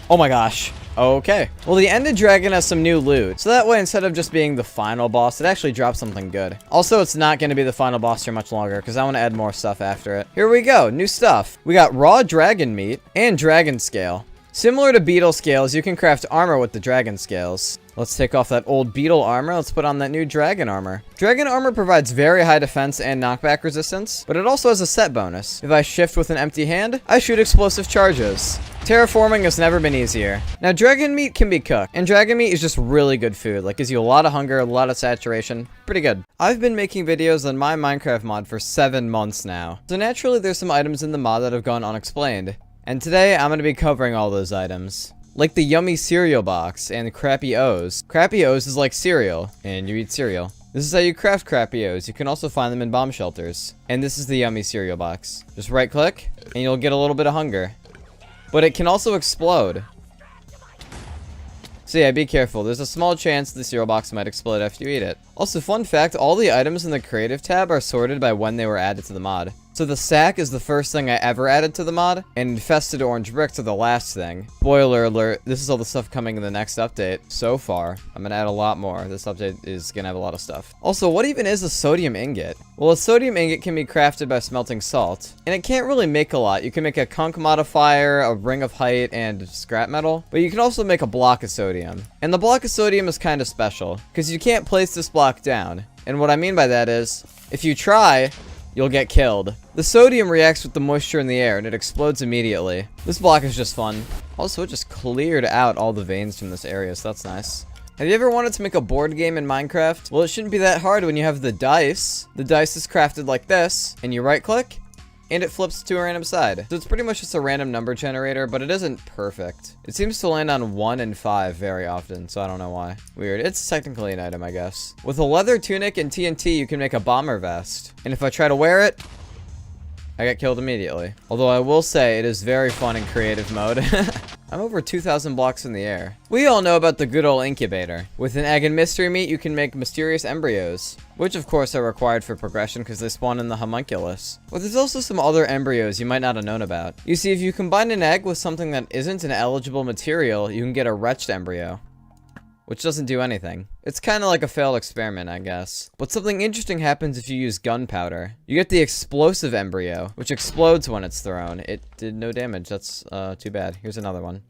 Oh my gosh. Okay. Well, the ended dragon has some new loot. So that way, instead of just being the final boss, it actually drops something good. Also, it's not going to be the final boss for much longer because I want to add more stuff after it. Here we go. New stuff. We got raw dragon meat and dragon scale. Similar to beetle scales, you can craft armor with the dragon scales. Let's take off that old beetle armor. Let's put on that new dragon armor. Dragon armor provides very high defense and knockback resistance, but it also has a set bonus. If I shift with an empty hand, I shoot explosive charges. Terraforming has never been easier. Now, dragon meat can be cooked, and dragon meat is just really good food. Like, gives you a lot of hunger, a lot of saturation. Pretty good. I've been making videos on my Minecraft mod for 7 months now. So naturally, there's some items in the mod that have gone unexplained. And today, I'm going to be covering all those items. Like the yummy cereal box and crappy O's. Crappy O's is like cereal, and you eat cereal. This is how you craft crappy O's. You can also find them in bomb shelters. And this is the yummy cereal box. Just right click, and you'll get a little bit of hunger. But it can also explode. So yeah, be careful. There's a small chance the cereal box might explode after you eat it. Also, fun fact, all the items in the creative tab are sorted by when they were added to the mod. So the sack is the first thing I ever added to the mod, and infested orange bricks are the last thing. Spoiler alert, this is all the stuff coming in the next update. So far, I'm gonna add a lot more. This update is gonna have a lot of stuff. Also, what even is a sodium ingot? Well, a sodium ingot can be crafted by smelting salt, and it can't really make a lot. You can make a Kunk modifier, a ring of height, and scrap metal, but you can also make a block of sodium. And the block of sodium is kind of special, because you can't place this block down. And what I mean by that is, if you try, you'll get killed. The sodium reacts with the moisture in the air and it explodes immediately. This block is just fun. Also, it just cleared out all the veins from this area, so that's nice. Have you ever wanted to make a board game in Minecraft? Well, it shouldn't be that hard when you have the dice. The dice is crafted like this, and you right click, and it flips to a random side. So it's pretty much just a random number generator, but it isn't perfect. It seems to land on 1 and 5 very often, so I don't know why. Weird. It's technically an item, I guess. With a leather tunic and TNT, you can make a bomber vest. And if I try to wear it, I get killed immediately. Although I will say, it is very fun in creative mode. I'm over 2,000 blocks in the air. We all know about the good old incubator. With an egg and mystery meat, you can make mysterious embryos, which of course are required for progression because they spawn in the homunculus. But there's also some other embryos you might not have known about. You see, if you combine an egg with something that isn't an eligible material, you can get a wretched embryo, which doesn't do anything. It's kind of like a failed experiment, I guess. But something interesting happens if you use gunpowder. You get the explosive embryo, which explodes when it's thrown. It did no damage. That's too bad. Here's another one.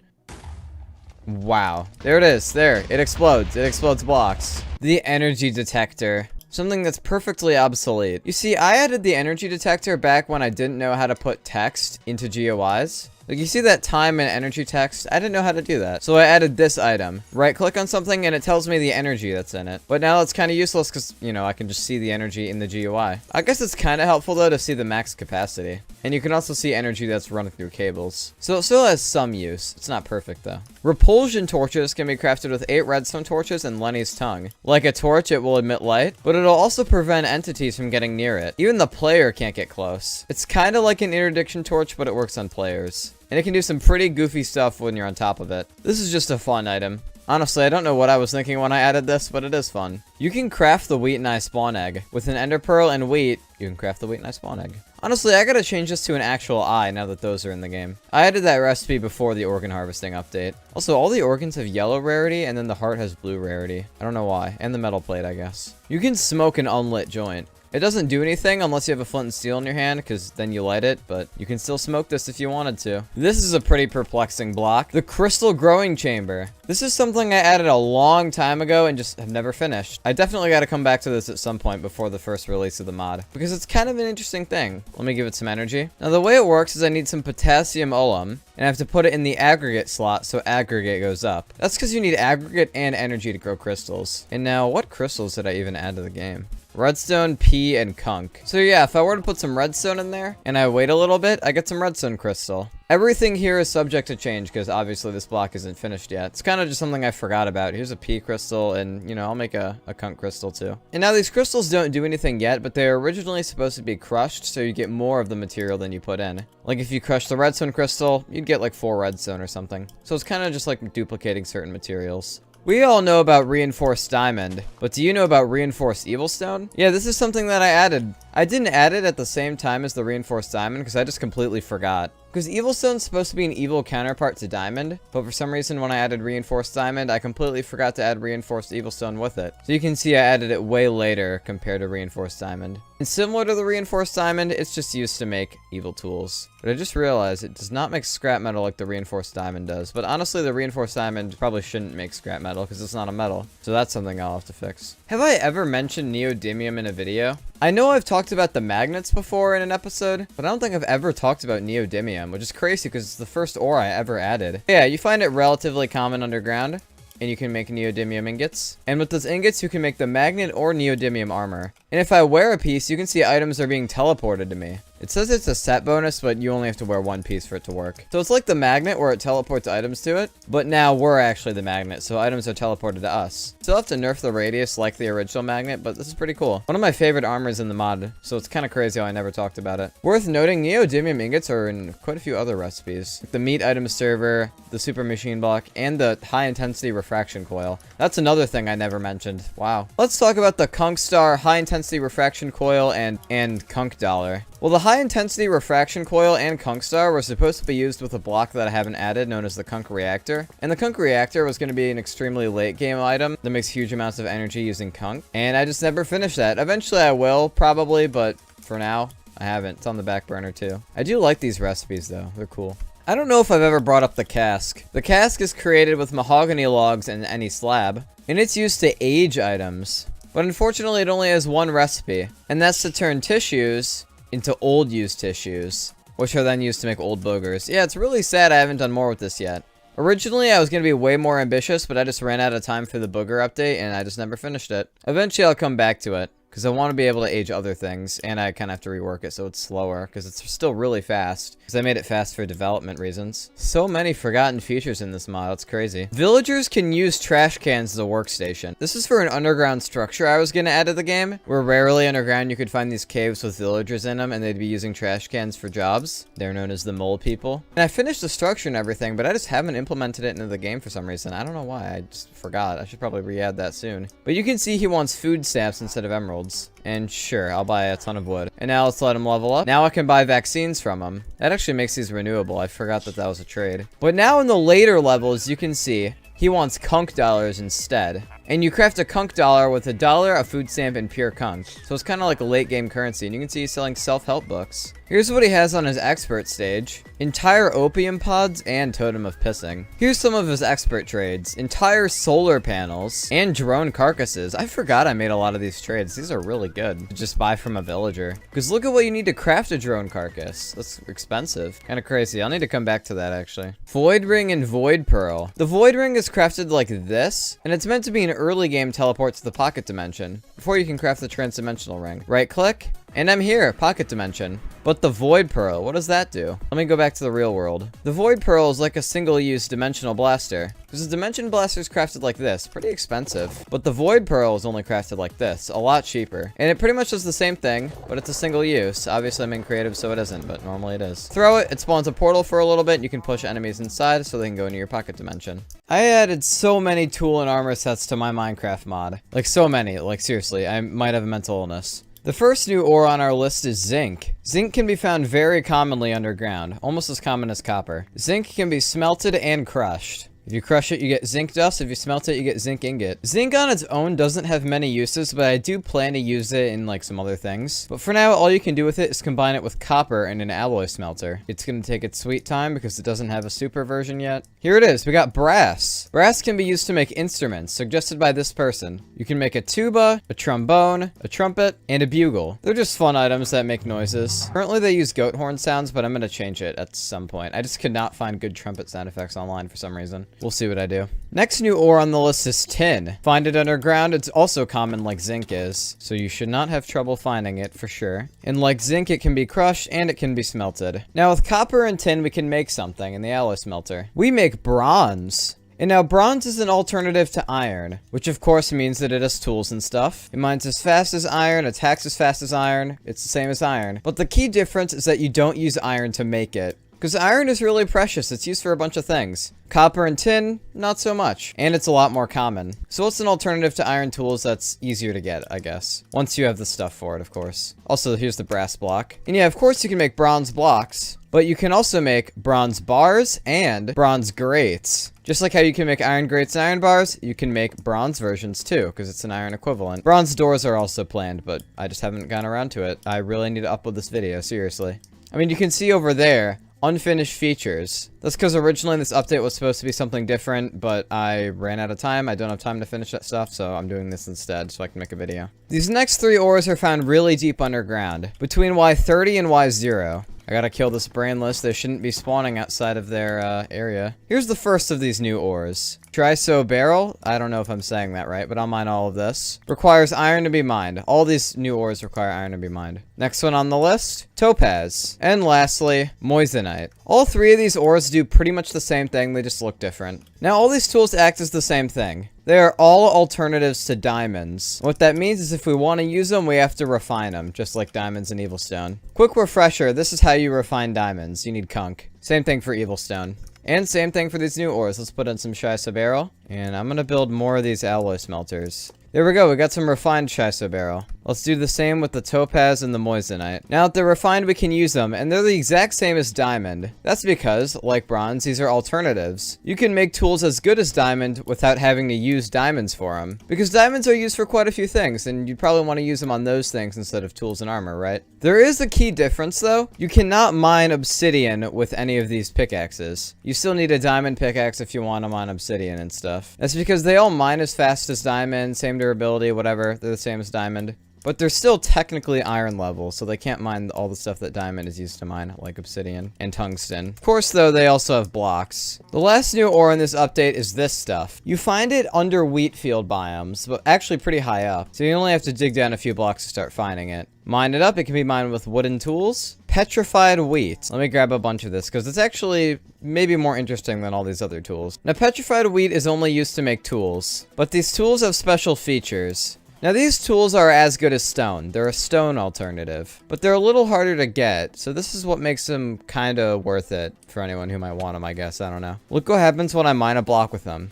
Wow. There it is. There. It explodes. It explodes blocks. The energy detector. Something that's perfectly obsolete. You see, I added the energy detector back when I didn't know how to put text into GUIs. Like, you see that time and energy text? I didn't know how to do that. So I added this item. Right-click on something, and it tells me the energy that's in it. But now it's kind of useless because, you know, I can just see the energy in the GUI. I guess it's kind of helpful, though, to see the max capacity. And you can also see energy that's running through cables. So it still has some use. It's not perfect, though. Repulsion torches can be crafted with 8 redstone torches and Lenny's tongue. Like a torch, it will emit light, but it'll also prevent entities from getting near it. Even the player can't get close. It's kind of like an interdiction torch, but it works on players. And it can do some pretty goofy stuff when you're on top of it. This is just a fun item. Honestly, I don't know what I was thinking when I added this, but it is fun. You can craft the wheat and I spawn egg. With an ender pearl and wheat, you can craft the wheat and I spawn egg. Honestly, I gotta change this to an actual eye now that those are in the game. I added that recipe before the organ harvesting update. Also, all the organs have yellow rarity, and then the heart has blue rarity. I don't know why. And the metal plate, I guess. You can smoke an unlit joint. It doesn't do anything unless you have a flint and steel in your hand, because then you light it, but you can still smoke this if you wanted to. This is a pretty perplexing block. The crystal growing chamber. This is something I added a long time ago and just have never finished. I definitely got to come back to this at some point before the first release of the mod, because it's kind of an interesting thing. Let me give it some energy. Now, the way it works is I need some potassium alum, and I have to put it in the aggregate slot so aggregate goes up. That's because you need aggregate and energy to grow crystals. And now, what crystals did I even add to the game? Redstone, P, and Kunk. So yeah, if I were to put some redstone in there, and I wait a little bit, I get some redstone crystal. Everything here is subject to change, because obviously this block isn't finished yet. It's kind of just something I forgot about. Here's a P crystal, and, you know, I'll make a Kunk crystal too. And now these crystals don't do anything yet, but they're originally supposed to be crushed, so you get more of the material than you put in. Like, if you crush the redstone crystal, you'd get like 4 redstone or something. So it's kind of just like duplicating certain materials. We all know about reinforced diamond, but do you know about reinforced evil stone? Yeah, this is something that I added. I didn't add it at the same time as the reinforced diamond because I just completely forgot. Because evil stone's supposed to be an evil counterpart to diamond, but for some reason when I added reinforced diamond, I completely forgot to add reinforced evil stone with it. So you can see I added it way later compared to reinforced diamond. And similar to the reinforced diamond, it's just used to make evil tools. But I just realized it does not make scrap metal like the reinforced diamond does. But honestly, the reinforced diamond probably shouldn't make scrap metal because it's not a metal. So that's something I'll have to fix. Have I ever mentioned neodymium in a video? I know I've talked about the magnets before in an episode, but I don't think I've ever talked about neodymium, which is crazy because it's the first ore I ever added. Yeah, you find it relatively common underground, and you can make neodymium ingots. And with those ingots, you can make the magnet or neodymium armor. And if I wear a piece, you can see items are being teleported to me. It says it's a set bonus, but you only have to wear 1 piece for it to work. So it's like the magnet where it teleports items to it, but now we're actually the magnet, so items are teleported to us. Still have to nerf the radius like the original magnet, but this is pretty cool. One of my favorite armors in the mod, so it's kind of crazy how I never talked about it. Worth noting, neodymium ingots are in quite a few other recipes. Like the meat item server, the super machine block, and the high intensity refraction coil. That's another thing I never mentioned. Wow. Let's talk about the Kunk star, high intensity refraction coil, and Kunk dollar. Well, the high-intensity refraction coil and Kunk star were supposed to be used with a block that I haven't added, known as the Kunk reactor. And the Kunk reactor was going to be an extremely late-game item that makes huge amounts of energy using Kunk. And I just never finished that. Eventually I will, probably, but for now, I haven't. It's on the back burner, too. I do like these recipes, though. They're cool. I don't know if I've ever brought up the cask. The cask is created with mahogany logs and any slab, and it's used to age items. But unfortunately, it only has one recipe, and that's to turn tissues into old used tissues, which are then used to make old boogers. Yeah, it's really sad I haven't done more with this yet. Originally, I was going to be way more ambitious, but I just ran out of time for the booger update, and I just never finished it. Eventually, I'll come back to it, because I want to be able to age other things, and I kind of have to rework it so it's slower, because it's still really fast, because I made it fast for development reasons. So many forgotten features in this mod, it's crazy. Villagers can use trash cans as a workstation. This is for an underground structure I was going to add to the game, where rarely underground you could find these caves with villagers in them, and they'd be using trash cans for jobs. They're known as the mole people. And I finished the structure and everything, but I just haven't implemented it into the game for some reason. I don't know why, I just forgot. I should probably re-add that soon. But you can see he wants food stamps instead of emeralds. And sure, I'll buy a ton of wood. And now let's let him level up. Now I can buy vaccines from him. That actually makes these renewable. I forgot that that was a trade. But now in the later levels, you can see he wants Kunk dollars instead. And you craft a Kunk dollar with $1, a food stamp, and pure Kunk. So it's kind of like a late game currency, and you can see he's selling self-help books. Here's what he has on his expert stage. Entire opium pods and totem of pissing. Here's some of his expert trades. Entire solar panels and drone carcasses. I forgot I made a lot of these trades. These are really good to just buy from a villager. Because look at what you need to craft a drone carcass. That's expensive. Kind of crazy. I'll need to come back to that actually. Void ring and void pearl. The void ring is crafted like this, and it's meant to be an early game teleport to the pocket dimension before you can craft the transdimensional ring. Right click. And I'm here, pocket dimension. But the void pearl, what does that do? Let me go back to the real world. The void pearl is like a single-use dimensional blaster. Because the dimension blaster is crafted like this, pretty expensive. But the void pearl is only crafted like this, a lot cheaper. And it pretty much does the same thing, but it's a single use. Obviously I'm in creative, so it isn't, but normally it is. Throw it, it spawns a portal for a little bit, and you can push enemies inside so they can go into your pocket dimension. I added so many tool and armor sets to my Minecraft mod. Like so many, like seriously, I might have a mental illness. The first new ore on our list is zinc. Zinc can be found very commonly underground, almost as common as copper. Zinc can be smelted and crushed. If you crush it, you get zinc dust. If you smelt it, you get zinc ingot. Zinc on its own doesn't have many uses, but I do plan to use it in like some other things. But for now, all you can do with it is combine it with copper and an alloy smelter. It's going to take its sweet time because it doesn't have a super version yet. Here it is. We got brass. Brass can be used to make instruments, suggested by this person. You can make a tuba, a trombone, a trumpet, and a bugle. They're just fun items that make noises. Currently, they use goat horn sounds, but I'm going to change it at some point. I just could not find good trumpet sound effects online for some reason. We'll see what I do. Next new ore on the list is tin. Find it underground. It's also common like zinc is, so you should not have trouble finding it for sure. And like zinc, it can be crushed and it can be smelted. Now with copper and tin, we can make something in the alloy smelter. We make bronze. And now bronze is an alternative to iron, which of course means that it has tools and stuff. It mines as fast as iron, attacks as fast as iron. It's the same as iron. But the key difference is that you don't use iron to make it. Because iron is really precious. It's used for a bunch of things. Copper and tin, not so much. And it's a lot more common. So it's an alternative to iron tools that's easier to get, I guess. Once you have the stuff for it, of course. Also, here's the brass block. And yeah, of course you can make bronze blocks. But you can also make bronze bars and bronze grates. Just like how you can make iron grates and iron bars, you can make bronze versions too, because it's an iron equivalent. Bronze doors are also planned, but I just haven't gotten around to it. I really need to upload this video, seriously. I mean, you can see over there, unfinished features. That's because originally this update was supposed to be something different, but I ran out of time. I don't have time to finish that stuff, so I'm doing this instead so I can make a video. These next 3 ores are found really deep underground, between Y30 and Y0. I gotta kill this brainless. They shouldn't be spawning outside of their area. Here's the first of these new ores. Triso barrel, I don't know if I'm saying that right, but I'll mine all of this. Requires iron to be mined. All these new ores require iron to be mined. Next one on the list, topaz. And lastly, moissanite. All 3 of these ores do pretty much the same thing, they just look different. Now all these tools act as the same thing. They are all alternatives to diamonds. What that means is if we want to use them, we have to refine them, just like diamonds and evil stone. Quick refresher, this is how you refine diamonds. You need Kunk. Same thing for evil stone. And same thing for these new ores. Let's put in some Shiso barrel. And I'm going to build more of these alloy smelters. There we go, we got some refined Shiso barrel. Let's do the same with the topaz and the moissanite. Now that they're refined, we can use them, and they're the exact same as diamond. That's because, like bronze, these are alternatives. You can make tools as good as diamond without having to use diamonds for them. Because diamonds are used for quite a few things, and you'd probably want to use them on those things instead of tools and armor, right? There is a key difference, though. You cannot mine obsidian with any of these pickaxes. You still need a diamond pickaxe if you want to mine obsidian and stuff. That's because they all mine as fast as diamond, same durability, whatever. They're the same as diamond. But they're still technically iron level, so they can't mine all the stuff that diamond is used to mine, like obsidian and tungsten. Of course, though, they also have blocks. The last new ore in this update is this stuff. You find it under wheat field biomes, but actually pretty high up, so you only have to dig down a few blocks to start finding it. Mine it up, it can be mined with wooden tools. Petrified wheat. Let me grab a bunch of this, because it's actually maybe more interesting than all these other tools. Now, petrified wheat is only used to make tools, but these tools have special features. Now these tools are as good as stone. They're a stone alternative, but they're a little harder to get, so this is what makes them kind of worth it for anyone who might want them, I guess. I don't know. Look what happens when I mine a block with them.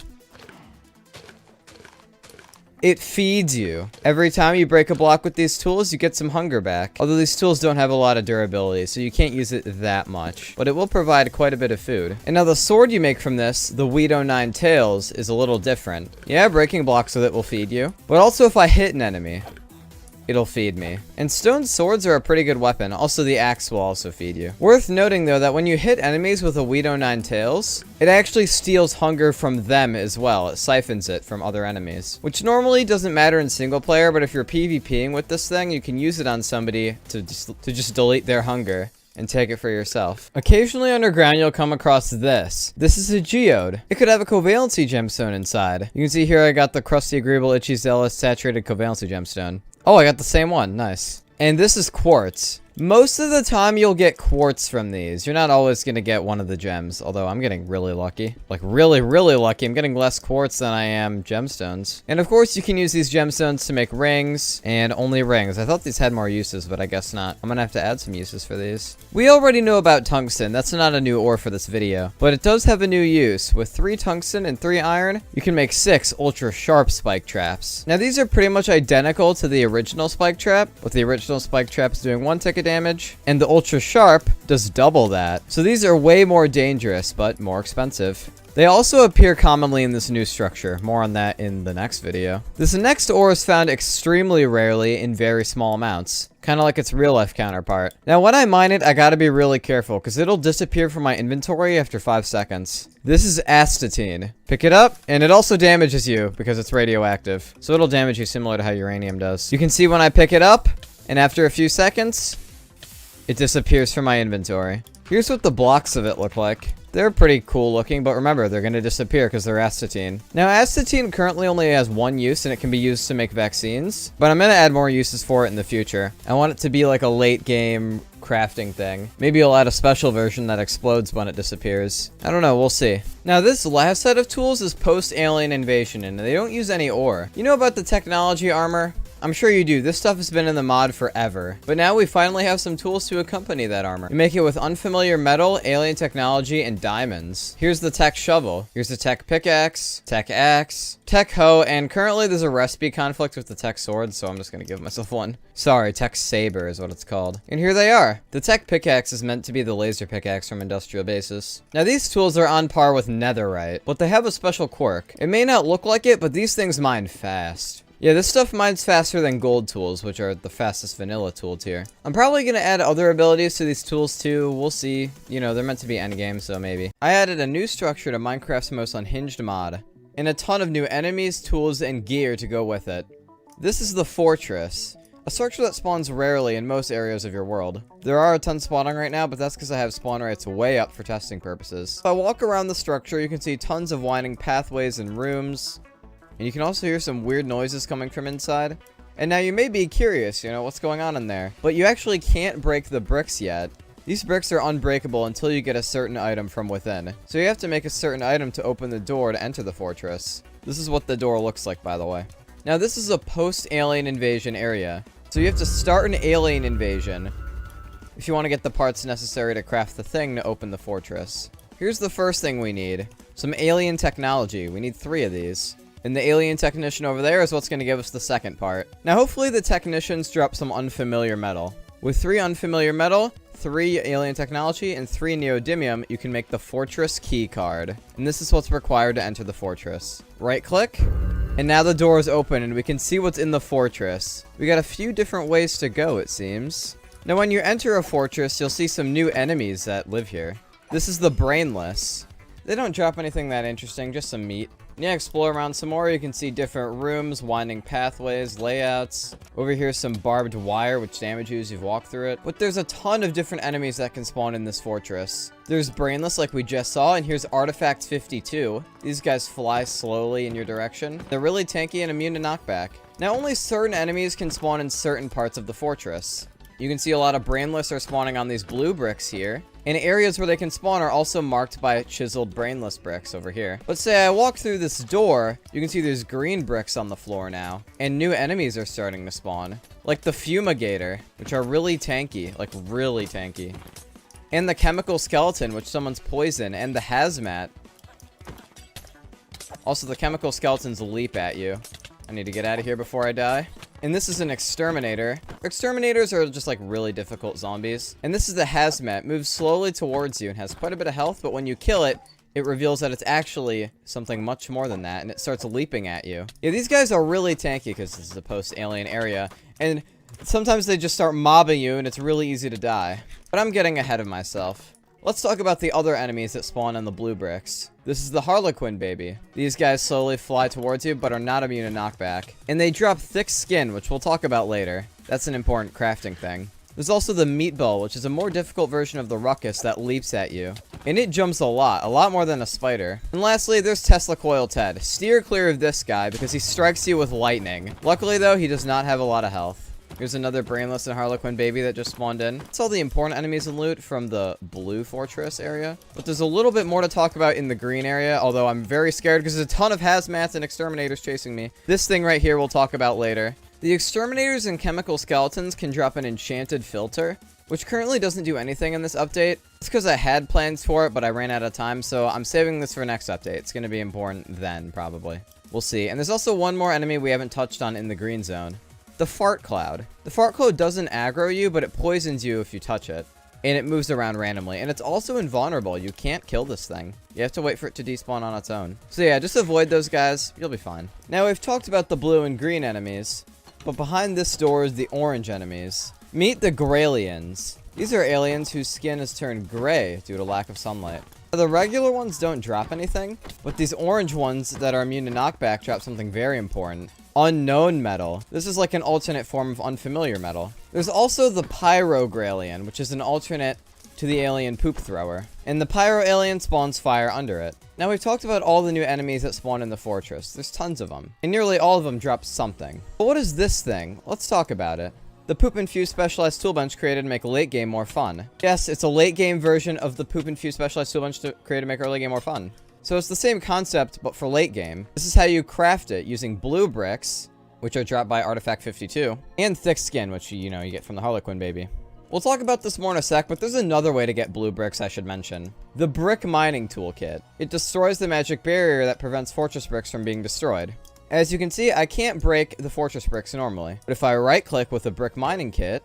It feeds you. Every time you break a block with these tools, you get some hunger back. Although these tools don't have a lot of durability, so you can't use it that much. But it will provide quite a bit of food. And now the sword you make from this, the WDOTU tails, is a little different. Yeah, breaking blocks with it will feed you. But also if I hit an enemy, it'll feed me. And stone swords are a pretty good weapon. Also, the axe will also feed you. Worth noting, though, that when you hit enemies with a WDOTU tails, it actually steals hunger from them as well. It siphons it from other enemies. Which normally doesn't matter in single player, but if you're PvPing with this thing, you can use it on somebody to just delete their hunger and take it for yourself. Occasionally underground, you'll come across this. This is a geode. It could have a covalency gemstone inside. You can see here I got the crusty, agreeable, itchy, zealous, saturated covalency gemstone. Oh, I got the same one. Nice. And this is quartz. Most of the time, you'll get quartz from these. You're not always going to get one of the gems, although I'm getting really lucky. Like, really, really lucky. I'm getting less quartz than I am gemstones. And, of course, you can use these gemstones to make rings, and only rings. I thought these had more uses, but I guess not. I'm going to have to add some uses for these. We already know about tungsten. That's not a new ore for this video, but it does have a new use. With 3 tungsten and 3 iron, you can make 6 ultra-sharp spike traps. Now, these are pretty much identical to the original spike trap, with the original spike traps doing 1 tick of damage, and the ultra sharp does double that. So these are way more dangerous, but more expensive. They also appear commonly in this new structure. More on that in the next video. This next ore is found extremely rarely in very small amounts. Kind of like its real life counterpart. Now when I mine it, I gotta be really careful because it'll disappear from my inventory after 5 seconds. This is astatine. Pick it up, and it also damages you because it's radioactive. So it'll damage you similar to how uranium does. You can see when I pick it up, and after a few seconds, it disappears from my inventory. Here's what the blocks of it look like. They're pretty cool looking, but remember, they're going to disappear because they're astatine. Now, astatine currently only has 1 use, and it can be used to make vaccines, but I'm going to add more uses for it in the future. I want it to be like a late game crafting thing. Maybe I'll add a special version that explodes when it disappears. I don't know, we'll see. Now, this last set of tools is post-alien invasion, and they don't use any ore. You know about the technology armor? I'm sure you do. This stuff has been in the mod forever. But now we finally have some tools to accompany that armor. We make it with unfamiliar metal, alien technology, and diamonds. Here's the tech shovel. Here's the tech pickaxe, tech axe, tech hoe, and currently there's a recipe conflict with the tech sword, so I'm just gonna give myself one. Sorry, tech saber is what it's called. And here they are. The tech pickaxe is meant to be the laser pickaxe from Industrial Basis. Now these tools are on par with netherite, but they have a special quirk. It may not look like it, but these things mine fast. Yeah, this stuff mines faster than gold tools, which are the fastest vanilla tool tier. I'm probably going to add other abilities to these tools too. We'll see. You know, they're meant to be endgame, so maybe. I added a new structure to Minecraft's most unhinged mod, and a ton of new enemies, tools, and gear to go with it. This is the Fortress, a structure that spawns rarely in most areas of your world. There are a ton spawning right now, but that's because I have spawn rates way up for testing purposes. If I walk around the structure, you can see tons of winding pathways and rooms. And you can also hear some weird noises coming from inside. And now you may be curious, you know, what's going on in there. But you actually can't break the bricks yet. These bricks are unbreakable until you get a certain item from within. So you have to make a certain item to open the door to enter the fortress. This is what the door looks like, by the way. Now this is a post-alien invasion area. So you have to start an alien invasion if you want to get the parts necessary to craft the thing to open the fortress. Here's the first thing we need. Some alien technology. We need 3 of these. And the alien technician over there is what's going to give us the second part. Now, hopefully the technicians drop some unfamiliar metal. With 3 unfamiliar metal, 3 alien technology, and 3 neodymium, you can make the fortress key card. And this is what's required to enter the fortress. Right click, and now the door is open, and we can see what's in the fortress. We got a few different ways to go, it seems. Now, when you enter a fortress, you'll see some new enemies that live here. This is the Brainless. They don't drop anything that interesting, just some meat. Yeah, explore around some more. You can see different rooms, winding pathways, layouts. Over here, some barbed wire, which damage you as you've walked through it. But there's a ton of different enemies that can spawn in this fortress. There's Brainless, like we just saw, and here's Artifact 52. These guys fly slowly in your direction. They're really tanky and immune to knockback. Now, only certain enemies can spawn in certain parts of the fortress. You can see a lot of Brainless are spawning on these blue bricks here. And areas where they can spawn are also marked by chiseled Brainless bricks over here. Let's say I walk through this door, you can see there's green bricks on the floor now. And new enemies are starting to spawn. Like the Fumigator, which are really tanky. Like really tanky. And the Chemical Skeleton, which someone's poison. And the Hazmat. Also, the Chemical Skeletons leap at you. I need to get out of here before I die. And this is an exterminator. Exterminators are just like really difficult zombies. And this is the hazmat. Moves slowly towards you and has quite a bit of health, but when you kill it, it reveals that it's actually something much more than that, and it starts leaping at you. Yeah, these guys are really tanky because this is a post-alien area, and sometimes they just start mobbing you, and it's really easy to die. But I'm getting ahead of myself. Let's talk about the other enemies that spawn on the blue bricks. This is the Harlequin baby. These guys slowly fly towards you, but are not immune to knockback. And they drop thick skin, which we'll talk about later. That's an important crafting thing. There's also the meatball, which is a more difficult version of the ruckus that leaps at you. And it jumps a lot more than a spider. And lastly, there's Tesla Coil Ted. Steer clear of this guy because he strikes you with lightning. Luckily though, he does not have a lot of health. Here's another brainless and Harlequin baby that just spawned in. That's all the important enemies and loot from the blue fortress area. But there's a little bit more to talk about in the green area, although I'm very scared because there's a ton of hazmats and exterminators chasing me. This thing right here we'll talk about later. The exterminators and chemical skeletons can drop an enchanted filter, which currently doesn't do anything in this update. It's because I had plans for it, but I ran out of time, so I'm saving this for next update. It's going to be important then, probably. We'll see. And there's also one more enemy we haven't touched on in the green zone. The fart cloud. The fart cloud doesn't aggro you, but it poisons you if you touch it. And it moves around randomly. And it's also invulnerable. You can't kill this thing. You have to wait for it to despawn on its own. So yeah, just avoid those guys. You'll be fine. Now we've talked about the blue and green enemies. But behind this door is the orange enemies. Meet the Gralians. These are aliens whose skin has turned gray due to lack of sunlight. The regular ones don't drop anything, but these orange ones that are immune to knockback drop something very important. Unknown metal. This is like an alternate form of unfamiliar metal. There's also the Pyro Gralian, which is an alternate to the alien poop thrower. And the Pyro alien spawns fire under it. Now we've talked about all the new enemies that spawn in the fortress. There's tons of them. And nearly all of them drop something. But what is this thing? Let's talk about it. The Poop Infused Specialized Toolbench created to make late game more fun. Yes, it's a late game version of the Poop Infused Specialized Toolbench created to make early game more fun. So it's the same concept, but for late game. This is how you craft it, using blue bricks, which are dropped by Artifact 52, and thick skin, which, you know, you get from the Harlequin baby. We'll talk about this more in a sec, but there's another way to get blue bricks I should mention. The Brick Mining Toolkit. It destroys the magic barrier that prevents fortress bricks from being destroyed. As you can see, I can't break the fortress bricks normally. But if I right-click with the Brick Mining Kit,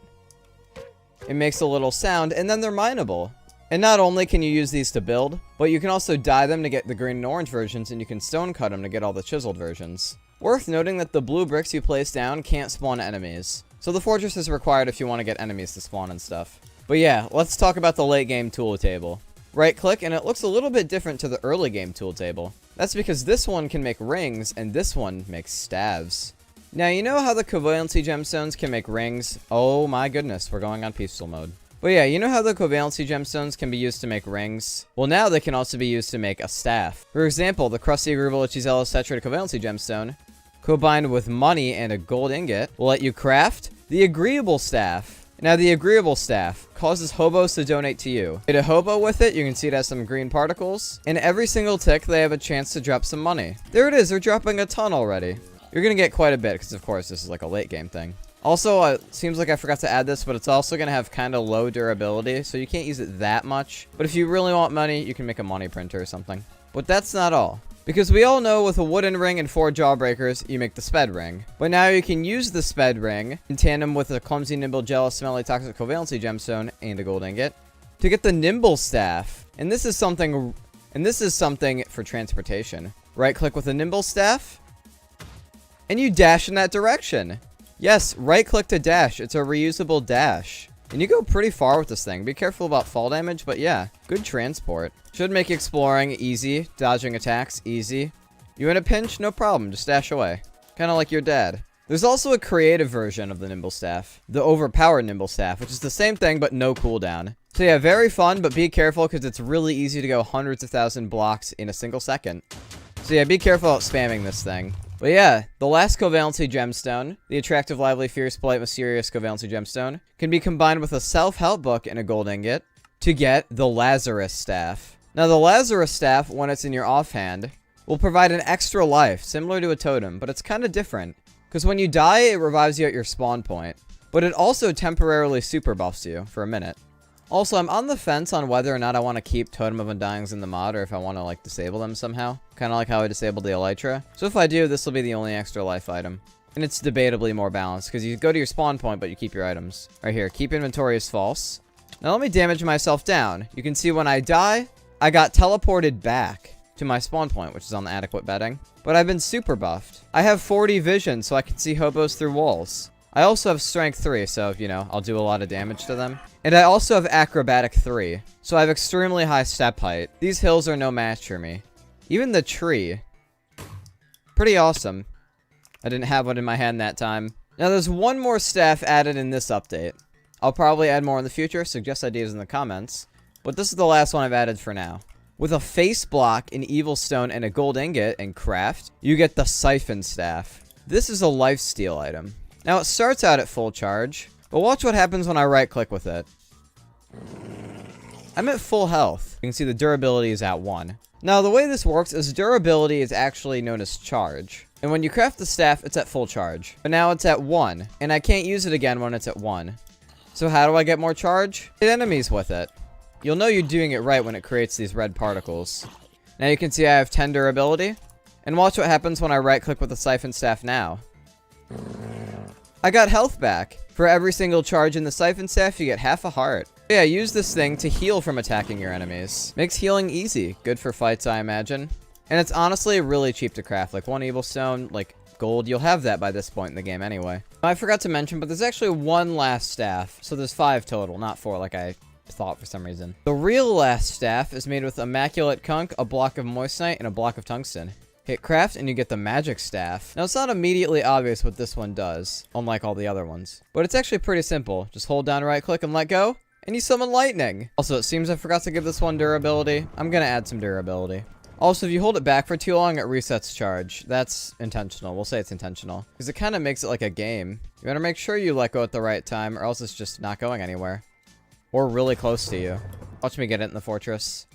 it makes a little sound, and then they're mineable. And not only can you use these to build, but you can also dye them to get the green and orange versions, and you can stone cut them to get all the chiseled versions. Worth noting that the blue bricks you place down can't spawn enemies. So the fortress is required if you want to get enemies to spawn and stuff. But yeah, let's talk about the late game tool table. Right click and it looks a little bit different to the early game tool table. That's because this one can make rings and this one makes staves. Now you know how the covalency gemstones can make rings? Oh my goodness, we're going on peaceful mode. But yeah, you know how the covalency gemstones can be used to make rings? Well now they can also be used to make a staff. For example, the crusty agreeable itchy zealous saturated covalency gemstone, combined with money and a gold ingot, will let you craft the agreeable staff. Now the agreeable staff causes hobos to donate to you. Hit a hobo with it, you can see it has some green particles, and every single tick they have a chance to drop some money. There it is, they're dropping a ton already. You're gonna get quite a bit, because of course this is like a late game thing. Also, it seems like I forgot to add this, but it's also gonna have kind of low durability, so you can't use it that much. But if you really want money, you can make a money printer or something. But that's not all. Because we all know with a wooden ring and 4 jawbreakers, you make the sped ring. But now you can use the sped ring in tandem with a clumsy, nimble, jealous, smelly, toxic covalency gemstone and a gold ingot to get the nimble staff. And this is something for transportation. Right click with a nimble staff and you dash in that direction. Yes, right click to dash. It's a reusable dash. And you go pretty far with this thing. Be careful about fall damage, but yeah, good transport. Should make exploring easy, dodging attacks easy. You in a pinch? No problem, just dash away. Kind of like your dad. There's also a creative version of the Nimble Staff, the Overpowered Nimble Staff, which is the same thing but no cooldown. So yeah, very fun, but be careful because it's really easy to go hundreds of thousand blocks in a single second. So yeah, be careful about spamming this thing. But yeah, the last covalency gemstone, the attractive, lively, fierce, polite, mysterious covalency gemstone, can be combined with a self-help book and a gold ingot to get the Lazarus Staff. Now the Lazarus Staff, when it's in your offhand, will provide an extra life, similar to a totem, but it's kind of different. Because when you die, it revives you at your spawn point. But it also temporarily super buffs you for a minute. Also, I'm on the fence on whether or not I want to keep Totem of Undyings in the mod, or if I want to, like, disable them somehow. Kind of like how I disabled the Elytra. So if I do, this will be the only extra life item. And it's debatably more balanced, because you go to your spawn point, but you keep your items. Right here, keep inventory as false. Now let me damage myself down. You can see when I die, I got teleported back to my spawn point, which is on the adequate bedding. But I've been super buffed. I have 40 vision, so I can see hobos through walls. I also have strength 3, so, you know, I'll do a lot of damage to them. And I also have acrobatic 3, so I have extremely high step height. These hills are no match for me. Even the tree. Pretty awesome. I didn't have one in my hand that time. Now there's one more staff added in this update. I'll probably add more in the future, suggest ideas in the comments. But this is the last one I've added for now. With a face block, an evil stone, and a gold ingot and craft, you get the siphon staff. This is a lifesteal item. Now it starts out at full charge, but watch what happens when I right click with it. I'm at full health. You can see the durability is at 1. Now the way this works is durability is actually known as charge. And when you craft the staff, it's at full charge. But now it's at 1, and I can't use it again when it's at 1. So how do I get more charge? Hit enemies with it. You'll know you're doing it right when it creates these red particles. Now you can see I have 10 durability. And watch what happens when I right click with the siphon staff now. I got health back. For every single charge in the siphon staff, you get half a heart. Yeah, use this thing to heal from attacking your enemies. Makes healing easy. Good for fights, I imagine. And it's honestly really cheap to craft. Like 1 evil stone, like gold, you'll have that by this point in the game anyway. I forgot to mention, but there's actually 1 last staff. So there's 5 total, not 4 like I thought for some reason. The real last staff is made with immaculate Kunk, a block of moissanite, and a block of tungsten. Hit craft and you get the magic staff. Now it's not immediately obvious what this one does, unlike all the other ones. But it's actually pretty simple. Just hold down right click and let go, and you summon lightning. Also, it seems I forgot to give this one durability. I'm gonna add some durability. Also, if you hold it back for too long, it resets charge. That's intentional. We'll say it's intentional. Because it kind of makes it like a game. You better make sure you let go at the right time, or else it's just not going anywhere. Or really close to you. Watch me get it in the fortress.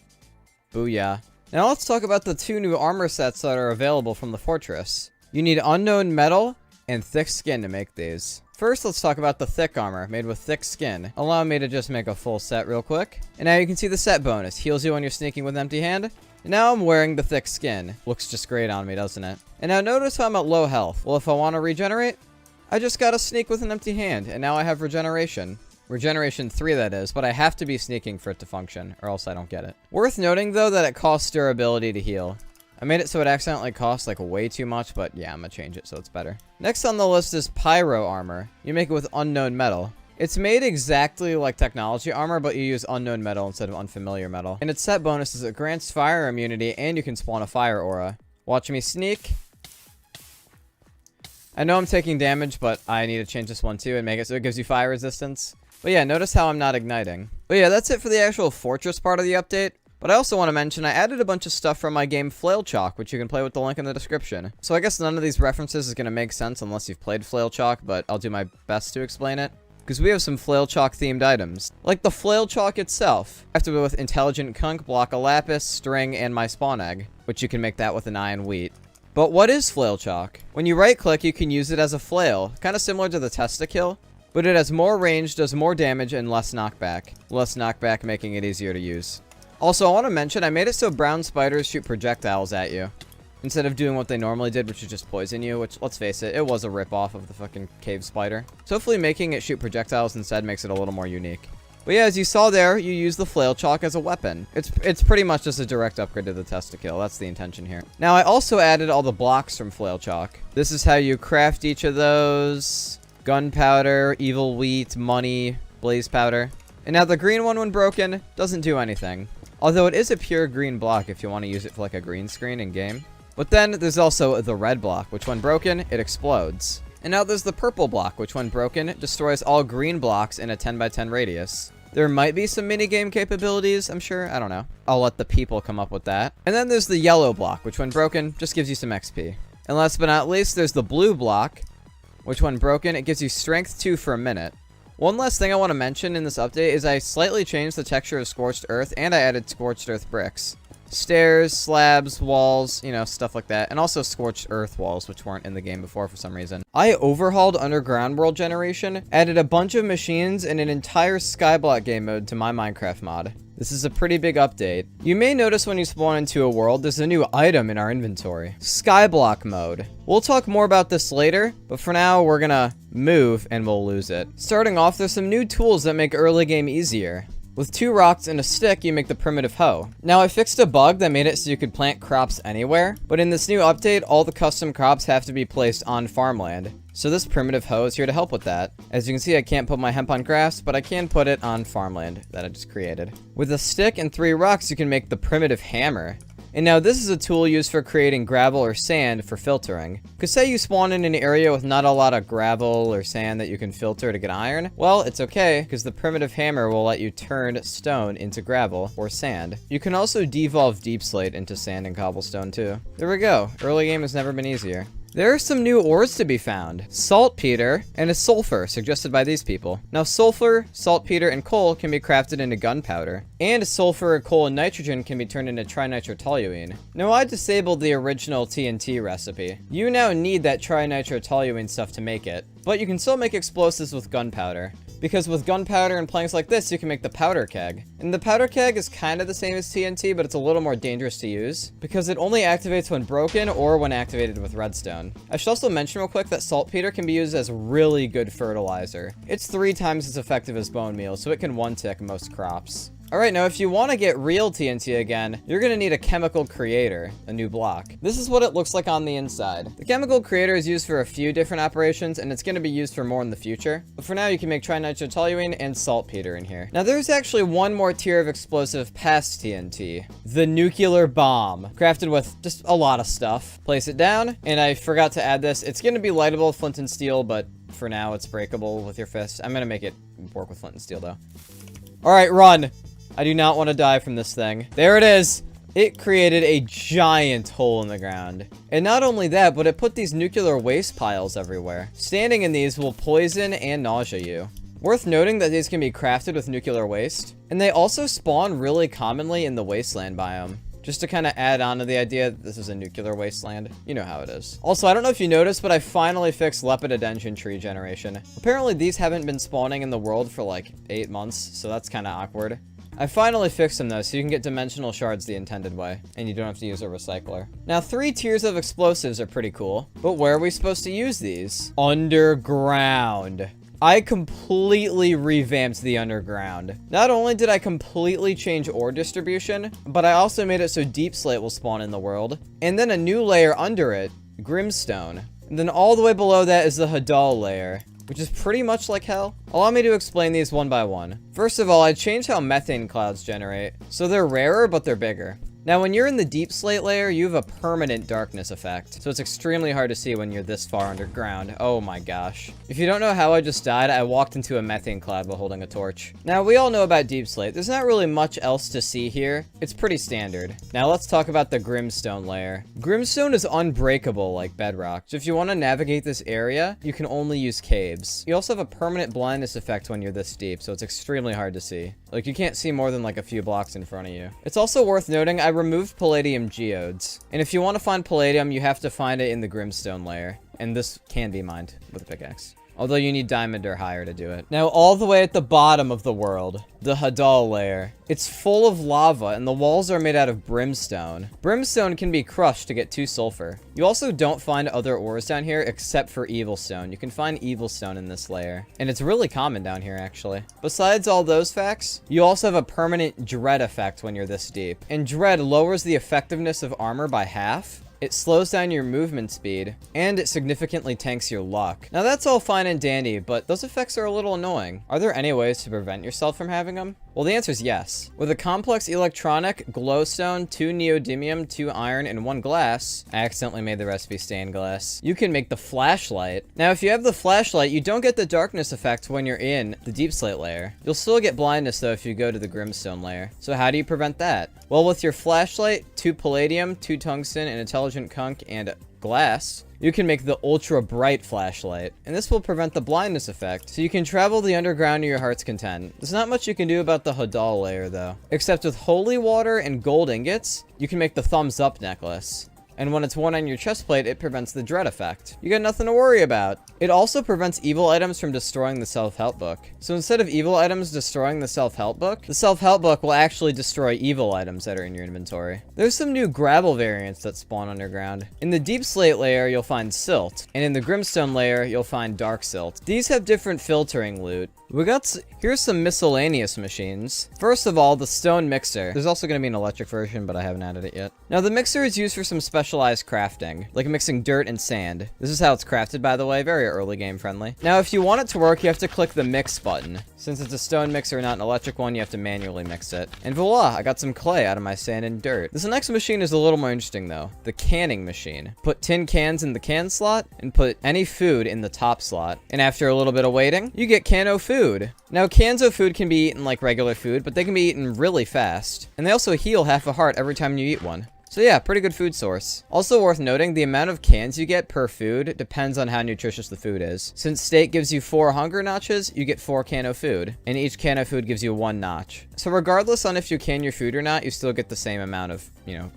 Booyah. Now let's talk about the 2 new armor sets that are available from the fortress. You need unknown metal and thick skin to make these. First, let's talk about the thick armor, made with thick skin. Allow me to just make a full set real quick. And now you can see the set bonus. Heals you when you're sneaking with empty hand. And now I'm wearing the thick skin. Looks just great on me, doesn't it? And now notice how I'm at low health. Well, if I want to regenerate, I just gotta sneak with an empty hand. And now I have regeneration. Regeneration 3, that is, but I have to be sneaking for it to function, or else I don't get it. Worth noting, though, that it costs durability to heal. I made it so it accidentally costs, like, way too much, but yeah, I'm gonna change it so it's better. Next on the list is Pyro Armor. You make it with unknown metal. It's made exactly like technology armor, but you use unknown metal instead of unfamiliar metal. And its set bonus is it grants fire immunity, and you can spawn a fire aura. Watch me sneak. I know I'm taking damage, but I need to change this one too and make it so it gives you fire resistance. But yeah, notice how I'm not igniting. But yeah, that's it for the actual fortress part of the update. But I also want to mention, I added a bunch of stuff from my game Flail Chalk, which you can play with the link in the description. So I guess none of these references is going to make sense unless you've played Flail Chalk, but I'll do my best to explain it. Because we have some Flail Chalk themed items. Like the Flail Chalk itself. I have to go with Intelligent Kunk, block a lapis, string, and my spawn egg. Which you can make that with an iron wheat. But what is Flail Chalk? When you right click, you can use it as a flail. Kind of similar to the Testikill. But it has more range, does more damage, and less knockback. Less knockback making it easier to use. Also, I want to mention, I made it so brown spiders shoot projectiles at you. Instead of doing what they normally did, which is just poison you, which, let's face it, it was a rip-off of the fucking cave spider. So hopefully making it shoot projectiles instead makes it a little more unique. But yeah, as you saw there, you use the Flail Chalk as a weapon. It's pretty much just a direct upgrade to the Testikill. That's the intention here. Now, I also added all the blocks from Flail Chalk. This is how you craft each of those. Gunpowder, evil wheat, money, blaze powder. And now the green one, when broken, doesn't do anything. Although it is a pure green block if you want to use it for like a green screen in game. But then there's also the red block, which when broken, it explodes. And now there's the purple block, which when broken, destroys all green blocks in a 10 by 10 radius. There might be some minigame capabilities, I'm sure. I don't know. I'll let the people come up with that. And then there's the yellow block, which when broken, just gives you some XP. And last but not least, there's the blue block, which when broken, it gives you strength 2 for a minute. One last thing I want to mention in this update is I slightly changed the texture of Scorched Earth, and I added Scorched Earth bricks. Stairs, slabs, walls, you know, stuff like that. And also scorched earth walls, which weren't in the game before for some reason. I overhauled underground world generation, added a bunch of machines and an entire skyblock game mode to my Minecraft mod. This is a pretty big update. You may notice when you spawn into a world, there's a new item in our inventory. Skyblock mode. We'll talk more about this later, but for now, we're gonna move and we'll lose it. Starting off, there's some new tools that make early game easier. With 2 rocks and a stick, you make the primitive hoe. Now, I fixed a bug that made it so you could plant crops anywhere, but in this new update, all the custom crops have to be placed on farmland. So this primitive hoe is here to help with that. As you can see, I can't put my hemp on grass, but I can put it on farmland that I just created. With a stick and 3 rocks, you can make the primitive hammer. And now this is a tool used for creating gravel or sand for filtering. Because say you spawn in an area with not a lot of gravel or sand that you can filter to get iron. Well, it's okay, because the primitive hammer will let you turn stone into gravel or sand. You can also devolve deep slate into sand and cobblestone too. There we go. Early game has never been easier. There are some new ores to be found. Saltpeter and a sulfur, suggested by these people. Now sulfur, saltpeter, and coal can be crafted into gunpowder. And sulfur, coal, and nitrogen can be turned into trinitrotoluene. Now I disabled the original TNT recipe. You now need that trinitrotoluene stuff to make it. But you can still make explosives with gunpowder. Because with gunpowder and planks like this, you can make the powder keg. And the powder keg is kind of the same as TNT, but it's a little more dangerous to use, because it only activates when broken or when activated with redstone. I should also mention real quick that saltpeter can be used as really good fertilizer. It's 3 times as effective as bone meal, so it can one-tick most crops. Alright, now if you want to get real TNT again, you're going to need a chemical creator, a new block. This is what it looks like on the inside. The chemical creator is used for a few different operations, and it's going to be used for more in the future. But for now, you can make trinitrotoluene and saltpeter in here. Now, there's actually one more tier of explosive past TNT. The nuclear bomb. Crafted with just a lot of stuff. Place it down, and I forgot to add this. It's going to be lightable with flint and steel, but for now, it's breakable with your fist. I'm going to make it work with flint and steel, though. Alright, run! I do not want to die from this thing. There it is. It created a giant hole in the ground. And not only that, but it put these nuclear waste piles everywhere. Standing in these will poison and nausea you. Worth noting that these can be crafted with nuclear waste. And they also spawn really commonly in the wasteland biome. Just to kind of add on to the idea that this is a nuclear wasteland. You know how it is. Also, I don't know if you noticed, but I finally fixed lepidodendron tree generation. Apparently, these haven't been spawning in the world for like 8 months, so that's kind of awkward. I finally fixed them though, so you can get dimensional shards the intended way, and you don't have to use a recycler. Now, 3 tiers of explosives are pretty cool, but where are we supposed to use these? Underground. I completely revamped the underground. Not only did I completely change ore distribution, but I also made it so deep slate will spawn in the world, and then a new layer under it, Grimstone. And then all the way below that is the Hadal layer, which is pretty much like hell. Allow me to explain these one by one. First of all, I changed how methane clouds generate. So they're rarer, but they're bigger. Now, when you're in the deep slate layer, you have a permanent darkness effect. So it's extremely hard to see when you're this far underground. Oh my gosh. If you don't know how I just died, I walked into a methane cloud while holding a torch. Now, we all know about deep slate. There's not really much else to see here. It's pretty standard. Now, let's talk about the Grimstone layer. Grimstone is unbreakable like bedrock. So if you want to navigate this area, you can only use caves. You also have a permanent blindness effect when you're this deep, so it's extremely hard to see. Like, you can't see more than like a few blocks in front of you. It's also worth noting, I removed palladium geodes. And if you want to find palladium, you have to find it in the Grimstone layer. And this can be mined with a pickaxe. Although you need diamond or higher to do it. Now, all the way at the bottom of the world, the Hadal layer. It's full of lava, and the walls are made out of brimstone. Brimstone can be crushed to get 2 sulfur. You also don't find other ores down here except for evil stone. You can find evil stone in this layer. And it's really common down here, actually. Besides all those facts, you also have a permanent dread effect when you're this deep. And dread lowers the effectiveness of armor by half. It slows down your movement speed, and it significantly tanks your luck. Now that's all fine and dandy, but those effects are a little annoying. Are there any ways to prevent yourself from having them? Well, the answer is yes. With a complex electronic, glowstone, 2 neodymium, 2 iron, and 1 glass, I accidentally made the recipe stained glass, you can make the flashlight. Now, if you have the flashlight, you don't get the darkness effect when you're in the deep slate layer. You'll still get blindness, though, if you go to the Grimstone layer. So how do you prevent that? Well, with your flashlight, 2 palladium, 2 tungsten, an intelligent Kunk, and glass, you can make the ultra bright flashlight, and this will prevent the blindness effect, so you can travel the underground to your heart's content. There's not much you can do about the Hadal layer though, except with holy water and gold ingots, you can make the thumbs up necklace. And when it's worn on your chest plate, it prevents the dread effect. You got nothing to worry about. It also prevents evil items from destroying the self-help book. So instead of evil items destroying the self-help book, the self-help book will actually destroy evil items that are in your inventory. There's some new gravel variants that spawn underground. In the deep slate layer, you'll find silt, and in the grimstone layer, you'll find dark silt. These have different filtering loot. Here's some miscellaneous machines. First of all, the stone mixer. There's also going to be an electric version, but I haven't added it yet. Now, the mixer is used for some specialized crafting, like mixing dirt and sand. This is how it's crafted, by the way, very early game friendly. Now, if you want it to work, you have to click the mix button. Since it's a stone mixer, not an electric one, you have to manually mix it. And voila, I got some clay out of my sand and dirt. This next machine is a little more interesting, though. The canning machine. Put tin cans in the can slot, and put any food in the top slot. And after a little bit of waiting, you get cano food. Now, cans of food can be eaten like regular food, but they can be eaten really fast. And they also heal half a heart every time you eat one. So yeah, pretty good food source. Also worth noting, the amount of cans you get per food depends on how nutritious the food is. Since steak gives you 4 hunger notches, you get 4 can of food. And each can of food gives you 1 notch. So regardless on if you can your food or not, you still get the same amount of,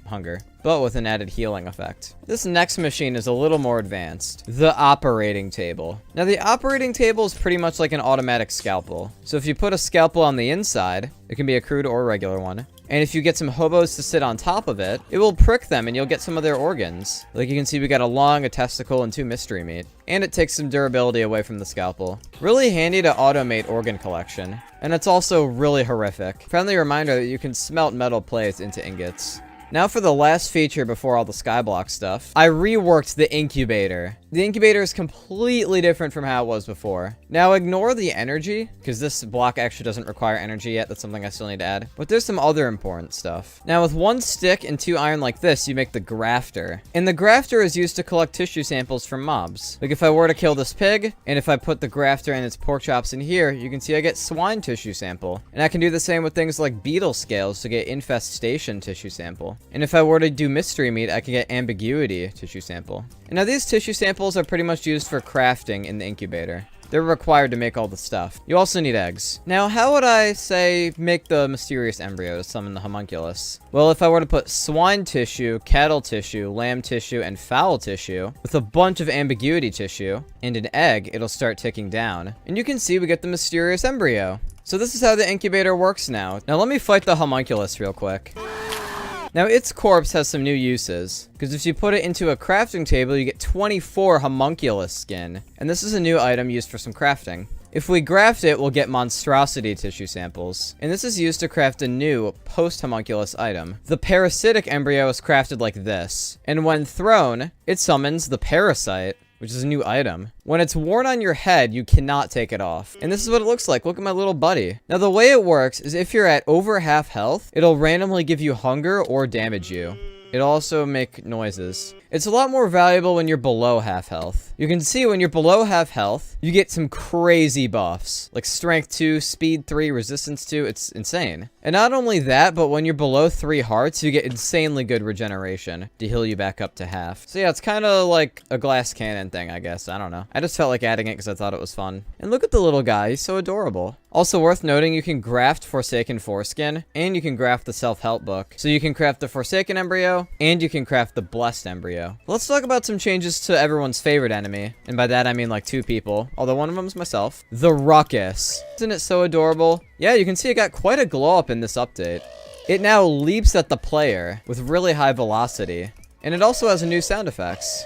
hunger, but with an added healing effect. This next machine is a little more advanced. The operating table. Now, the operating table is pretty much like an automatic scalpel. So if you put a scalpel on the inside, it can be a crude or a regular one. And if you get some hobos to sit on top of it, it will prick them and you'll get some of their organs. Like you can see, we got a lung, a testicle, and 2 mystery meat. And it takes some durability away from the scalpel. Really handy to automate organ collection. And it's also really horrific. Friendly reminder that you can smelt metal plates into ingots. Now for the last feature before all the skyblock stuff. I reworked the Incubator. The Incubator is completely different from how it was before. Now ignore the energy, because this block actually doesn't require energy yet. That's something I still need to add. But there's some other important stuff. Now with 1 stick and 2 iron like this, you make the grafter. And the grafter is used to collect tissue samples from mobs. Like if I were to kill this pig, and if I put the grafter and its pork chops in here, you can see I get swine tissue sample. And I can do the same with things like beetle scales to get infestation tissue sample. And if I were to do mystery meat, I can get ambiguity tissue sample. And now these tissue samples are pretty much used for crafting in the incubator. They're required to make all the stuff. You also need eggs. Now, how would I say make the mysterious embryo to summon the homunculus? Well, if I were to put swine tissue, cattle tissue, lamb tissue, and fowl tissue, with a bunch of ambiguity tissue, and an egg, it'll start ticking down. And you can see we get the mysterious embryo. So this is how the incubator works now. Now let me fight the homunculus real quick. Now, its corpse has some new uses, because if you put it into a crafting table, you get 24 homunculus skin, and this is a new item used for some crafting. If we graft it, we'll get monstrosity tissue samples, and this is used to craft a new post-homunculus item. The parasitic embryo is crafted like this, and when thrown, it summons the parasite, which is a new item. When it's worn on your head, you cannot take it off. And this is what it looks like. Look at my little buddy. Now, the way it works is if you're at over half health, it'll randomly give you hunger or damage you. It'll also make noises. It's a lot more valuable when you're below half health. You can see when you're below half health, you get some crazy buffs. Like strength 2, speed 3, resistance 2, it's insane. And not only that, but when you're below 3 hearts, you get insanely good regeneration to heal you back up to half. So yeah, it's kind of like a glass cannon thing, I guess. I don't know. I just felt like adding it because I thought it was fun. And look at the little guy, he's so adorable. Also worth noting, you can graft Forsaken Foreskin, and you can graft the self-help book. So you can craft the Forsaken embryo, and you can craft the Blessed embryo. Let's talk about some changes to everyone's favorite enemy, and by that I mean like 2 people, although one of them is myself. The Ruckus. Isn't it so adorable? Yeah, you can see it got quite a glow up in this update. It now leaps at the player with really high velocity, and it also has new sound effects.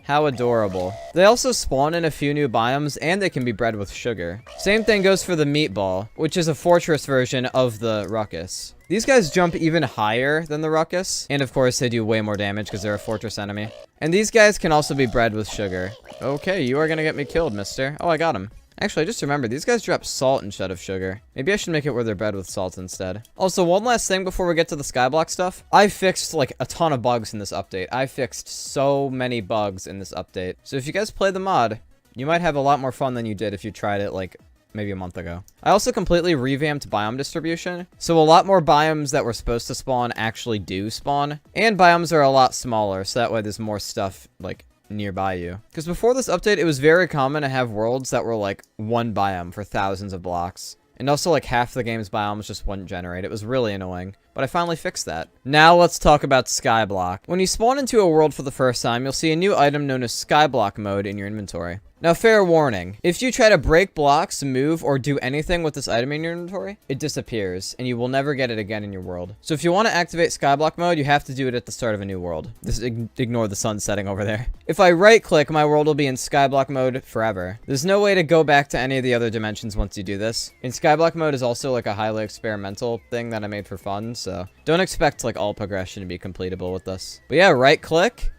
How adorable. They also spawn in a few new biomes, and they can be bred with sugar. Same thing goes for the meatball, which is a fortress version of the Ruckus. These guys jump even higher than the Ruckus, and of course they do way more damage because they're a fortress enemy. And these guys can also be bred with sugar. Okay, you are gonna get me killed, mister. Oh, I got him. Actually, I just remembered, these guys drop salt instead of sugar. Maybe I should make it where they're bred with salt instead. Also, one last thing before we get to the skyblock stuff. I fixed, like, a ton of bugs in this update. I fixed so many bugs in this update. So if you guys play the mod, you might have a lot more fun than you did if you tried it, like, maybe a month ago. I also completely revamped biome distribution, so a lot more biomes that were supposed to spawn actually do spawn, and biomes are a lot smaller, so that way there's more stuff, like, nearby you. Because before this update, it was very common to have worlds that were, like, one biome for thousands of blocks. And also, like, half the game's biomes just wouldn't generate. It was really annoying. But I finally fixed that. Now let's talk about Skyblock. When you spawn into a world for the first time, you'll see a new item known as Skyblock mode in your inventory. Now, fair warning, if you try to break blocks, move, or do anything with this item in your inventory, it disappears, and you will never get it again in your world. So if you want to activate Skyblock mode, you have to do it at the start of a new world. Just ignore the sun setting over there. If I right-click, my world will be in Skyblock mode forever. There's no way to go back to any of the other dimensions once you do this. And Skyblock mode is also like a highly experimental thing that I made for fun, so don't expect like all progression to be completable with this. But yeah, right-click,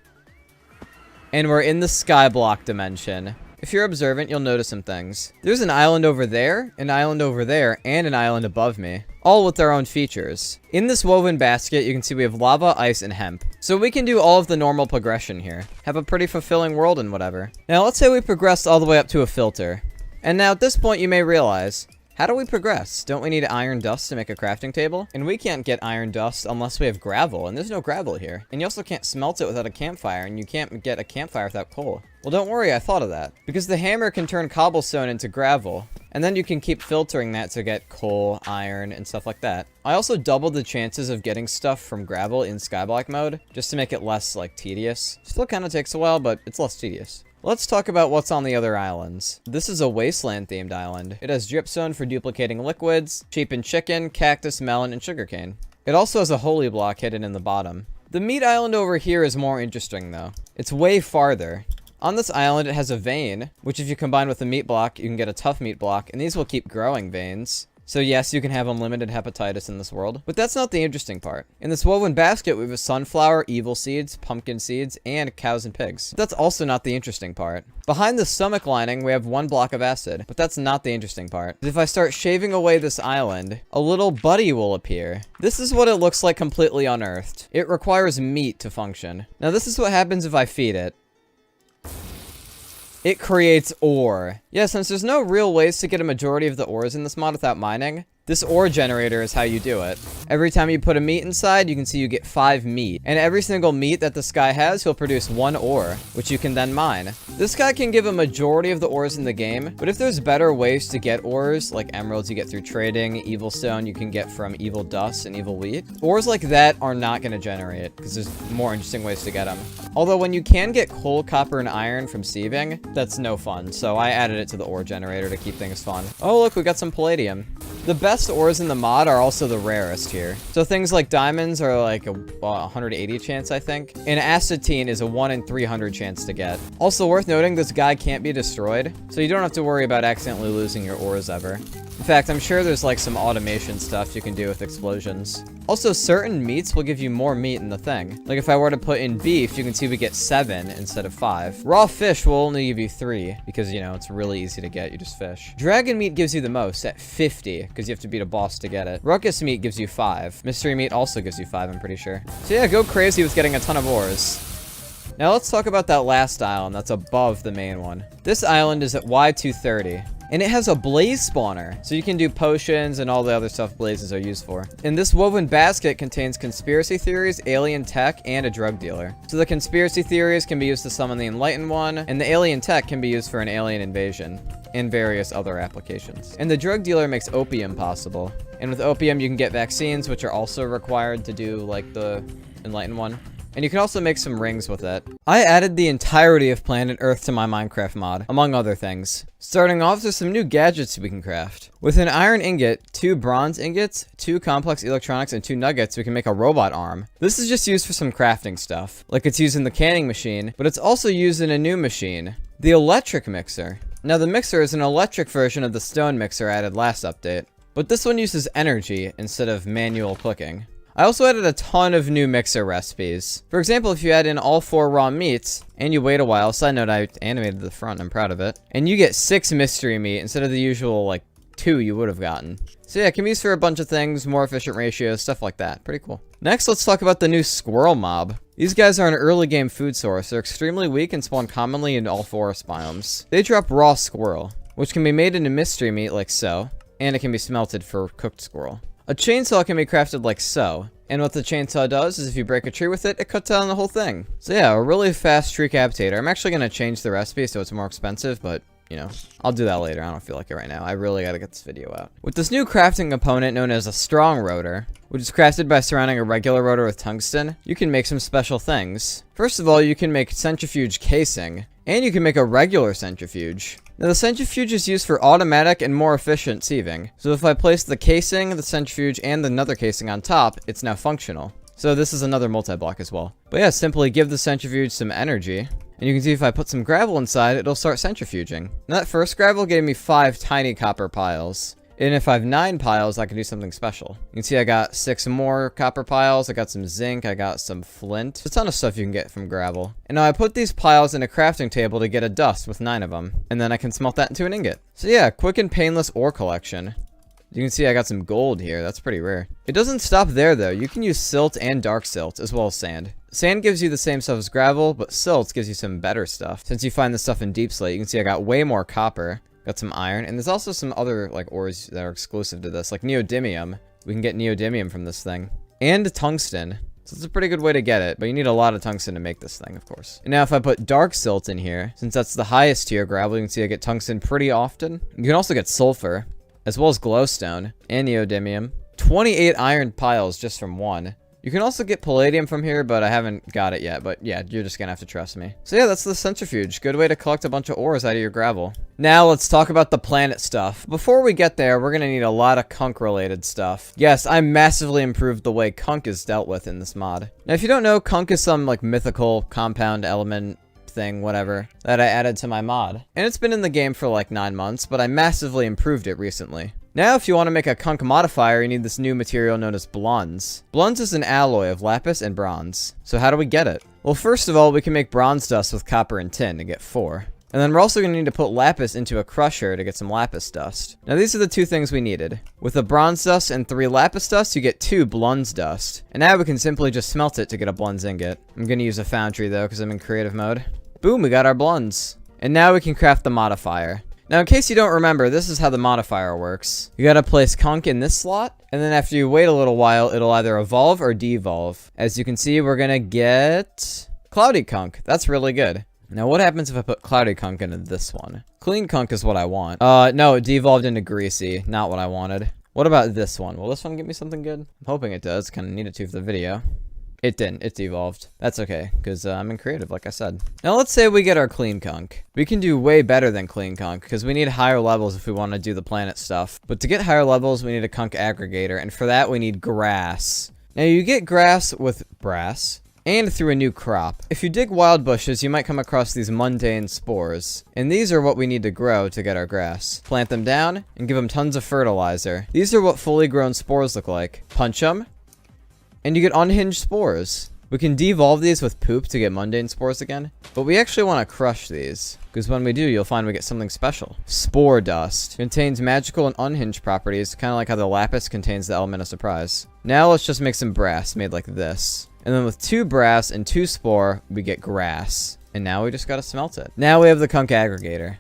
and we're in the Skyblock dimension. If you're observant, you'll notice some things. There's an island over there, and an island above me, all with their own features. In this woven basket, you can see we have lava, ice, and hemp. So we can do all of the normal progression here. Have a pretty fulfilling world and whatever. Now, let's say we progressed all the way up to a filter. And now at this point, you may realize, how do we progress? Don't we need iron dust to make a crafting table? And we can't get iron dust unless we have gravel, and there's no gravel here. And you also can't smelt it without a campfire, and you can't get a campfire without coal. Well, don't worry, I thought of that. Because the hammer can turn cobblestone into gravel, and then you can keep filtering that to get coal, iron, and stuff like that. I also doubled the chances of getting stuff from gravel in Skyblock mode, just to make it less, like, tedious. Still kind of takes a while, but it's less tedious. Let's talk about what's on the other islands. This is a wasteland-themed island. It has dripstone for duplicating liquids, cheapened chicken, cactus, melon, and sugarcane. It also has a holy block hidden in the bottom. The meat island over here is more interesting, though. It's way farther. On this island, it has a vein, which if you combine with a meat block, you can get a tough meat block, and these will keep growing veins. So yes, you can have unlimited hepatitis in this world, but that's not the interesting part. In this woven basket, we have a sunflower, evil seeds, pumpkin seeds, and cows and pigs. That's also not the interesting part. Behind the stomach lining, we have one block of acid, but that's not the interesting part. If I start shaving away this island, a little buddy will appear. This is what it looks like completely unearthed. It requires meat to function. Now this is what happens if I feed it. It creates ore. Yeah, since there's no real ways to get a majority of the ores in this mod without mining, this ore generator is how you do it. Every time you put a meat inside, you can see you get 5 meat. And every single meat that this guy has, he'll produce 1 ore, which you can then mine. This guy can give a majority of the ores in the game, but if there's better ways to get ores, like emeralds you get through trading, evil stone you can get from evil dust and evil wheat, ores like that are not going to generate, because there's more interesting ways to get them. Although when you can get coal, copper, and iron from sieving, that's no fun, so I added it to the ore generator to keep things fun. Oh look, we got some palladium. The best ores in the mod are also the rarest here. So things like diamonds are like a 180 chance, I think. And acetine is a 1 in 300 chance to get. Also worth noting, this guy can't be destroyed, so you don't have to worry about accidentally losing your ores ever. In fact, I'm sure there's like some automation stuff you can do with explosions. Also, certain meats will give you more meat in the thing. Like if I were to put in beef, you can see we get 7 instead of 5. Raw fish will only give you 3 because, you know, it's really easy to get. You just fish. Dragon meat gives you the most at 50 because you have to beat a boss to get it. Ruckus meat gives you 5. Mystery meat also gives you 5, I'm pretty sure. So yeah, go crazy with getting a ton of ores. Now let's talk about that last island that's above the main one. This island is at Y230. And it has a blaze spawner, so you can do potions and all the other stuff blazes are used for. And this woven basket contains conspiracy theories, alien tech, and a drug dealer. So the conspiracy theories can be used to summon the Enlightened One, and the alien tech can be used for an alien invasion, and various other applications. And the drug dealer makes opium possible. And with opium, you can get vaccines, which are also required to do, like, the Enlightened One. And you can also make some rings with it. I added the entirety of planet Earth to my Minecraft mod, among other things. Starting off, there's some new gadgets we can craft. With an iron ingot, 2 bronze ingots, 2 complex electronics, and 2 nuggets, we can make a robot arm. This is just used for some crafting stuff. Like it's used in the canning machine, but it's also used in a new machine, the electric mixer. Now the mixer is an electric version of the stone mixer added last update, but this one uses energy instead of manual cooking. I also added a ton of new mixer recipes. For example, if you add in all 4 raw meats, and you wait a while, side note, I animated the front, I'm proud of it, and you get 6 mystery meat instead of the usual, like, 2 you would have gotten. So yeah, it can be used for a bunch of things, more efficient ratios, stuff like that. Pretty cool. Next, let's talk about the new squirrel mob. These guys are an early game food source. They're extremely weak and spawn commonly in all forest biomes. They drop raw squirrel, which can be made into mystery meat like so, and it can be smelted for cooked squirrel. A chainsaw can be crafted like so, and what the chainsaw does is if you break a tree with it, it cuts down the whole thing. So yeah, a really fast tree capitator. I'm actually going to change the recipe so it's more expensive, but you know, I'll do that later. I don't feel like it right now. I really got to get this video out. With this new crafting component known as a strong rotor, which is crafted by surrounding a regular rotor with tungsten, you can make some special things. First of all, you can make centrifuge casing, and you can make a regular centrifuge. Now the centrifuge is used for automatic and more efficient sieving. So if I place the casing, the centrifuge, and another casing on top, it's now functional. So this is another multi-block as well. But yeah, simply give the centrifuge some energy. And you can see if I put some gravel inside, it'll start centrifuging. And that first gravel gave me 5 tiny copper piles. And if I have 9 piles, I can do something special. You can see I got 6 more copper piles, I got some zinc, I got some flint. A ton of stuff you can get from gravel. And now I put these piles in a crafting table to get a dust with 9 of them. And then I can smelt that into an ingot. So yeah, quick and painless ore collection. You can see I got some gold here, that's pretty rare. It doesn't stop there though, you can use silt and dark silt, as well as sand. Sand gives you the same stuff as gravel, but silt gives you some better stuff. Since you find this stuff in deep slate, you can see I got way more copper. Got some iron, and there's also some other like ores that are exclusive to this, like neodymium. We can get neodymium from this thing. And tungsten. So it's a pretty good way to get it, but you need a lot of tungsten to make this thing, of course. And now if I put dark silt in here, since that's the highest tier gravel, you can see I get tungsten pretty often. You can also get sulfur, as well as glowstone, and neodymium. 28 iron piles just from one. You can also get palladium from here, but I haven't got it yet. But yeah, you're just gonna have to trust me. So yeah, that's the centrifuge. Good way to collect a bunch of ores out of your gravel. Now let's talk about the planet stuff. Before we get there, we're gonna need a lot of Kunk related stuff. Yes, I massively improved the way Kunk is dealt with in this mod. Now if you don't know, Kunk is some like mythical compound element thing, whatever, that I added to my mod. And it's been in the game for like 9 months, but I massively improved it recently. Now, if you want to make a Kunk modifier, you need this new material known as bronze. Bronze is an alloy of lapis and bronze. So how do we get it? Well, first of all, we can make bronze dust with copper and tin to get 4. And then we're also going to need to put lapis into a crusher to get some lapis dust. Now, these are the 2 things we needed. With a bronze dust and 3 lapis dust, you get 2 bronze dust. And now we can simply just smelt it to get a bronze ingot. I'm going to use a foundry, though, because I'm in creative mode. Boom, we got our bronze. And now we can craft the modifier. Now, in case you don't remember, this is how the modifier works. You gotta place Kunk in this slot, and then after you wait a little while, it'll either evolve or devolve. As you can see, we're gonna get Cloudy Kunk. That's really good. Now, what happens if I put Cloudy Kunk into this one? Clean Kunk is what I want. No, it devolved into Greasy. Not what I wanted. What about this one? Will this one give me something good? I'm hoping it does. Kind of need it to for the video. It didn't. It devolved. That's okay, because I'm in creative, like I said. Now, let's say we get our clean Kunk. We can do way better than clean Kunk, because we need higher levels if we want to do the planet stuff. But to get higher levels, we need a Kunk aggregator, and for that, we need grass. Now, you get grass with brass, and through a new crop. If you dig wild bushes, you might come across these mundane spores. And these are what we need to grow to get our grass. Plant them down, and give them tons of fertilizer. These are what fully grown spores look like. Punch them, and you get unhinged spores. We can devolve these with poop to get mundane spores again, but we actually want to crush these, because when we do, you'll find we get something special. Spore dust. Contains magical and unhinged properties, kind of like how the lapis contains the element of surprise. Now let's just make some brass made like this. And then with 2 brass and 2 spore, we get grass. And now we just gotta smelt it. Now we have the Kunk aggregator.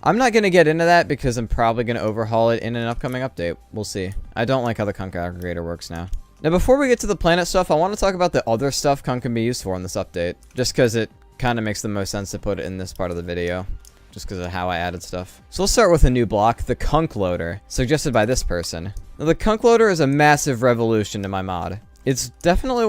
I'm not going to get into that because I'm probably going to overhaul it in an upcoming update. We'll see. I don't like how the Kunk aggregator works now. Now, before we get to the planet stuff, I want to talk about the other stuff Kunk can be used for in this update. Just because it kind of makes the most sense to put it in this part of the video. Just because of how I added stuff. So let's start with a new block, the Kunk loader, suggested by this person. Now, the Kunk loader is a massive revolution to my mod. It's definitely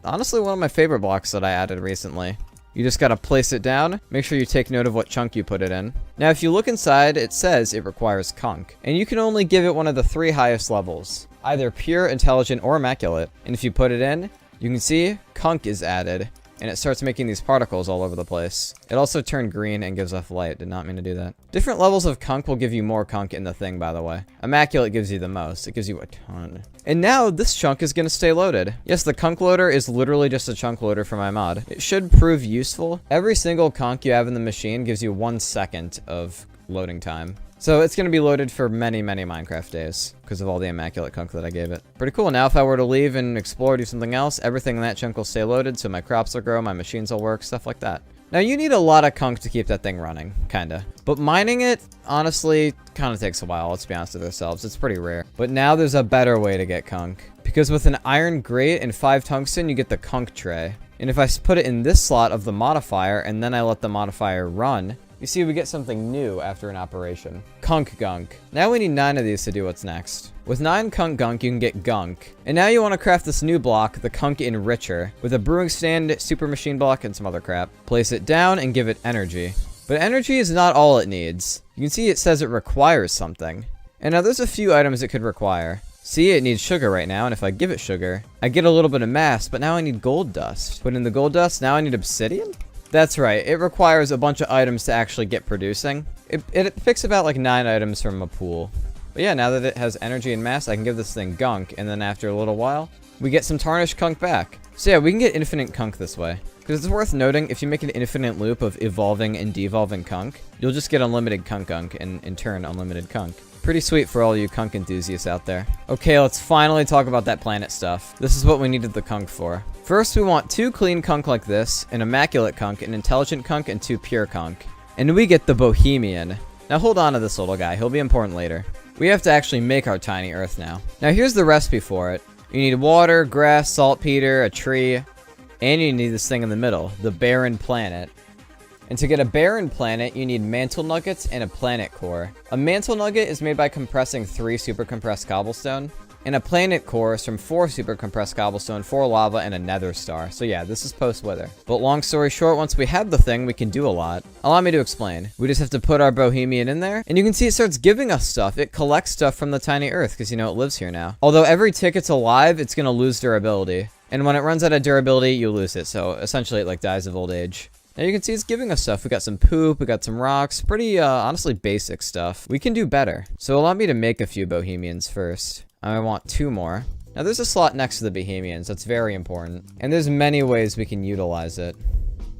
honestly one of my favorite blocks that I added recently. You just gotta place it down, make sure you take note of what chunk you put it in. Now if you look inside, it says it requires Kunk, and you can only give it one of the 3 highest levels, either pure, intelligent, or immaculate. And if you put it in, you can see Kunk is added, and it starts making these particles all over the place. It also turned green and gives off light. Did not mean to do that. Different levels of Kunk will give you more Kunk in the thing, by the way. Immaculate gives you the most. It gives you a ton. And now this chunk is going to stay loaded. Yes, the Kunk loader is literally just a chunk loader for my mod. It should prove useful. Every single Kunk you have in the machine gives you 1 second of loading time. So it's going to be loaded for many, many Minecraft days because of all the immaculate Kunk that I gave it. Pretty cool. Now if I were to leave and explore, do something else, everything in that chunk will stay loaded, so my crops will grow, my machines will work, stuff like that. Now you need a lot of Kunk to keep that thing running, kinda. But mining it, honestly, kinda takes a while, let's be honest with ourselves. It's pretty rare. But now there's a better way to get Kunk. Because with an iron grate and 5 tungsten, you get the Kunk tray. And if I put it in this slot of the modifier, and then I let the modifier run, you see we get something new after an operation. Kunk Gunk. Now we need 9 of these to do what's next. With 9 Kunk Gunk, you can get Gunk. And now you want to craft this new block, the Kunk Enricher, with a brewing stand, super machine block, and some other crap. Place it down and give it energy. But energy is not all it needs. You can see it says it requires something. And now there's a few items it could require. See, it needs sugar right now, and if I give it sugar, I get a little bit of mass, but now I need gold dust. Put in the gold dust, now I need obsidian? That's right, it requires a bunch of items to actually get producing. It picks about like 9 items from a pool. But yeah, now that it has energy and mass, I can give this thing Gunk, and then after a little while, we get some tarnished Kunk back. So yeah, we can get infinite Kunk this way. Because it's worth noting, if you make an infinite loop of evolving and devolving Kunk, you'll just get unlimited Kunk Gunk, and in turn, unlimited Kunk. Pretty sweet for all you Kunk enthusiasts out there. Okay, let's finally talk about that planet stuff. This is what we needed the Kunk for. First, we want 2 clean Kunk like this, an immaculate Kunk, an intelligent Kunk, and 2 pure Kunk. And we get the Bohemian. Now hold on to this little guy, he'll be important later. We have to actually make our tiny Earth now. Now here's the recipe for it. You need water, grass, saltpeter, a tree, and you need this thing in the middle, the barren planet. And to get a barren planet, you need mantle nuggets and a planet core. A mantle nugget is made by compressing 3 super compressed cobblestone, and a planet core is from 4 super compressed cobblestone, 4 lava, and a nether star. So yeah, this is post-wither. But long story short, once we have the thing, we can do a lot. Allow me to explain. We just have to put our Bohemian in there, and you can see it starts giving us stuff. It collects stuff from the tiny Earth, because you know it lives here now. Although every tick it's alive, it's gonna lose durability. And when it runs out of durability, you lose it. So essentially it like dies of old age. Now you can see it's giving us stuff. We got some poop, we got some rocks, pretty honestly basic stuff. We can do better. So allow me to make a few Bohemians first. I want 2 more. Now there's a slot next to the Bohemians, that's very important. And there's many ways we can utilize it.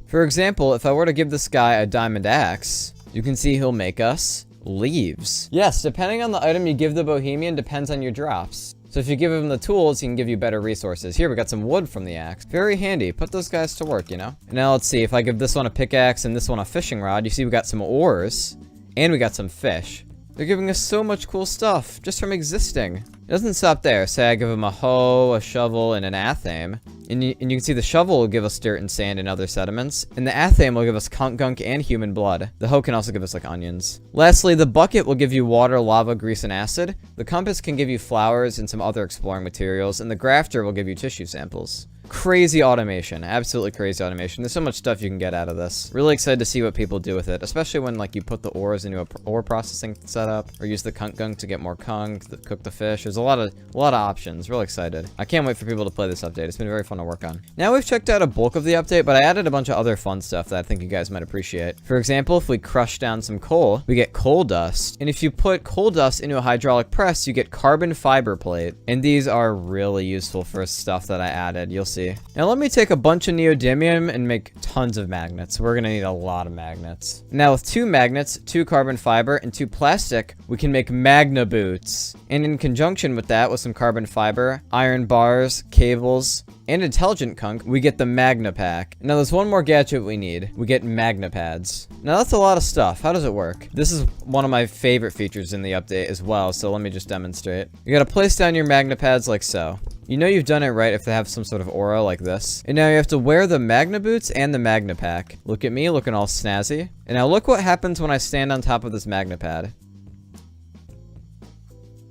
For example, if I were to give this guy a diamond axe, you can see he'll make us leaves. Yes, depending on the item you give the Bohemian depends on your drops. So if you give him the tools, he can give you better resources. Here, we got some wood from the axe. Very handy. Put those guys to work, you know? And now let's see, if I give this one a pickaxe and this one a fishing rod, you see we got some ores, and we got some fish. They're giving us so much cool stuff, just from existing. It doesn't stop there. Say I give him a hoe, a shovel, and an athame. And you can see the shovel will give us dirt and sand and other sediments. And the athame will give us Kunk Gunk and human blood. The hoe can also give us like onions. Lastly, the bucket will give you water, lava, grease, and acid. The compass can give you flowers and some other exploring materials. And the grafter will give you tissue samples. Crazy automation, absolutely crazy automation. There's so much stuff you can get out of this. Really excited to see what people do with it, especially when like you put the ores into a ore processing setup, or use the Kunk Gunk to get more Kunk, cook the fish. There's a lot of options. Really excited. I can't wait for people to play this update. It's been very fun to work on. Now we've checked out a bulk of the update, but I added a bunch of other fun stuff that I think you guys might appreciate. For example, if we crush down some coal, we get coal dust, and if you put coal dust into a hydraulic press, you get carbon fiber plate, and these are really useful for stuff that I added. You'll see. Now let me take a bunch of neodymium and make tons of magnets. We're gonna need a lot of magnets. Now with 2 magnets, 2 carbon fiber, and 2 plastic, we can make magna boots. And in conjunction with that, with some carbon fiber, iron bars, cables, and intelligent Kunk, we get the magna pack. Now there's one more gadget we need. We get magna pads. Now that's a lot of stuff. How does it work? This is one of my favorite features in the update as well, so let me just demonstrate. You gotta place down your magna pads like so. You know you've done it right if they have some sort of aura like this. And now you have to wear the magna boots and the magna pack. Look at me, looking all snazzy. And now look what happens when I stand on top of this magna pad.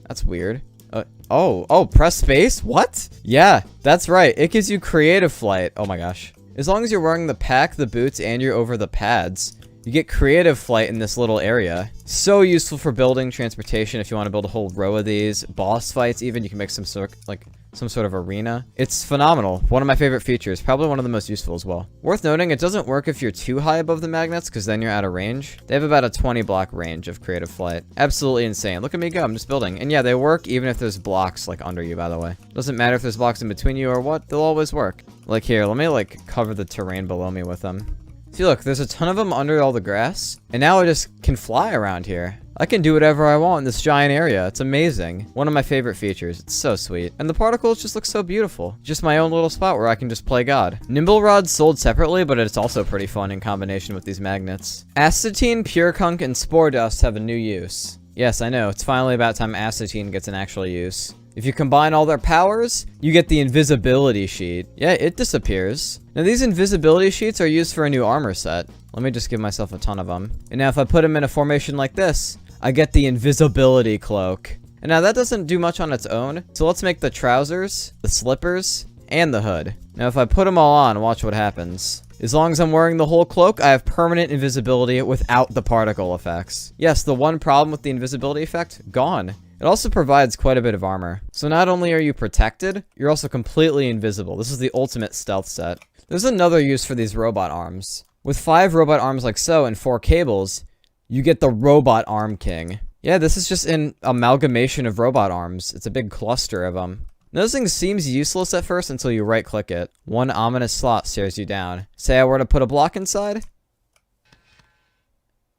That's weird. Press space? What? Yeah, that's right. It gives you creative flight. Oh my gosh. As long as you're wearing the pack, the boots, and you're over the pads, you get creative flight in this little area. So useful for building transportation if you want to build a whole row of these. Boss fights even, you can make some sort of arena. It's phenomenal. One of my favorite features. Probably one of the most useful as well. Worth noting, it doesn't work if you're too high above the magnets, because then you're out of range. They have about a 20 block range of creative flight. Absolutely insane. Look at me go. I'm just building. And yeah, they work even if there's blocks like under you, by the way. Doesn't matter if there's blocks in between you or what. They'll always work. Like here, let me like cover the terrain below me with them. See, look, there's a ton of them under all the grass. And now I just can fly around here. I can do whatever I want in this giant area. It's amazing. One of my favorite features. It's so sweet. And the particles just look so beautiful. Just my own little spot where I can just play God. Nimble Rod's sold separately, but it's also pretty fun in combination with these magnets. Acetine, Pure Kunk, and Spore Dust have a new use. Yes, I know. It's finally about time acetine gets an actual use. If you combine all their powers, you get the invisibility sheet. Yeah, it disappears. Now, these invisibility sheets are used for a new armor set. Let me just give myself a ton of them. And now if I put them in a formation like this, I get the invisibility cloak. And now that doesn't do much on its own. So let's make the trousers, the slippers, and the hood. Now if I put them all on, watch what happens. As long as I'm wearing the whole cloak, I have permanent invisibility without the particle effects. Yes, the one problem with the invisibility effect, gone. It also provides quite a bit of armor. So not only are you protected, you're also completely invisible. This is the ultimate stealth set. There's another use for these robot arms. With 5 robot arms like so and 4 cables, you get the Robot Arm King. Yeah, this is just an amalgamation of robot arms. It's a big cluster of them. Now, this thing seems useless at first until you right-click it. One ominous slot stares you down. Say I were to put a block inside,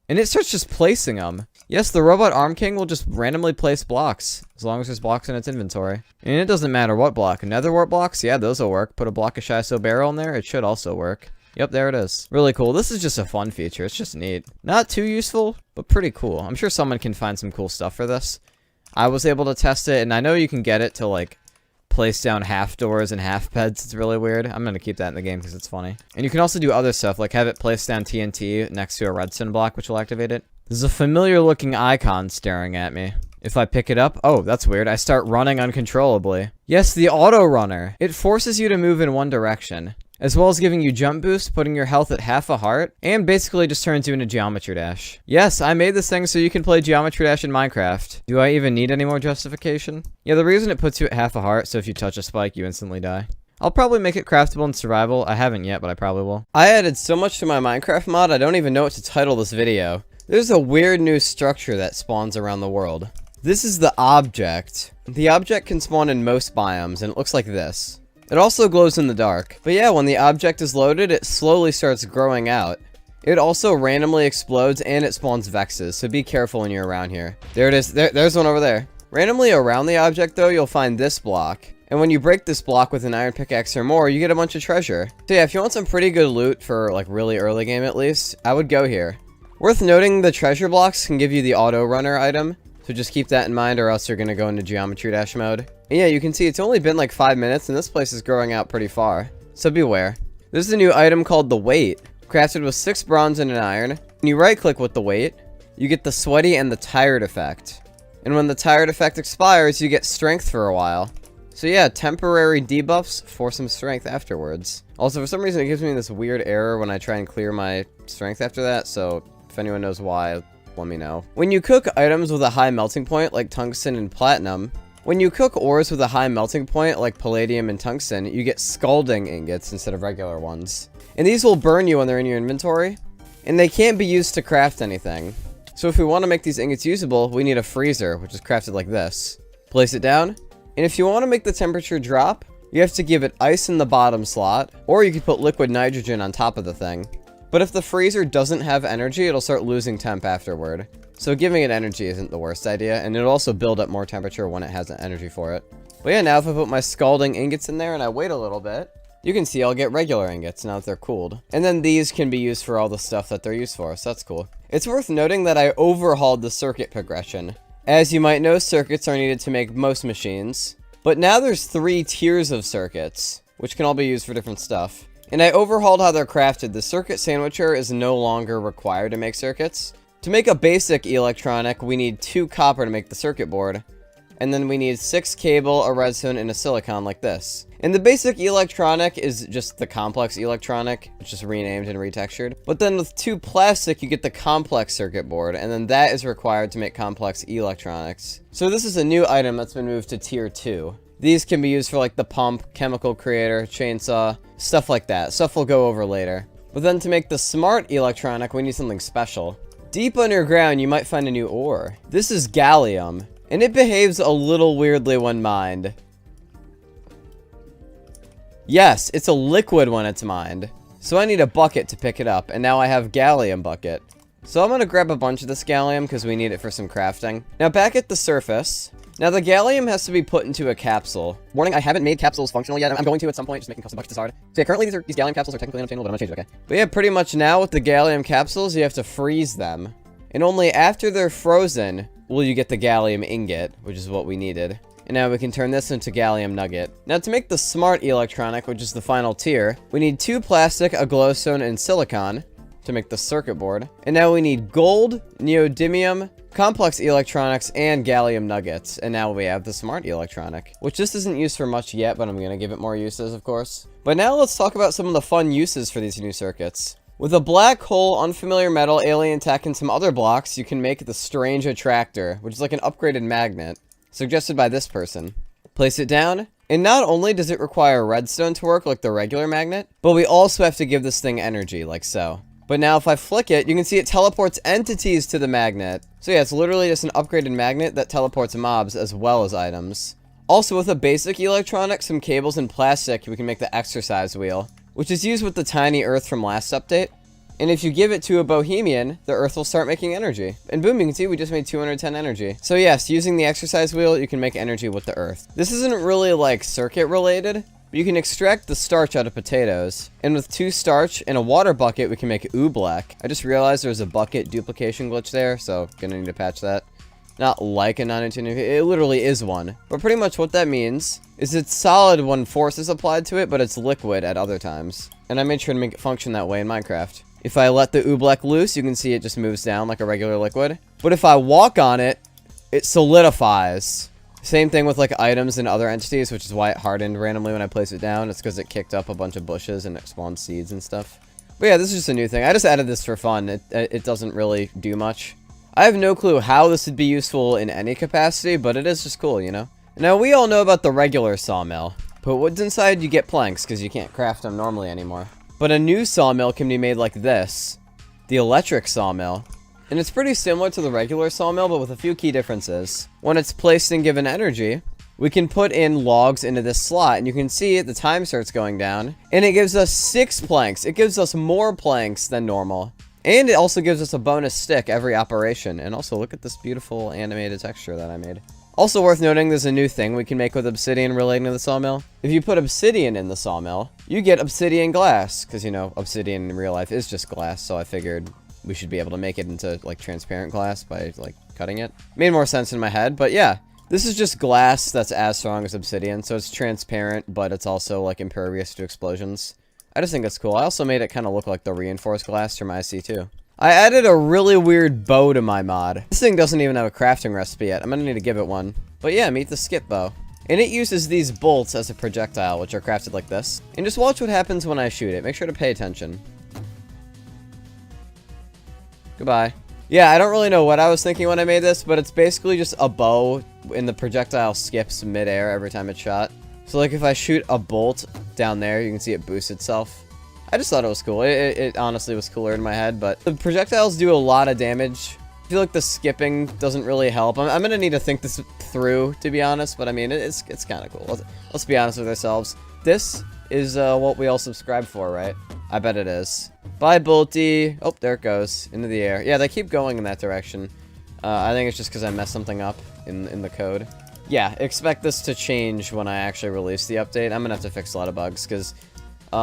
and it starts just placing them. Yes, the Robot Arm King will just randomly place blocks, as long as there's blocks in its inventory. And it doesn't matter what block. Netherwart blocks, yeah, those will work. Put a block of Shiso Barrel in there, it should also work. Yep, there it is. Really cool. This is just a fun feature. It's just neat. Not too useful, but pretty cool. I'm sure someone can find some cool stuff for this. I was able to test it, and I know you can get it to, like, place down half doors and half beds. It's really weird. I'm going to keep that in the game because it's funny. And you can also do other stuff, like have it place down TNT next to a redstone block, which will activate it. There's a familiar-looking icon staring at me. If I pick it up, oh, that's weird. I start running uncontrollably. Yes, the auto runner. It forces you to move in one direction, as well as giving you jump boost, putting your health at half a heart, and basically just turns you into Geometry Dash. Yes, I made this thing so you can play Geometry Dash in Minecraft. Do I even need any more justification? Yeah, the reason it puts you at half a heart, so if you touch a spike, you instantly die. I'll probably make it craftable in survival. I haven't yet, but I probably will. I added so much to my Minecraft mod, I don't even know what to title this video. There's a weird new structure that spawns around the world. This is the object. The object can spawn in most biomes, and it looks like this. It also glows in the dark. But yeah, when the object is loaded, it slowly starts growing out. It also randomly explodes, and it spawns vexes, so be careful when you're around here. There it is. There's one over there. Randomly around the object, though, you'll find this block. And when you break this block with an iron pickaxe or more, you get a bunch of treasure. So yeah, if you want some pretty good loot for, like, really early game at least, I would go here. Worth noting, the treasure blocks can give you the auto runner item, so just keep that in mind or else you're gonna go into Geometry Dash mode. And yeah, you can see it's only been like 5 minutes and this place is growing out pretty far, so beware. There's a new item called the weight, crafted with 6 bronze and an iron. When you right click with the weight, you get the sweaty and the tired effect. And when the tired effect expires, you get strength for a while. So yeah, temporary debuffs for some strength afterwards. Also, for some reason it gives me this weird error when I try and clear my strength after that, so if anyone knows why, let me know. When you cook items with a high melting point, like tungsten and platinum, when you cook ores with a high melting point, like palladium and tungsten, you get scalding ingots instead of regular ones. And these will burn you when they're in your inventory, and they can't be used to craft anything. So if we want to make these ingots usable, we need a freezer, which is crafted like this. Place it down, and if you want to make the temperature drop, you have to give it ice in the bottom slot, or you could put liquid nitrogen on top of the thing. But if the freezer doesn't have energy, it'll start losing temp afterward. So giving it energy isn't the worst idea, and it'll also build up more temperature when it has energy for it. But yeah, now if I put my scalding ingots in there and I wait a little bit, you can see I'll get regular ingots now that they're cooled. And then these can be used for all the stuff that they're used for, so that's cool. It's worth noting that I overhauled the circuit progression. As you might know, circuits are needed to make most machines. But now there's 3 tiers of circuits, which can all be used for different stuff. And I overhauled how they're crafted. The circuit sandwicher is no longer required to make circuits. To make a basic electronic, we need 2 copper to make the circuit board. And then we need 6 cable, a redstone, and a silicon like this. And the basic electronic is just the complex electronic. It's just renamed and retextured. But then with 2 plastic, you get the complex circuit board. And then that is required to make complex electronics. So this is a new item that's been moved to tier 2. These can be used for like the pump, chemical creator, chainsaw, stuff like that. Stuff we'll go over later. But then to make the smart electronic, we need something special. Deep underground, you might find a new ore. This is gallium, and it behaves a little weirdly when mined. Yes, it's a liquid when it's mined. So I need a bucket to pick it up, and now I have gallium bucket. So I'm gonna grab a bunch of this gallium because we need it for some crafting. Now back at the surface. Now the gallium has to be put into a capsule. Warning, I haven't made capsules functional yet. I'm going to at some point, just making custom buckets is hard. So yeah, currently these gallium capsules are technically unobtainable, but I'm gonna change it, okay? But yeah, pretty much now with the gallium capsules, you have to freeze them. And only after they're frozen will you get the gallium ingot, which is what we needed. And now we can turn this into gallium nugget. Now to make the smart electronic, which is the final tier, we need 2 plastic, a glowstone, and silicon to make the circuit board. And now we need gold, neodymium, complex electronics, and gallium nuggets. And now we have the smart electronic, which this isn't used for much yet, but I'm gonna give it more uses, of course. But now let's talk about some of the fun uses for these new circuits. With a black hole, unfamiliar metal, alien tech, and some other blocks, you can make the strange attractor, which is like an upgraded magnet, suggested by this person. Place it down, and not only does it require redstone to work like the regular magnet, but we also have to give this thing energy, like so. But now if I flick it, you can see it teleports entities to the magnet. So yeah, it's literally just an upgraded magnet that teleports mobs as well as items. Also, with a basic electronic, some cables, and plastic, we can make the exercise wheel, which is used with the tiny earth from last update. And if you give it to a bohemian, the earth will start making energy. And boom, you can see we just made 210 energy. So yes, using the exercise wheel, you can make energy with the earth. This isn't really like circuit related, but you can extract the starch out of potatoes. And with 2 starch and a water bucket, we can make oobleck. I just realized there's a bucket duplication glitch there, so gonna need to patch that. Not like a 902, it literally is one. But pretty much what that means is it's solid when force is applied to it, but it's liquid at other times. And I made sure to make it function that way in Minecraft. If I let the oobleck loose, you can see it just moves down like a regular liquid. But if I walk on it, it solidifies. Same thing with like items and other entities, which is why it hardened randomly when I placed it down. It's because it kicked up a bunch of bushes and it spawned seeds and stuff. But yeah, this is just a new thing. I just added this for fun. It doesn't really do much. I have no clue how this would be useful in any capacity, but it is just cool, you know? Now, we all know about the regular sawmill. Put woods inside, you get planks, because you can't craft them normally anymore. But a new sawmill can be made like this, the electric sawmill. And it's pretty similar to the regular sawmill, but with a few key differences. When it's placed and given energy, we can put in logs into this slot, and you can see the time starts going down. And it gives us 6 planks. It gives us more planks than normal. And it also gives us a bonus stick every operation. And also, look at this beautiful animated texture that I made. Also worth noting, there's a new thing we can make with obsidian relating to the sawmill. If you put obsidian in the sawmill, you get obsidian glass. Because, you know, obsidian in real life is just glass, so I figured we should be able to make it into, like, transparent glass by, like, cutting it. Made more sense in my head, but yeah. This is just glass that's as strong as obsidian, so it's transparent, but it's also, like, impervious to explosions. I just think it's cool. I also made it kind of look like the reinforced glass from IC2. I added a really weird bow to my mod. This thing doesn't even have a crafting recipe yet. I'm gonna need to give it one. But yeah, meet the skip bow. And it uses these bolts as a projectile, which are crafted like this. And just watch what happens when I shoot it. Make sure to pay attention. Goodbye. Yeah, I don't really know what I was thinking when I made this, but it's basically just a bow, and the projectile skips midair every time it's shot. So, like, if I shoot a bolt down there, you can see it boost itself. I just thought it was cool. It honestly was cooler in my head, but the projectiles do a lot of damage. I feel like the skipping doesn't really help. I'm gonna need to think this through, to be honest, but I mean, it's kind of cool. Let's be honest with ourselves. This is what we all subscribe for, right? I bet it is. Bye, Bolty. Oh, there it goes. Into the air. Yeah, they keep going in that direction. I think it's just because I messed something up in the code. Yeah, expect this to change when I actually release the update. I'm gonna have to fix a lot of bugs, because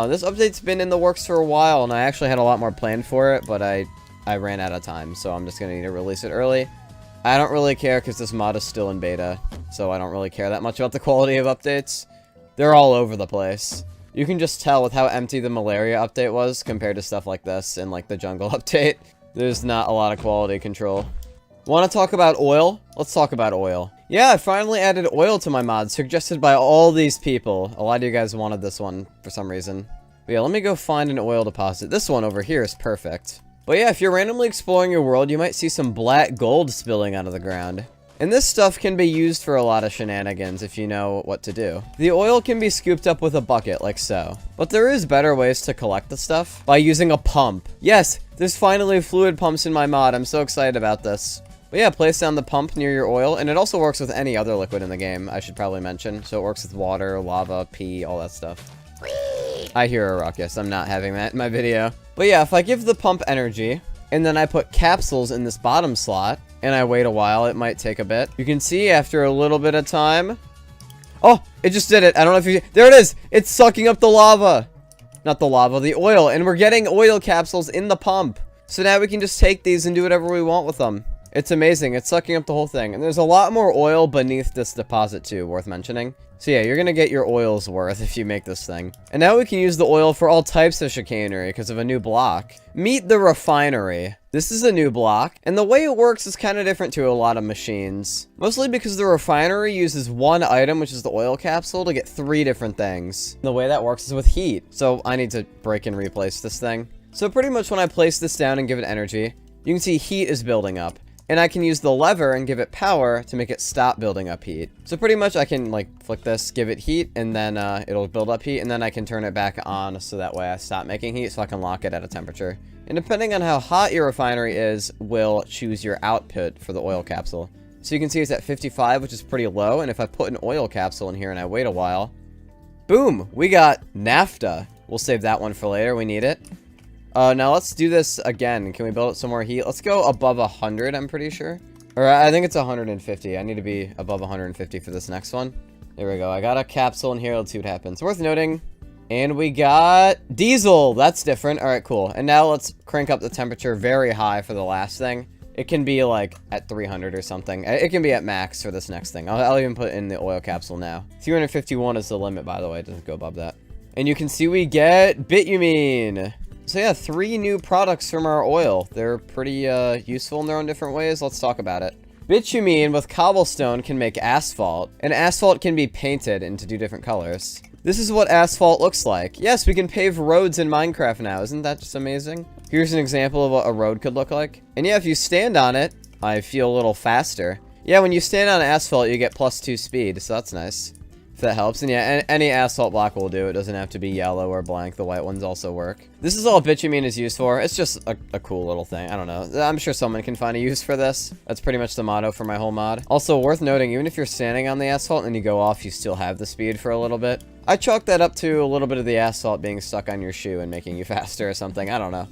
this update's been in the works for a while, and I actually had a lot more planned for it, but I ran out of time, so I'm just gonna need to release it early. I don't really care, because this mod is still in beta, so I don't really care that much about the quality of updates. They're all over the place. You can just tell with how empty the Malaria update was, compared to stuff like this, and like the jungle update. There's not a lot of quality control. Want to talk about oil? Let's talk about oil. Yeah, I finally added oil to my mod, suggested by all these people. A lot of you guys wanted this one for some reason. But yeah, let me go find an oil deposit. This one over here is perfect. But yeah, if you're randomly exploring your world, you might see some black gold spilling out of the ground. And this stuff can be used for a lot of shenanigans if you know what to do. The oil can be scooped up with a bucket, like so. But there is better ways to collect the stuff by using a pump. Yes, there's finally fluid pumps in my mod. I'm so excited about this. But yeah, place down the pump near your oil, and it also works with any other liquid in the game, I should probably mention. So it works with water, lava, pee, all that stuff. I hear a ruckus. I'm not having that in my video. But yeah, if I give the pump energy, and then I put capsules in this bottom slot, and I wait a while. It might take a bit. You can see after a little bit of time. Oh, it just did it. I don't know if you... There it is. It's sucking up the lava. Not the lava, the oil. And we're getting oil capsules in the pump. So now we can just take these and do whatever we want with them. It's amazing. It's sucking up the whole thing. And there's a lot more oil beneath this deposit too, worth mentioning. So yeah, you're going to get your oil's worth if you make this thing. And now we can use the oil for all types of chicanery because of a new block. Meet the refinery. This is a new block, and the way it works is kind of different to a lot of machines. Mostly because the refinery uses one item, which is the oil capsule, to get 3 different things. The way that works is with heat. So I need to break and replace this thing. So pretty much when I place this down and give it energy, you can see heat is building up. And I can use the lever and give it power to make it stop building up heat. So pretty much I can like flick this, give it heat, and then it'll build up heat, and then I can turn it back on so that way I stop making heat so I can lock it at a temperature. And depending on how hot your refinery is, will choose your output for the oil capsule. So you can see it's at 55, which is pretty low, and if I put an oil capsule in here and I wait a while, boom, we got naphtha. We'll save that one for later, we need it. Now let's do this again. Can we build up some more heat? Let's go above 100, I'm pretty sure. Or I think it's 150. I need to be above 150 for this next one. There we go. I got a capsule in here. Let's see what happens. Worth noting. And we got diesel. That's different. All right, cool. And now let's crank up the temperature very high for the last thing. It can be like at 300 or something. It can be at max for this next thing. I'll even put in the oil capsule now. 351 is the limit, by the way. It doesn't go above that. And you can see we get biome. So yeah, 3 new products from our oil. They're pretty useful in their own different ways. Let's talk about it. Bitumen with cobblestone can make asphalt, and asphalt can be painted into 2 different colors. This is what asphalt looks like. Yes, we can pave roads in Minecraft now. Isn't that just amazing? Here's an example of what a road could look like. And yeah, if you stand on it, I feel a little faster. Yeah, when you stand on asphalt, you get +2 speed, so that's nice. If that helps. And yeah, any asphalt block will do. It doesn't have to be yellow or blank. The white ones also work. This is all bitumen is used for. It's just a cool little thing. I don't know. I'm sure someone can find a use for this. That's pretty much the motto for my whole mod. Also, worth noting, even if you're standing on the asphalt and you go off, you still have the speed for a little bit. I chalk that up to a little bit of the asphalt being stuck on your shoe and making you faster or something. I don't know.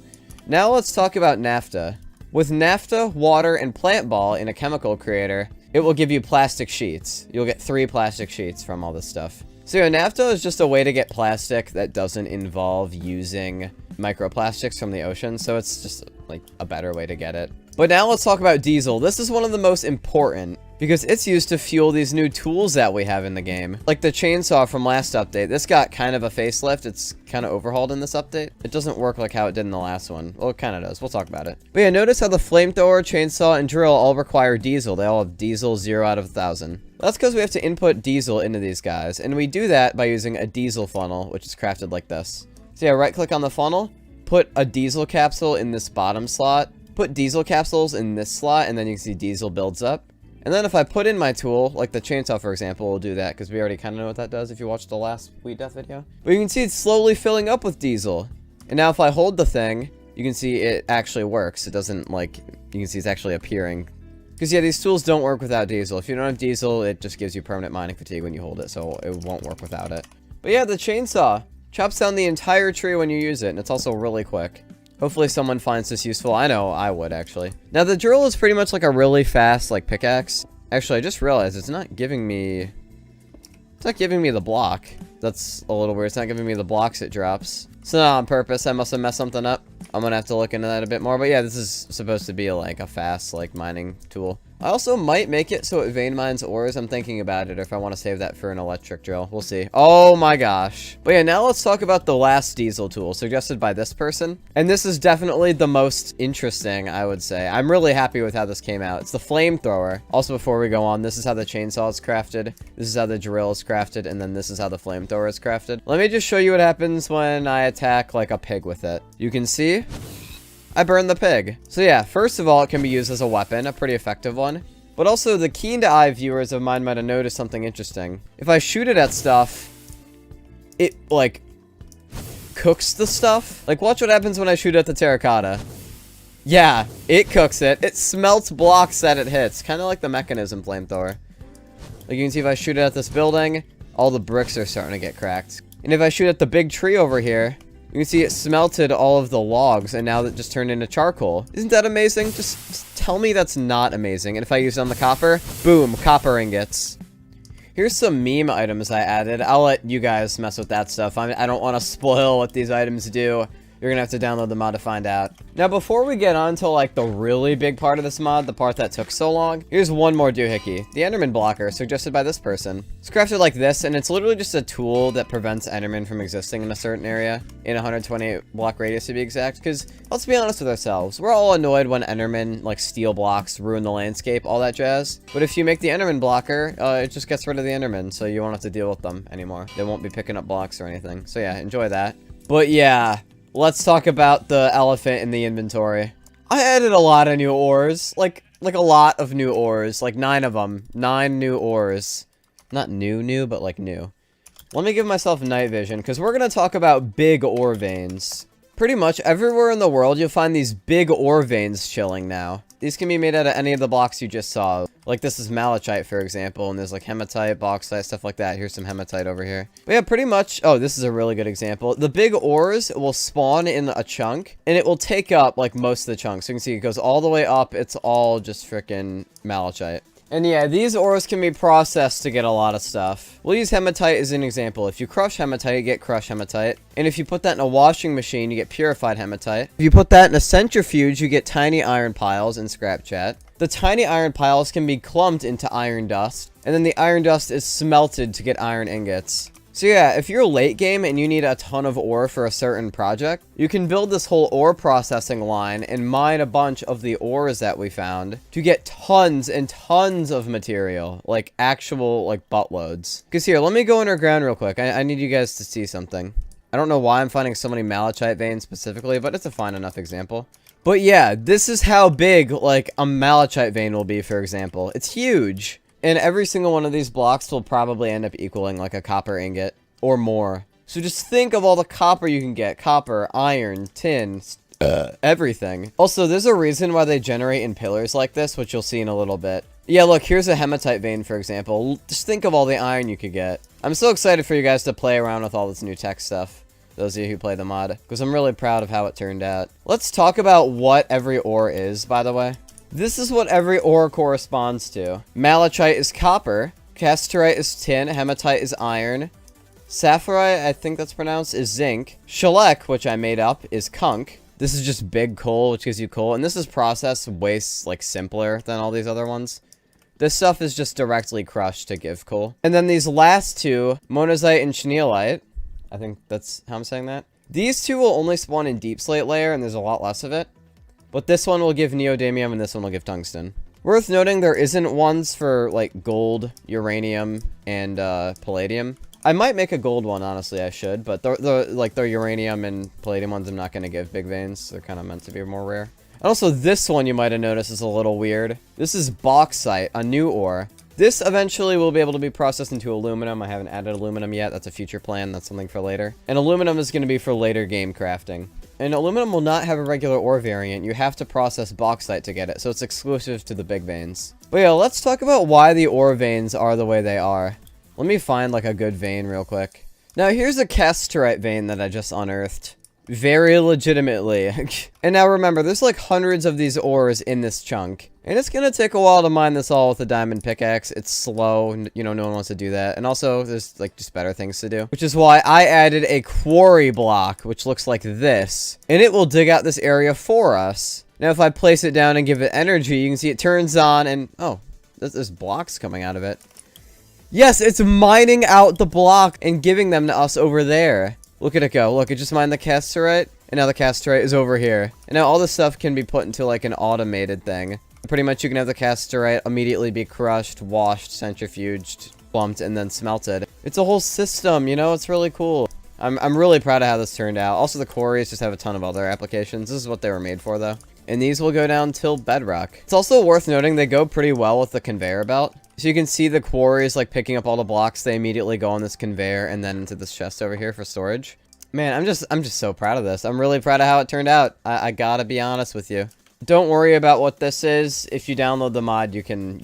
Now let's talk about naphtha. With naphtha, water, and plant ball in a chemical creator, it will give you plastic sheets. You'll get 3 plastic sheets from all this stuff. So yeah, naphtha is just a way to get plastic that doesn't involve using microplastics from the ocean. So it's just like a better way to get it. But now let's talk about diesel. This is one of the most important because it's used to fuel these new tools that we have in the game. Like the chainsaw from last update. This got kind of a facelift. It's kind of overhauled in this update. It doesn't work like how it did in the last one. Well, it kind of does. We'll talk about it. But yeah, notice how the flamethrower, chainsaw, and drill all require diesel. They all have diesel 0 out of 1,000. Well, that's because we have to input diesel into these guys. And we do that by using a diesel funnel, which is crafted like this. So yeah, right click on the funnel, put a diesel capsule in this bottom slot, put diesel capsules in this slot, and then you can see diesel builds up. And then if I put in my tool, like the chainsaw, for example, will do that, because we already kind of know what that does if you watched the last wheat death video. But you can see it's slowly filling up with diesel. And now if I hold the thing, you can see it actually works. It doesn't, like, you can see it's actually appearing. Because, yeah, these tools don't work without diesel. If you don't have diesel, it just gives you permanent mining fatigue when you hold it, so it won't work without it. But yeah, the chainsaw chops down the entire tree when you use it, and it's also really quick. Hopefully someone finds this useful. I know I would, actually. Now, the drill is pretty much like a really fast, like, pickaxe. Actually, I just realized it's not giving me... It's not giving me the block. That's a little weird. It's not giving me the blocks it drops. It's not on purpose. I must have messed something up. I'm gonna have to look into that a bit more. But yeah, this is supposed to be like a fast, like, mining tool. I also might make it so it vein mines ores. I'm thinking about it, or if I want to save that for an electric drill. We'll see. Oh my gosh. But yeah, now let's talk about the last diesel tool suggested by this person. And this is definitely the most interesting, I would say. I'm really happy with how this came out. It's the flamethrower. Also, before we go on, this is how the chainsaw is crafted. This is how the drill is crafted. And then this is how the flamethrower is crafted. Let me just show you what happens when I attack like a pig with it. You can see I burned the pig. So yeah, first of all, it can be used as a weapon, a pretty effective one. But also, the keen-to-eye viewers of mine might have noticed something interesting. If I shoot it at stuff, it, like, cooks the stuff. Like, watch what happens when I shoot at the terracotta. Yeah, it cooks it. It smelts blocks that it hits. Kind of like the mechanism flamethrower. Like, you can see if I shoot it at this building, all the bricks are starting to get cracked. And if I shoot at the big tree over here, You can see it smelted all of the logs, and now that just turned into charcoal. Isn't that amazing? Just tell me that's not amazing. And if I use it on the copper, boom, copper ingots. Here's some meme items I added. I'll let you guys mess with that stuff. I don't want to spoil what these items do. You're gonna have to download the mod to find out. Now, before we get on to, like, the really big part of this mod, the part that took so long, here's one more doohickey. The Enderman blocker, suggested by this person. It's crafted like this, and it's literally just a tool that prevents Enderman from existing in a certain area, in a 120 block radius to be exact, because, let's be honest with ourselves, we're all annoyed when Endermen, like, steal blocks, ruin the landscape, all that jazz. But if you make the Enderman blocker, it just gets rid of the Enderman, so you won't have to deal with them anymore. They won't be picking up blocks or anything. So yeah, enjoy that. But yeah, let's talk about the elephant in the inventory. I added a lot of new ores. Like a lot of new ores. Like 9 of them. 9 new ores. Not new, but like new. Let me give myself night vision, because we're going to talk about big ore veins. Pretty much everywhere in the world, you'll find these big ore veins chilling now. These can be made out of any of the blocks you just saw. Like this is malachite, for example, and there's like hematite, bauxite, stuff like that. Here's some hematite over here. But yeah, pretty much, oh, this is a really good example. The big ores will spawn in a chunk, and it will take up like most of the chunks. So you can see it goes all the way up. It's all just freaking malachite. And yeah, these ores can be processed to get a lot of stuff. We'll use hematite as an example. If you crush hematite, you get crushed hematite. And if you put that in a washing machine, you get purified hematite. If you put that in a centrifuge, you get tiny iron piles in scrap chat. The tiny iron piles can be clumped into iron dust. And then the iron dust is smelted to get iron ingots. So yeah, if you're late game and you need a ton of ore for a certain project, you can build this whole ore processing line and mine a bunch of the ores that we found to get tons and tons of material, like actual like buttloads. Because here, let me go underground real quick. I need you guys to see something. I don't know why I'm finding so many malachite veins specifically, but it's a fine enough example. But yeah, this is how big like a malachite vein will be, for example. It's huge. And every single one of these blocks will probably end up equaling like a copper ingot or more. So just think of all the copper you can get. Copper, iron, tin, everything. Also, there's a reason why they generate in pillars like this, which you'll see in a little bit. Yeah, look, here's a hematite vein, for example. Just think of all the iron you could get. I'm so excited for you guys to play around with all this new tech stuff. Those of you who play the mod, because I'm really proud of how it turned out. Let's talk about what every ore is, by the way. This is what every ore corresponds to. Malachite is copper. Casterite is tin. Hematite is iron. Sapphirite, I think that's pronounced, is zinc. Shellac, which I made up, is Kunk. This is just big coal, which gives you coal. And this is processed way, like, simpler than all these other ones. This stuff is just directly crushed to give coal. And then these last two, monazite and chenillite. I think that's how I'm saying that. These two will only spawn in deep slate layer, and there's a lot less of it. But this one will give neodymium, and this one will give tungsten. Worth noting, there isn't ones for, like, gold, uranium, and, palladium. I might make a gold one, honestly, I should. But, the uranium and palladium ones I'm not going to give big veins. They're kind of meant to be more rare. And also, this one you might have noticed is a little weird. This is bauxite, a new ore. This eventually will be able to be processed into aluminum. I haven't added aluminum yet. That's a future plan. That's something for later. And aluminum is going to be for later game crafting. And aluminum will not have a regular ore variant. You have to process bauxite to get it, so it's exclusive to the big veins. But yeah, let's talk about why the ore veins are the way they are. Let me find, like, a good vein real quick. Now, here's a casterite vein that I just unearthed. Very legitimately. And now remember, there's like hundreds of these ores in this chunk. And it's gonna take a while to mine this all with a diamond pickaxe. It's slow, and you know, no one wants to do that. And also, there's like just better things to do. Which is why I added a quarry block, which looks like this. And it will dig out this area for us. Now, if I place it down and give it energy, you can see it turns on and, oh, there's blocks coming out of it. Yes, it's mining out the block and giving them to us over there. Look at it go. Look, it just mined the casterite, and now the casterite is over here. And now all this stuff can be put into, like, an automated thing. Pretty much you can have the casterite immediately be crushed, washed, centrifuged, plumped, and then smelted. It's a whole system, you know? It's really cool. I'm really proud of how this turned out. Also, the quarries just have a ton of other applications. This is what they were made for, though. And these will go down till bedrock. It's also worth noting they go pretty well with the conveyor belt. So you can see the quarries, like, picking up all the blocks. They immediately go on this conveyor and then into this chest over here for storage. Man, I'm just so proud of this. I'm really proud of how it turned out. I gotta be honest with you. Don't worry about what this is. If you download the mod, you can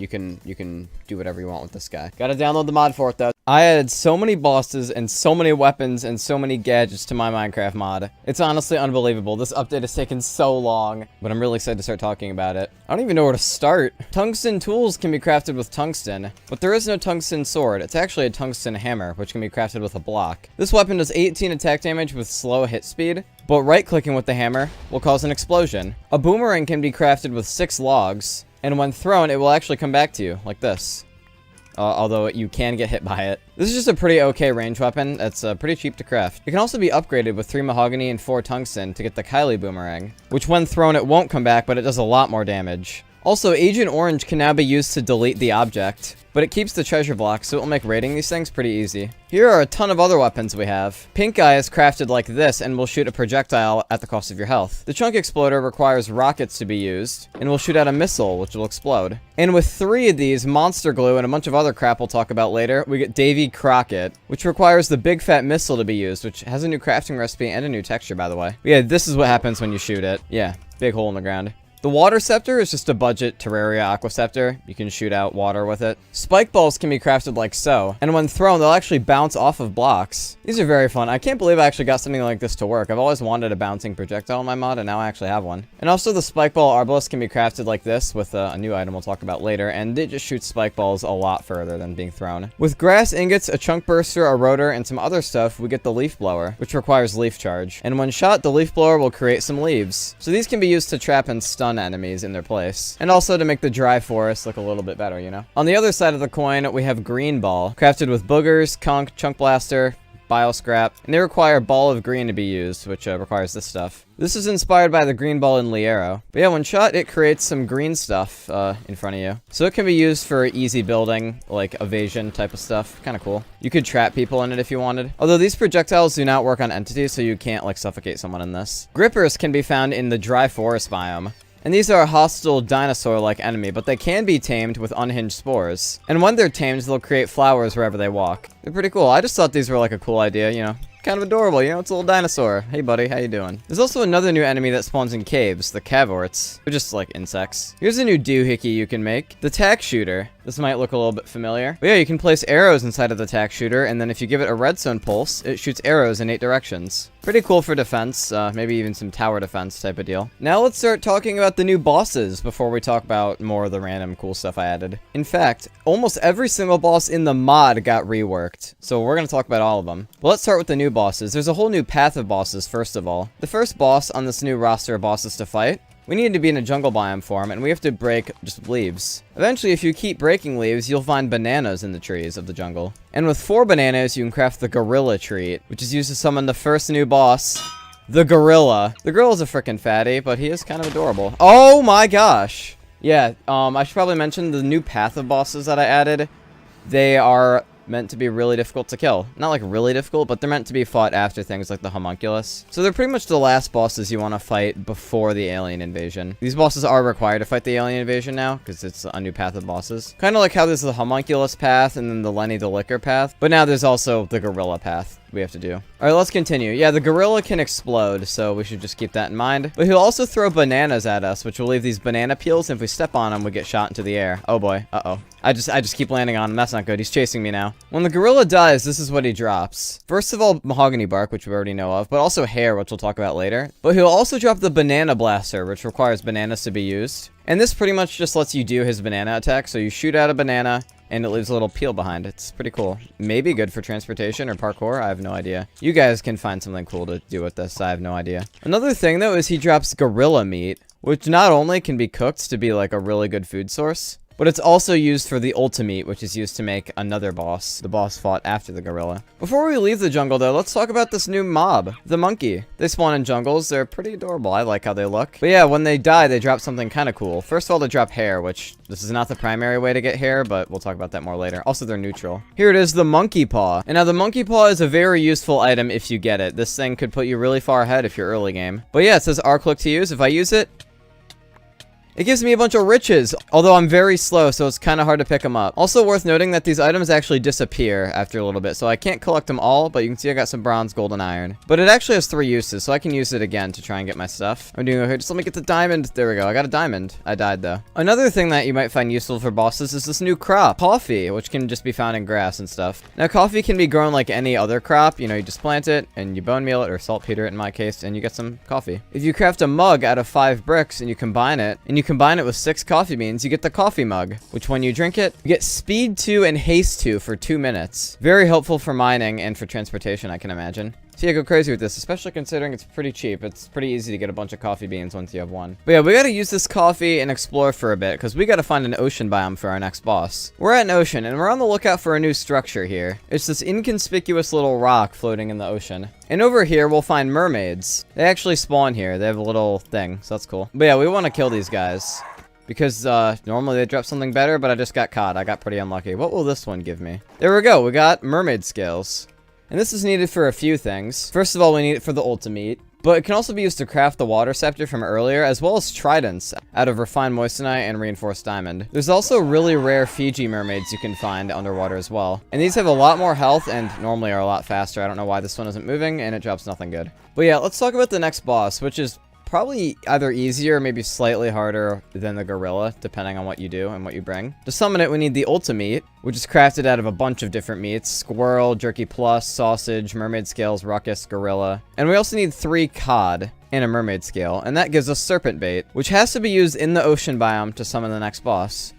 do whatever you want with this guy. Gotta download the mod for it, though. I added so many bosses and so many weapons and so many gadgets to my Minecraft mod. It's honestly unbelievable. This update has taken so long, but I'm really excited to start talking about it. I don't even know where to start. Tungsten tools can be crafted with tungsten, but there is no tungsten sword. It's actually a tungsten hammer, which can be crafted with a block. This weapon does 18 attack damage with slow hit speed, but right-clicking with the hammer will cause an explosion. A boomerang can be crafted with 6 logs, and when thrown, it will actually come back to you, like this. Although you can get hit by it. This is just a pretty okay range weapon that's pretty cheap to craft. It can also be upgraded with 3 mahogany and 4 tungsten to get the Kylie boomerang, which when thrown it won't come back, but it does a lot more damage. Also, Agent Orange can now be used to delete the object, but it keeps the treasure block, so it will make raiding these things pretty easy. Here are a ton of other weapons we have. Pink Eye is crafted like this and will shoot a projectile at the cost of your health. The Chunk Exploder requires rockets to be used, and will shoot out a missile, which will explode. And with 3 of these, Monster Glue and a bunch of other crap we'll talk about later, we get Davy Crockett, which requires the Big Fat Missile to be used, which has a new crafting recipe and a new texture, by the way. But yeah, this is what happens when you shoot it. Yeah, big hole in the ground. The Water Scepter is just a budget Terraria Aqua Scepter. You can shoot out water with it. Spike balls can be crafted like so, and when thrown, they'll actually bounce off of blocks. These are very fun. I can't believe I actually got something like this to work. I've always wanted a bouncing projectile in my mod, and now I actually have one. And also, the Spike Ball Arbalist can be crafted like this with a new item we'll talk about later, and it just shoots spike balls a lot further than being thrown. With grass ingots, a chunk burster, a rotor, and some other stuff, we get the Leaf Blower, which requires leaf charge. And when shot, the Leaf Blower will create some leaves. So these can be used to trap and stun enemies in their place, and also to make the dry forest look a little bit better, you know? On the other side of the coin, we have Green Ball, crafted with Boogers, Kunk, Chunk Blaster, Bioscrap, and they require Ball of Green to be used, which requires this stuff. This is inspired by the green ball in Liero. But yeah, when shot, it creates some green stuff in front of you. So it can be used for easy building, like evasion type of stuff. Kind of cool. You could trap people in it if you wanted. Although these projectiles do not work on entities, so you can't like suffocate someone in this. Grippers can be found in the dry forest biome. And these are a hostile dinosaur-like enemy, but they can be tamed with unhinged spores. And when they're tamed, they'll create flowers wherever they walk. They're pretty cool. I just thought these were like a cool idea, you know. Kind of adorable, you know, it's a little dinosaur. Hey buddy, how you doing? There's also another new enemy that spawns in caves, the cavorts. They're just like insects. Here's a new doohickey you can make, the tack shooter. This might look a little bit familiar. But yeah, you can place arrows inside of the tack shooter, and then if you give it a redstone pulse, it shoots arrows in 8 directions. Pretty cool for defense, maybe even some tower defense type of deal. Now let's start talking about the new bosses before we talk about more of the random cool stuff I added. In fact, almost every single boss in the mod got reworked, so we're going to talk about all of them. But let's start with the new bosses. There's a whole new path of bosses, first of all. The first boss on this new roster of bosses to fight, we need to be in a jungle biome form, and we have to break just leaves. Eventually, if you keep breaking leaves, you'll find bananas in the trees of the jungle. And with 4 bananas, you can craft the gorilla treat, which is used to summon the first new boss, the gorilla. The gorilla's a frickin' fatty, but he is kind of adorable. Oh my gosh! Yeah, I should probably mention the new path of bosses that I added. They are meant to be really difficult to kill. Not like really difficult, but they're meant to be fought after things like the homunculus. So they're pretty much the last bosses you want to fight before the alien invasion. These bosses are required to fight the alien invasion now, because it's a new path of bosses. Kind of like how there's the homunculus path and then the Lenny the Licker path, but now there's also the gorilla path we have to do. Alright, let's continue. Yeah, the gorilla can explode, so we should just keep that in mind. But he'll also throw bananas at us, which will leave these banana peels, and if we step on them, we get shot into the air. Oh boy. Uh-oh. I just keep landing on him. That's not good. He's chasing me now. When the gorilla dies, this is what he drops. First of all, mahogany bark, which we already know of, but also hair, which we'll talk about later. But he'll also drop the banana blaster, which requires bananas to be used. And this pretty much just lets you do his banana attack, so you shoot out a banana, and it leaves a little peel behind. It's pretty cool. Maybe good for transportation or parkour. I have no idea. You guys can find something cool to do with this. I have no idea. Another thing, though, is he drops gorilla meat, which not only can be cooked to be like a really good food source, but it's also used for the ultimate, which is used to make another boss. The boss fought after the gorilla. Before we leave the jungle, though, let's talk about this new mob, the monkey. They spawn in jungles. They're pretty adorable. I like how they look. But yeah, when they die, they drop something kind of cool. First of all, they drop hair, which this is not the primary way to get hair, but we'll talk about that more later. Also, they're neutral. Here it is, the monkey paw. And now the monkey paw is a very useful item if you get it. This thing could put you really far ahead if you're early game. But yeah, it says R-click to use. If I use it, It gives me a bunch of riches, although I'm very slow, so it's kind of hard to pick them up. Also worth noting that these items actually disappear after a little bit, so I can't collect them all, but you can see I got some bronze, gold, and iron. But it actually has 3 uses, so I can use it again to try and get my stuff. I'm doing okay. Just let me get the diamond. There we go. I got a diamond. I died, though. Another thing that you might find useful for bosses is this new crop, coffee, which can just be found in grass and stuff. Now, coffee can be grown like any other crop. You know, you just plant it, and you bone meal it, or saltpeter it in my case, and you get some coffee. If you craft a mug out of 5 bricks, and you combine it with 6 coffee beans, you get the coffee mug, which when you drink it, you get speed 2 and haste 2 for 2 minutes. Very helpful for mining and for transportation, I can imagine. So yeah, go crazy with this, especially considering it's pretty cheap. It's pretty easy to get a bunch of coffee beans once you have one. But yeah, we gotta use this coffee and explore for a bit, because we gotta find an ocean biome for our next boss. We're at an ocean, and we're on the lookout for a new structure here. It's this inconspicuous little rock floating in the ocean. And over here, we'll find mermaids. They actually spawn here. They have a little thing, so that's cool. But yeah, we want to kill these guys. Because, normally they drop something better, but I just got caught. I got pretty unlucky. What will this one give me? There we go. We got mermaid scales. And this is needed for a few things. First of all, we need it for the ultimate. But it can also be used to craft the water scepter from earlier, as well as tridents out of refined moissanite and reinforced diamond. There's also really rare Fiji mermaids you can find underwater as well. And these have a lot more health and normally are a lot faster. I don't know why this one isn't moving, and it drops nothing good. But yeah, let's talk about the next boss, which is probably either easier or maybe slightly harder than the gorilla, depending on what you do and what you bring. To summon it, we need the ultimate, which is crafted out of a bunch of different meats: squirrel, jerky plus, sausage, mermaid scales, ruckus, gorilla. And we also need 3 cod and a mermaid scale, and that gives us serpent bait, which has to be used in the ocean biome to summon the next boss.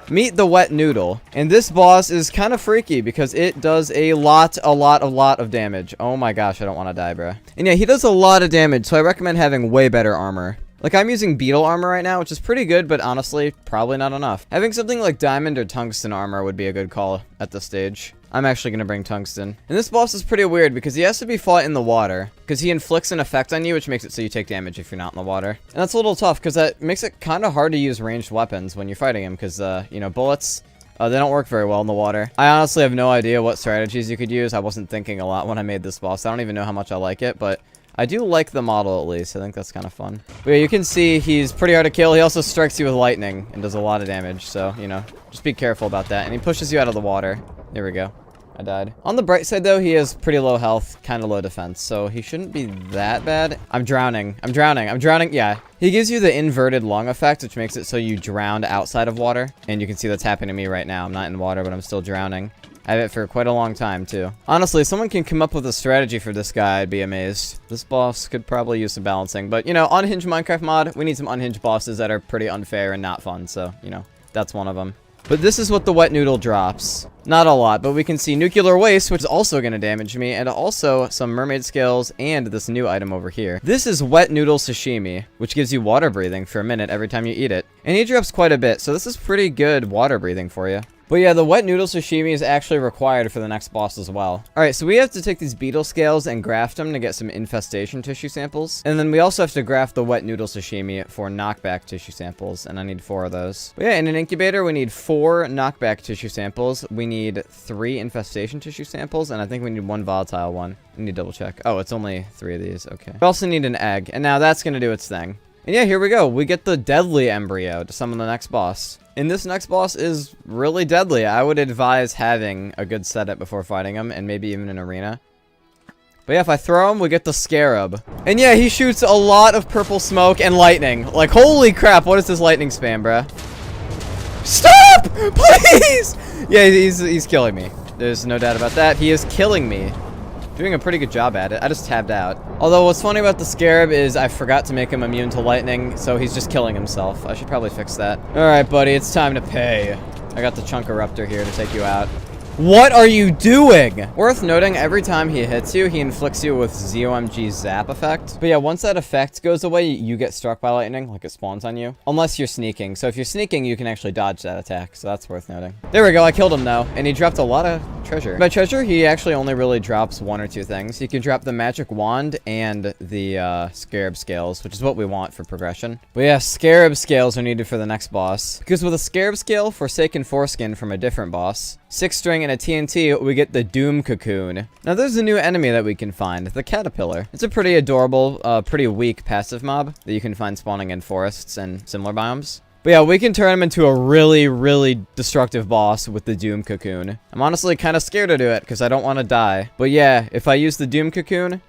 Meet the wet noodle. And this boss is kind of freaky because it does a lot of damage. Oh my gosh, I don't want to die, bro. And yeah, he does a lot of damage, so I recommend having way better armor. Like, I'm using beetle armor right now, which is pretty good, but honestly, probably not enough. Having something like diamond or tungsten armor would be a good call at this stage. I'm actually going to bring tungsten. And this boss is pretty weird because he has to be fought in the water, because he inflicts an effect on you, which makes it so you take damage if you're not in the water. And that's a little tough because that makes it kind of hard to use ranged weapons when you're fighting him, because, you know, bullets, they don't work very well in the water. I honestly have no idea what strategies you could use. I wasn't thinking a lot when I made this boss. I don't even know how much I like it, but I do like the model at least. I think that's kind of fun. But yeah, you can see he's pretty hard to kill. He also strikes you with lightning and does a lot of damage. So, you know, just be careful about that. And he pushes you out of the water. There we go. I died. On the bright side, though, he has pretty low health, kind of low defense, so he shouldn't be that bad. I'm drowning. I'm drowning. I'm drowning. Yeah. He gives you the inverted lung effect, which makes it so you drown outside of water. And you can see that's happening to me right now. I'm not in water, but I'm still drowning. I have it for quite a long time, too. Honestly, if someone can come up with a strategy for this guy, I'd be amazed. This boss could probably use some balancing. But, you know, unhinged Minecraft mod, we need some unhinged bosses that are pretty unfair and not fun. So, you know, that's one of them. But this is what the wet noodle drops. Not a lot, but we can see nuclear waste, which is also going to damage me, and also some mermaid scales and this new item over here. This is wet noodle sashimi, which gives you water breathing for a minute every time you eat it. And he drops quite a bit, so this is pretty good water breathing for you. But yeah, the wet noodle sashimi is actually required for the next boss as well. Alright, so we have to take these beetle scales and graft them to get some infestation tissue samples. And then we also have to graft the wet noodle sashimi for knockback tissue samples, and I need 4 of those. But yeah, in an incubator, we need 4 knockback tissue samples. We need 3 infestation tissue samples, and I think we need 1 volatile one. I need to double check. Oh, it's only 3 of these. Okay. We also need an egg, and now that's going to do its thing. And yeah, here we go. We get the deadly embryo to summon the next boss. And this next boss is really deadly. I would advise having a good setup before fighting him, and maybe even an arena. But yeah, if I throw him, we get the scarab. And yeah, he shoots a lot of purple smoke and lightning. Like, holy crap, what is this lightning spam, bruh? Stop! Please! Yeah, he's killing me. There's no doubt about that. He is killing me. Doing a pretty good job at it. I just tabbed out. Although what's funny about the scarab is I forgot to make him immune to lightning, so he's just killing himself. I should probably fix that. Alright, buddy, it's time to pay. I got the Chunkeruptor here to take you out. What are you doing? Worth noting, every time he hits you, he inflicts you with ZOMG zap effect. But yeah, once that effect goes away, you get struck by lightning, like it spawns on you. Unless you're sneaking. So if you're sneaking, you can actually dodge that attack. So that's worth noting. There we go, I killed him though. And he dropped a lot of treasure. By treasure, he actually only really drops 1 or 2 things. He can drop the magic wand and the scarab scales, which is what we want for progression. But yeah, scarab scales are needed for the next boss. Because with a scarab scale, Forsaken Foreskin from a different boss, 6 string in a TNT, we get the Doom Cocoon. Now, there's a new enemy that we can find, the Caterpillar. It's a pretty adorable, pretty weak passive mob that you can find spawning in forests and similar biomes. But yeah, we can turn him into a really, really destructive boss with the Doom Cocoon. I'm honestly kind of scared to do it because I don't want to die. But yeah, if I use the Doom Cocoon,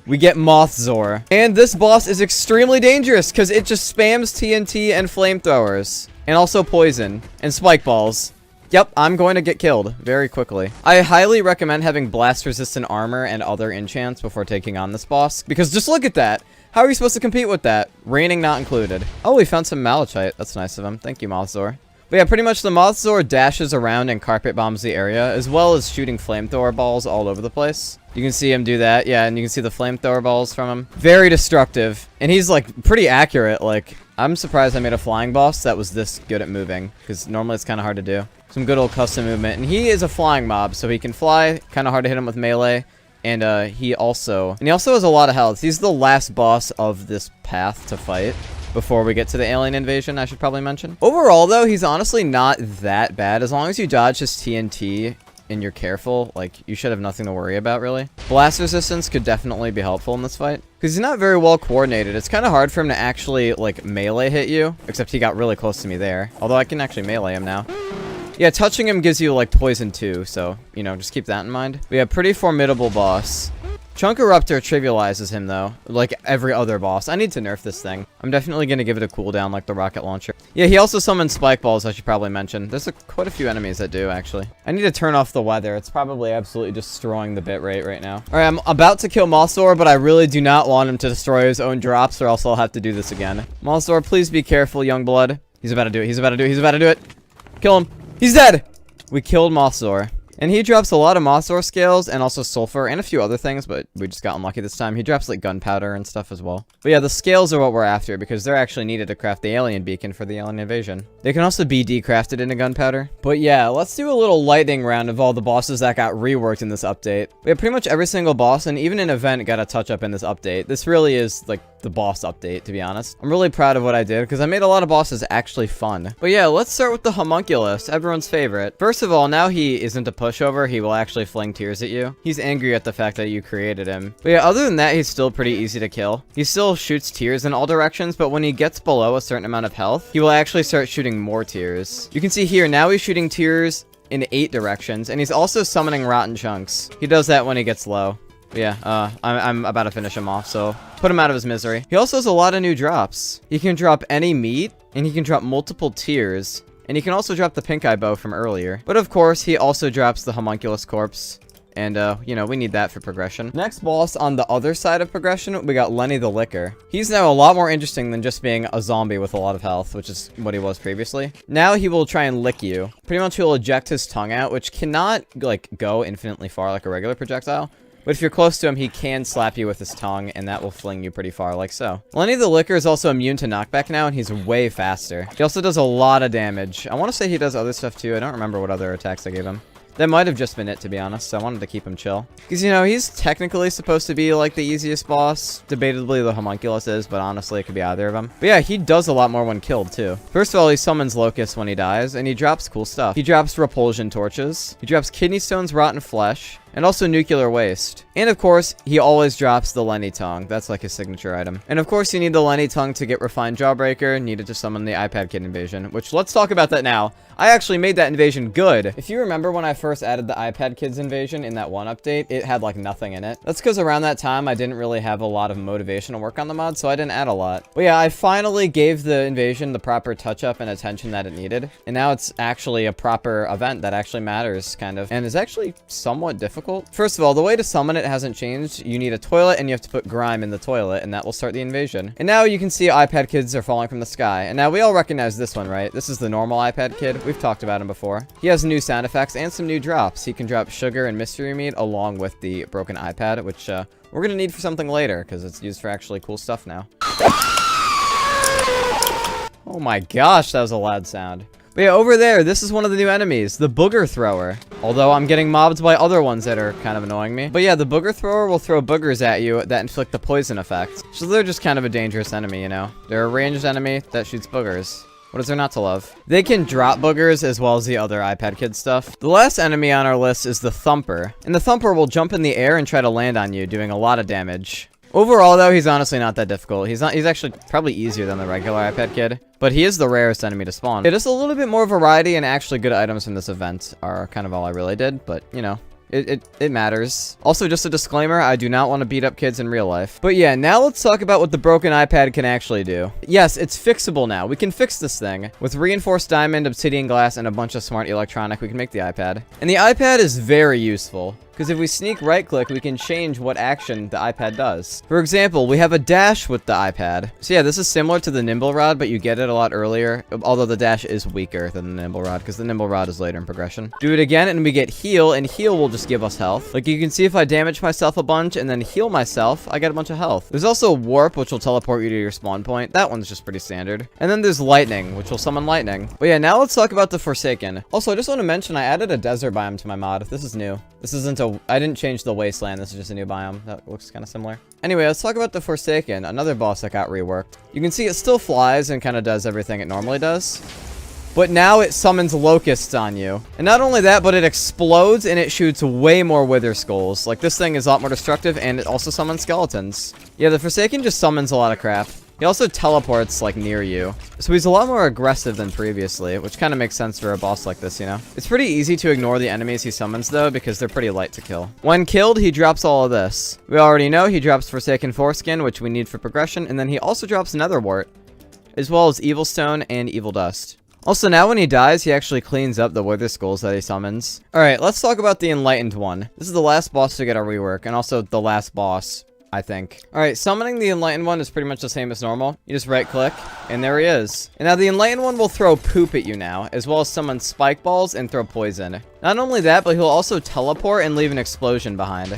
we get Mothzor. And this boss is extremely dangerous because it just spams TNT and flamethrowers. And also poison and spike balls. Yep, I'm going to get killed very quickly. I highly recommend having blast-resistant armor and other enchants before taking on this boss. Because just look at that. How are you supposed to compete with that? Raining not included. Oh, we found some malachite. That's nice of him. Thank you, Mothzor. But yeah, pretty much the Mothzor dashes around and carpet bombs the area, as well as shooting flamethrower balls all over the place. You can see him do that. Yeah, and you can see the flamethrower balls from him. Very destructive. And he's, like, pretty accurate. Like, I'm surprised I made a flying boss that was this good at moving, because normally it's kind of hard to do. Some good old custom movement. And he is a flying mob, so he can fly. Kind of hard to hit him with melee. And he also has a lot of health. He's the last boss of this path to fight before we get to the alien invasion, I should probably mention. Overall, though, he's honestly not that bad. As long as you dodge his TNT and you're careful, like, you should have nothing to worry about, really. Blast resistance could definitely be helpful in this fight, because he's not very well coordinated. It's kind of hard for him to actually, like, melee hit you, except he got really close to me there. Although I can actually melee him now. Yeah, touching him gives you, like, poison too, so, you know, just keep that in mind. We have pretty formidable boss. Chunkaruptor trivializes him, though, like every other boss. I need to nerf this thing. I'm definitely going to give it a cooldown like the rocket launcher. Yeah, he also summons spike balls, I should probably mention. There's quite a few enemies that do, actually. I need to turn off the weather. It's probably absolutely destroying the bitrate right now. Alright, I'm about to kill Mothzor, but I really do not want him to destroy his own drops, or else I'll have to do this again. Mothzor, please be careful, young blood. He's about to do it. He's about to do it. He's about to do it. Kill him. He's dead! We killed Mothzor. And he drops a lot of Mothzor scales and also sulfur and a few other things, but we just got unlucky this time. He drops like gunpowder and stuff as well. But yeah, the scales are what we're after because they're actually needed to craft the alien beacon for the alien invasion. They can also be decrafted into gunpowder. But yeah, let's do a little lightning round of all the bosses that got reworked in this update. We have pretty much every single boss and even an event got a touch up in this update. This really is like the boss update, to be honest. I'm really proud of what I did because I made a lot of bosses actually fun. But yeah, let's start with the homunculus, everyone's favorite. First of all, now he isn't a pushover. He will actually fling tears at you. He's angry at the fact that you created him. But yeah, other than that, he's still pretty easy to kill. He still shoots tears in all directions, but when he gets below a certain amount of health, he will actually start shooting more tears. You can see here, now he's shooting tears in 8 directions, and he's also summoning rotten chunks. He does that when he gets low. But yeah, I'm about to finish him off, so put him out of his misery. He also has a lot of new drops. He can drop any meat, and he can drop multiple tears. And he can also drop the pink eye bow from earlier. But of course, he also drops the homunculus corpse. And, you know, we need that for progression. Next boss on the other side of progression, we got Lenny the Licker. He's now a lot more interesting than just being a zombie with a lot of health, which is what he was previously. Now he will try and lick you. Pretty much he'll eject his tongue out, which cannot, like, go infinitely far like a regular projectile. But if you're close to him, he can slap you with his tongue, and that will fling you pretty far, like so. Lenny the Licker is also immune to knockback now, and he's way faster. He also does a lot of damage. I want to say he does other stuff too. I don't remember what other attacks I gave him. That might have just been it, to be honest, so I wanted to keep him chill. Because, you know, he's technically supposed to be, like, the easiest boss. Debatably, the homunculus is, but honestly, it could be either of them. But yeah, he does a lot more when killed, too. First of all, he summons locusts when he dies, and he drops cool stuff. He drops repulsion torches. He drops kidney stones, rotten flesh, and also nuclear waste. And of course, he always drops the Lenny tongue. That's like his signature item. And of course, you need the Lenny tongue to get refined jawbreaker, needed to summon the iPad kid invasion, which let's talk about that now. I actually made that invasion good. If you remember when I first added the iPad kids invasion in that one update, it had like nothing in it. That's because around that time, I didn't really have a lot of motivation to work on the mod, so I didn't add a lot. But yeah, I finally gave the invasion the proper touch-up and attention that it needed. And now it's actually a proper event that actually matters, kind of, and is actually somewhat difficult. First of all, the way to summon it hasn't changed. You need a toilet, and you have to put grime in the toilet, and that will start the invasion. And now you can see iPad kids are falling from the sky. And now we all recognize this one, right? This is the normal iPad kid. We've talked about him before. He has new sound effects and some new drops. He can drop sugar and mystery meat along with the broken iPad, which we're gonna need for something later because it's used for actually cool stuff now. Oh my gosh, that was a loud sound. But yeah, over there, this is one of the new enemies, the Booger Thrower. Although I'm getting mobbed by other ones that are kind of annoying me. But yeah, the Booger Thrower will throw boogers at you that inflict the poison effect. So they're just kind of a dangerous enemy, you know? They're a ranged enemy that shoots boogers. What is there not to love? They can drop boogers as well as the other iPad kid stuff. The last enemy on our list is the Thumper. And the Thumper will jump in the air and try to land on you, doing a lot of damage. Overall, though, he's honestly not that difficult. He's actually probably easier than the regular iPad kid. But he is the rarest enemy to spawn. It is a little bit more variety, and actually good items from this event are kind of all I really did. But, you know, it matters. Also, just a disclaimer, I do not want to beat up kids in real life. But yeah, now let's talk about what the broken iPad can actually do. Yes, it's fixable now. We can fix this thing. With reinforced diamond, obsidian glass, and a bunch of smart electronic, we can make the iPad. And the iPad is very useful. Because if we sneak right-click, we can change what action the iPad does. For example, we have a dash with the iPad. So yeah, this is similar to the Nimble Rod, but you get it a lot earlier. Although the dash is weaker than the Nimble Rod, because the Nimble Rod is later in progression. Do it again, and we get heal, and heal will just give us health. Like, you can see if I damage myself a bunch, and then heal myself, I get a bunch of health. There's also warp, which will teleport you to your spawn point. That one's just pretty standard. And then there's lightning, which will summon lightning. But yeah, now let's talk about the Forsaken. Also, I just want to mention, I added a desert biome to my mod. This is new. This isn't I didn't change the wasteland. This is just a new biome that looks kind of similar. Anyway, let's talk about the Forsaken, another boss that got reworked. You can see it still flies and kind of does everything it normally does. But now it summons locusts on you. And not only that, but it explodes and it shoots way more wither skulls. Like, this thing is a lot more destructive, and it also summons skeletons. Yeah, the Forsaken just summons a lot of crap. He also teleports, like, near you. So he's a lot more aggressive than previously, which kind of makes sense for a boss like this, you know? It's pretty easy to ignore the enemies he summons, though, because they're pretty light to kill. When killed, he drops all of this. We already know he drops Forsaken Foreskin, which we need for progression, and then he also drops Nether Wart, as well as Evil Stone and Evil Dust. Also, now when he dies, he actually cleans up the wither skulls that he summons. Alright, let's talk about the Enlightened one. This is the last boss to get a rework, and also the last boss, I think. Alright, summoning the Enlightened one is pretty much the same as normal. You just right-click, and there he is. And now the Enlightened one will throw poop at you now, as well as summon spike balls and throw poison. Not only that, but he'll also teleport and leave an explosion behind,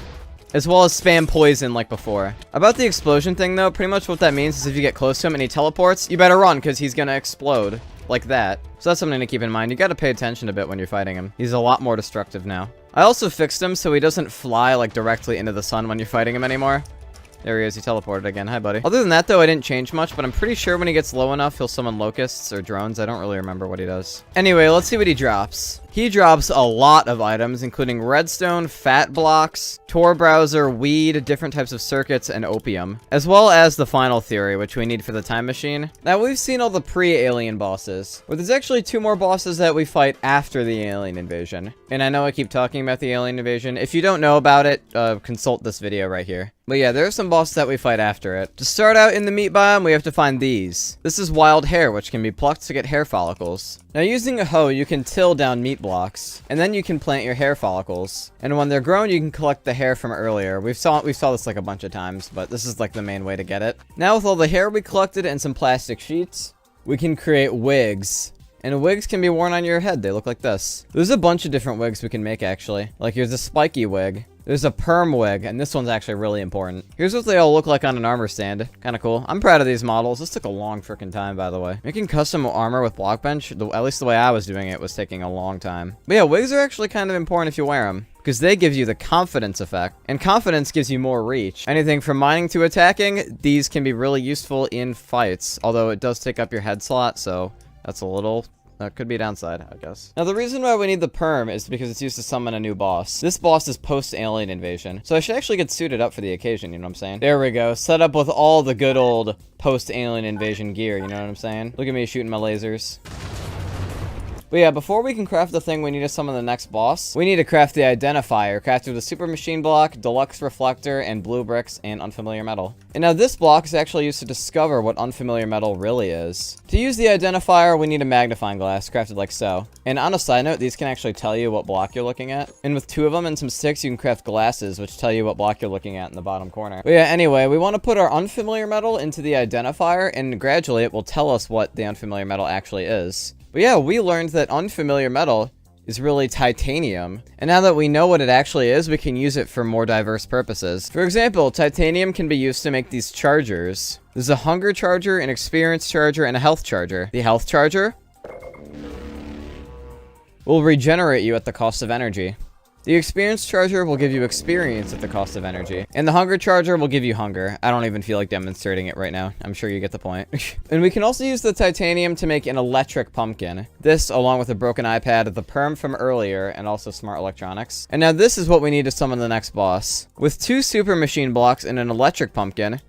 as well as spam poison like before. About the explosion thing, though, pretty much what that means is if you get close to him and he teleports, you better run, because he's gonna explode. Like that. So that's something to keep in mind. You gotta pay attention a bit when you're fighting him. He's a lot more destructive now. I also fixed him so he doesn't fly, like, directly into the sun when you're fighting him anymore. There he is, he teleported again. Hi, buddy. Other than that, though, I didn't change much, but I'm pretty sure when he gets low enough, he'll summon locusts or drones. I don't really remember what he does. Anyway, let's see what he drops. He drops a lot of items, including redstone, fat blocks, Tor browser, weed, different types of circuits, and opium, as well as the final theory, which we need for the time machine. Now, we've seen all the pre-alien bosses, but there's actually 2 more bosses that we fight after the alien invasion. And I know I keep talking about the alien invasion. If you don't know about it, consult this video right here. But yeah, there are some bosses that we fight after it. To start out in the meat biome, we have to find these. This is wild hair, which can be plucked to get hair follicles. Now, using a hoe, you can till down meat blocks, and then you can plant your hair follicles. And when they're grown, you can collect the hair from earlier. We saw this like a bunch of times, but this is like the main way to get it. Now, with all the hair we collected and some plastic sheets, we can create wigs. And wigs can be worn on your head. They look like this. There's a bunch of different wigs we can make, actually. Like, here's a spiky wig. There's a perm wig, and this one's actually really important. Here's what they all look like on an armor stand. Kind of cool. I'm proud of these models. This took a long freaking time, by the way. Making custom armor with blockbench, at least the way I was doing it, was taking a long time. But yeah, wigs are actually kind of important if you wear them, because they give you the confidence effect, and confidence gives you more reach. Anything from mining to attacking, these can be really useful in fights, although it does take up your head slot, so that's a little... that could be a downside, I guess. Now, the reason why we need the perm is because it's used to summon a new boss. This boss is post-alien invasion, so I should actually get suited up for the occasion, you know what I'm saying? There we go. Set up with all the good old post-alien invasion gear, you know what I'm saying? Look at me shooting my lasers. But yeah, before we can craft the thing we need to summon the next boss, we need to craft the identifier, crafted with a super machine block, deluxe reflector, and blue bricks, and unfamiliar metal. And now this block is actually used to discover what unfamiliar metal really is. To use the identifier, we need a magnifying glass, crafted like so. And on a side note, these can actually tell you what block you're looking at. And with 2 of them and some sticks, you can craft glasses, which tell you what block you're looking at in the bottom corner. But yeah, anyway, we want to put our unfamiliar metal into the identifier, and gradually it will tell us what the unfamiliar metal actually is. But yeah, we learned that unfamiliar metal is really titanium. And now that we know what it actually is, we can use it for more diverse purposes. For example, titanium can be used to make these chargers. There's a hunger charger, an experience charger, and a health charger. The health charger will regenerate you at the cost of energy. The experience charger will give you experience at the cost of energy. And the hunger charger will give you hunger. I don't even feel like demonstrating it right now. I'm sure you get the point. And we can also use the titanium to make an electric pumpkin. This, along with a broken iPad, the perm from earlier, and also smart electronics. And now this is what we need to summon the next boss. With 2 super machine blocks and an electric pumpkin,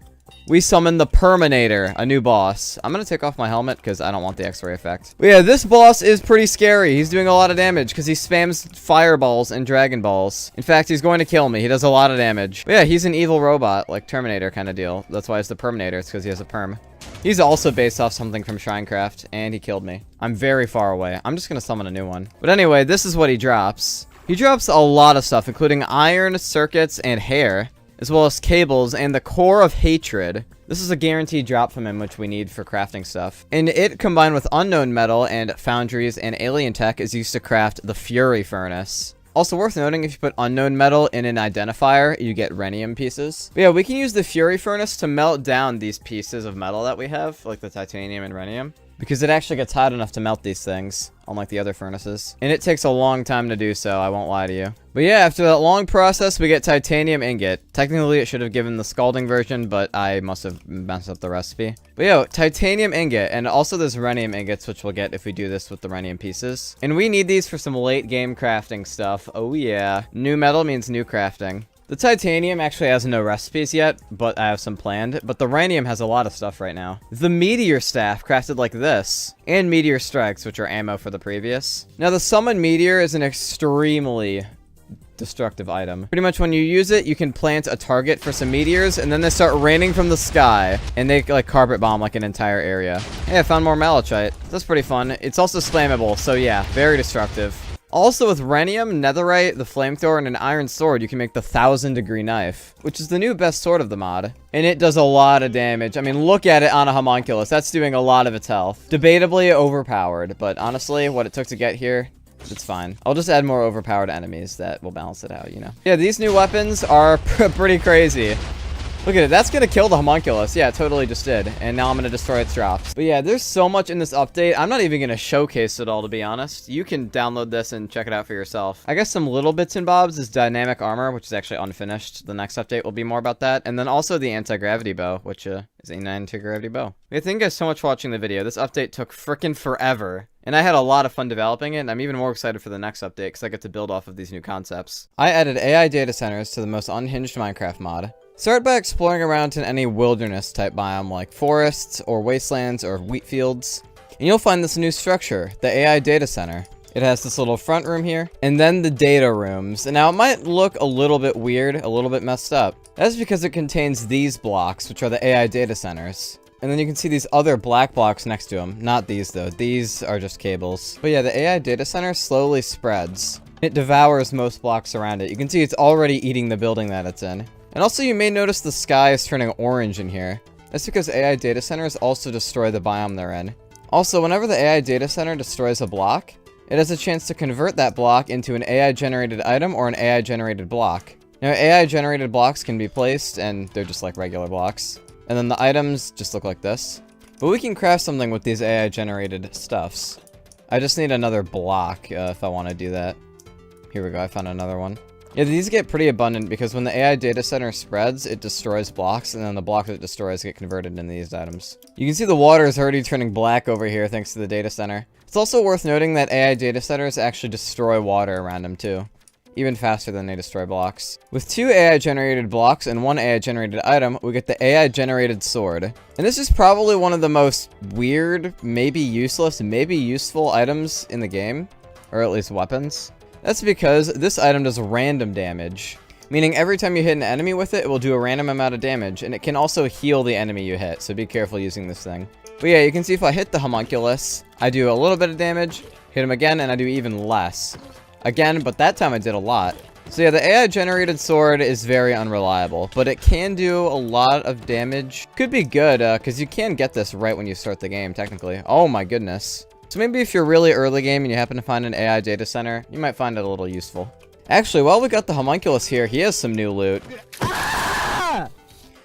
we summon the Perminator, a new boss. I'm gonna take off my helmet because I don't want the X-ray effect. But yeah, this boss is pretty scary. He's doing a lot of damage because he spams fireballs and Dragon Balls. In fact, he's going to kill me. He does a lot of damage. But yeah, he's an evil robot, like Terminator kind of deal. That's why it's the Perminator. It's because he has a perm. He's also based off something from Shinecraft, and he killed me. I'm very far away. I'm just gonna summon a new one. But anyway, this is what he drops. He drops a lot of stuff, including iron, circuits, and hair, as well as cables and the core of hatred. This is a guaranteed drop from him, which we need for crafting stuff. And it, combined with unknown metal and foundries and alien tech, is used to craft the Fury Furnace. Also worth noting, if you put unknown metal in an identifier, you get rhenium pieces. But yeah, we can use the Fury Furnace to melt down these pieces of metal that we have, like the titanium and rhenium, because it actually gets hot enough to melt these things, unlike the other furnaces. And it takes a long time to do so, I won't lie to you. But yeah, after that long process, we get titanium ingot. Technically, it should have given the scalding version, but I must have messed up the recipe. But yo, titanium ingot, and also there's rhenium ingots, which we'll get if we do this with the rhenium pieces. And we need these for some late game crafting stuff. Oh yeah. New metal means new crafting. The titanium actually has no recipes yet, but I have some planned. But the rhenium has a lot of stuff right now. The meteor staff, crafted like this, and meteor strikes, which are ammo for the previous. Now, the summon meteor is an extremely destructive item. Pretty much when you use it, you can plant a target for some meteors, and then they start raining from the sky, and they like carpet bomb like an entire area. Hey, I found more malachite. That's pretty fun. It's also spammable, so yeah, very destructive. Also, with rhenium, netherite, the flamethrower, and an iron sword, you can make the 1000-degree knife, which is the new best sword of the mod. And it does a lot of damage. I mean, look at it on a homunculus. That's doing a lot of its health. Debatably overpowered, but honestly, what it took to get here, it's fine. I'll just add more overpowered enemies that will balance it out, you know. Yeah, these new weapons are pretty crazy. Look at it. That's going to kill the homunculus. Yeah, it totally just did. And now I'm going to destroy its drops. But yeah, there's so much in this update. I'm not even going to showcase it all, to be honest. You can download this and check it out for yourself. I guess some little bits and bobs is dynamic armor, which is actually unfinished. The next update will be more about that. And then also the anti-gravity bow, which is an anti-gravity bow. Yeah, thank you guys so much for watching the video. This update took frickin' forever. And I had a lot of fun developing it, and I'm even more excited for the next update because I get to build off of these new concepts. I added AI data centers to the most unhinged Minecraft mod. Start by exploring around in any wilderness type biome like forests or wastelands or wheat fields. And you'll find this new structure, the AI data center. It has this little front room here, and then the data rooms. And now it might look a little bit weird, a little bit messed up. That's because it contains these blocks, which are the AI data centers. And then you can see these other black blocks next to them. Not these though, these are just cables. But yeah, the AI data center slowly spreads. It devours most blocks around it. You can see it's already eating the building that it's in. And also you may notice the sky is turning orange in here. That's because AI data centers also destroy the biome they're in. Also, whenever the AI data center destroys a block, it has a chance to convert that block into an AI generated item or an AI generated block. Now, AI generated blocks can be placed and they're just like regular blocks. And then the items just look like this. But we can craft something with these AI generated stuffs. I just need another block if I want to do that. Here we go, I found another one. Yeah, these get pretty abundant because when the AI data center spreads, it destroys blocks, and then the blocks it destroys get converted into these items. You can see the water is already turning black over here thanks to the data center. It's also worth noting that AI data centers actually destroy water around them too, even faster than they destroy blocks. With 2 AI generated blocks and 1 AI generated item, we get the AI generated sword. And this is probably one of the most weird, maybe useless, maybe useful items in the game, or at least weapons. That's because this item does random damage, meaning every time you hit an enemy with it, it will do a random amount of damage, and it can also heal the enemy you hit, so be careful using this thing. But yeah, you can see if I hit the homunculus, I do a little bit of damage, hit him again, and I do even less. Again, but that time I did a lot. So yeah, the AI generated sword is very unreliable, but it can do a lot of damage. Could be good, because you can get this right when you start the game, technically. Oh my goodness. So maybe if you're really early game and you happen to find an AI data center, you might find it a little useful. Actually, while we got the homunculus here, he has some new loot. Ah!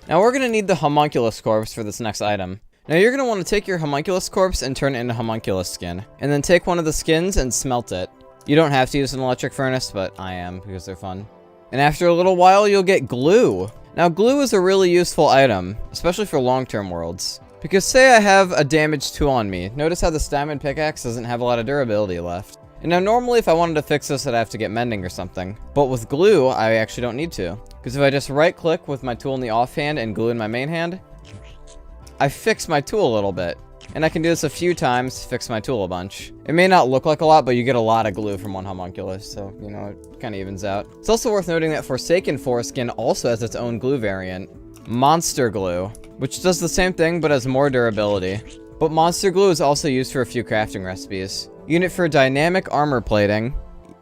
Now we're going to need the homunculus corpse for this next item. Now you're going to want to take your homunculus corpse and turn it into homunculus skin. And then take one of the skins and smelt it. You don't have to use an electric furnace, but I am because they're fun. And after a little while, you'll get glue. Now, glue is a really useful item, especially for long-term worlds. Because say I have a damaged tool on me. Notice how this diamond pickaxe doesn't have a lot of durability left. And now normally if I wanted to fix this, I'd have to get mending or something. But with glue, I actually don't need to. Because if I just right click with my tool in the offhand and glue in my main hand, I fix my tool a little bit. And I can do this a few times to fix my tool a bunch. It may not look like a lot, but you get a lot of glue from one homunculus, so, you know, it kind of evens out. It's also worth noting that Forsaken Foreskin also has its own glue variant, Monster Glue, which does the same thing but has more durability. But Monster Glue is also used for a few crafting recipes. You need it for dynamic armor plating,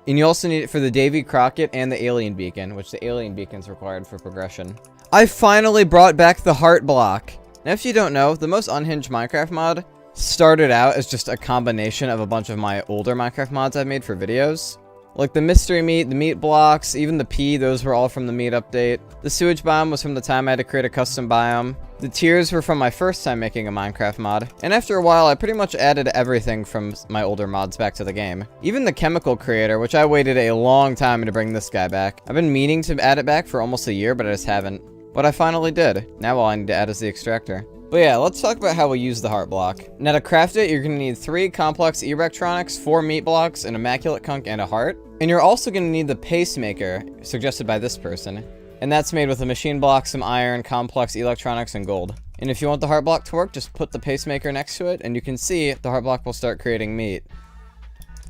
and you also need it for the Davy Crockett and the Alien Beacon, which the Alien Beacon is required for progression. I finally brought back the heart block. Now, if you don't know, the most unhinged Minecraft mod started out as just a combination of a bunch of my older Minecraft mods I've made for videos. Like the mystery meat, the meat blocks, even the pea, those were all from the meat update. The sewage biome was from the time I had to create a custom biome. The tiers were from my first time making a Minecraft mod. And after a while, I pretty much added everything from my older mods back to the game. Even the chemical creator, which I waited a long time to bring this guy back. I've been meaning to add it back for almost a year, but I just haven't. But I finally did. Now all I need to add is the extractor. But yeah, let's talk about how we use the heart block. Now to craft it, you're going to need 3 complex electronics, 4 meat blocks, an immaculate kunk, and a heart. And you're also going to need the pacemaker, suggested by this person. And that's made with a machine block, some iron, complex electronics, and gold. And if you want the heart block to work, just put the pacemaker next to it, and you can see the heart block will start creating meat.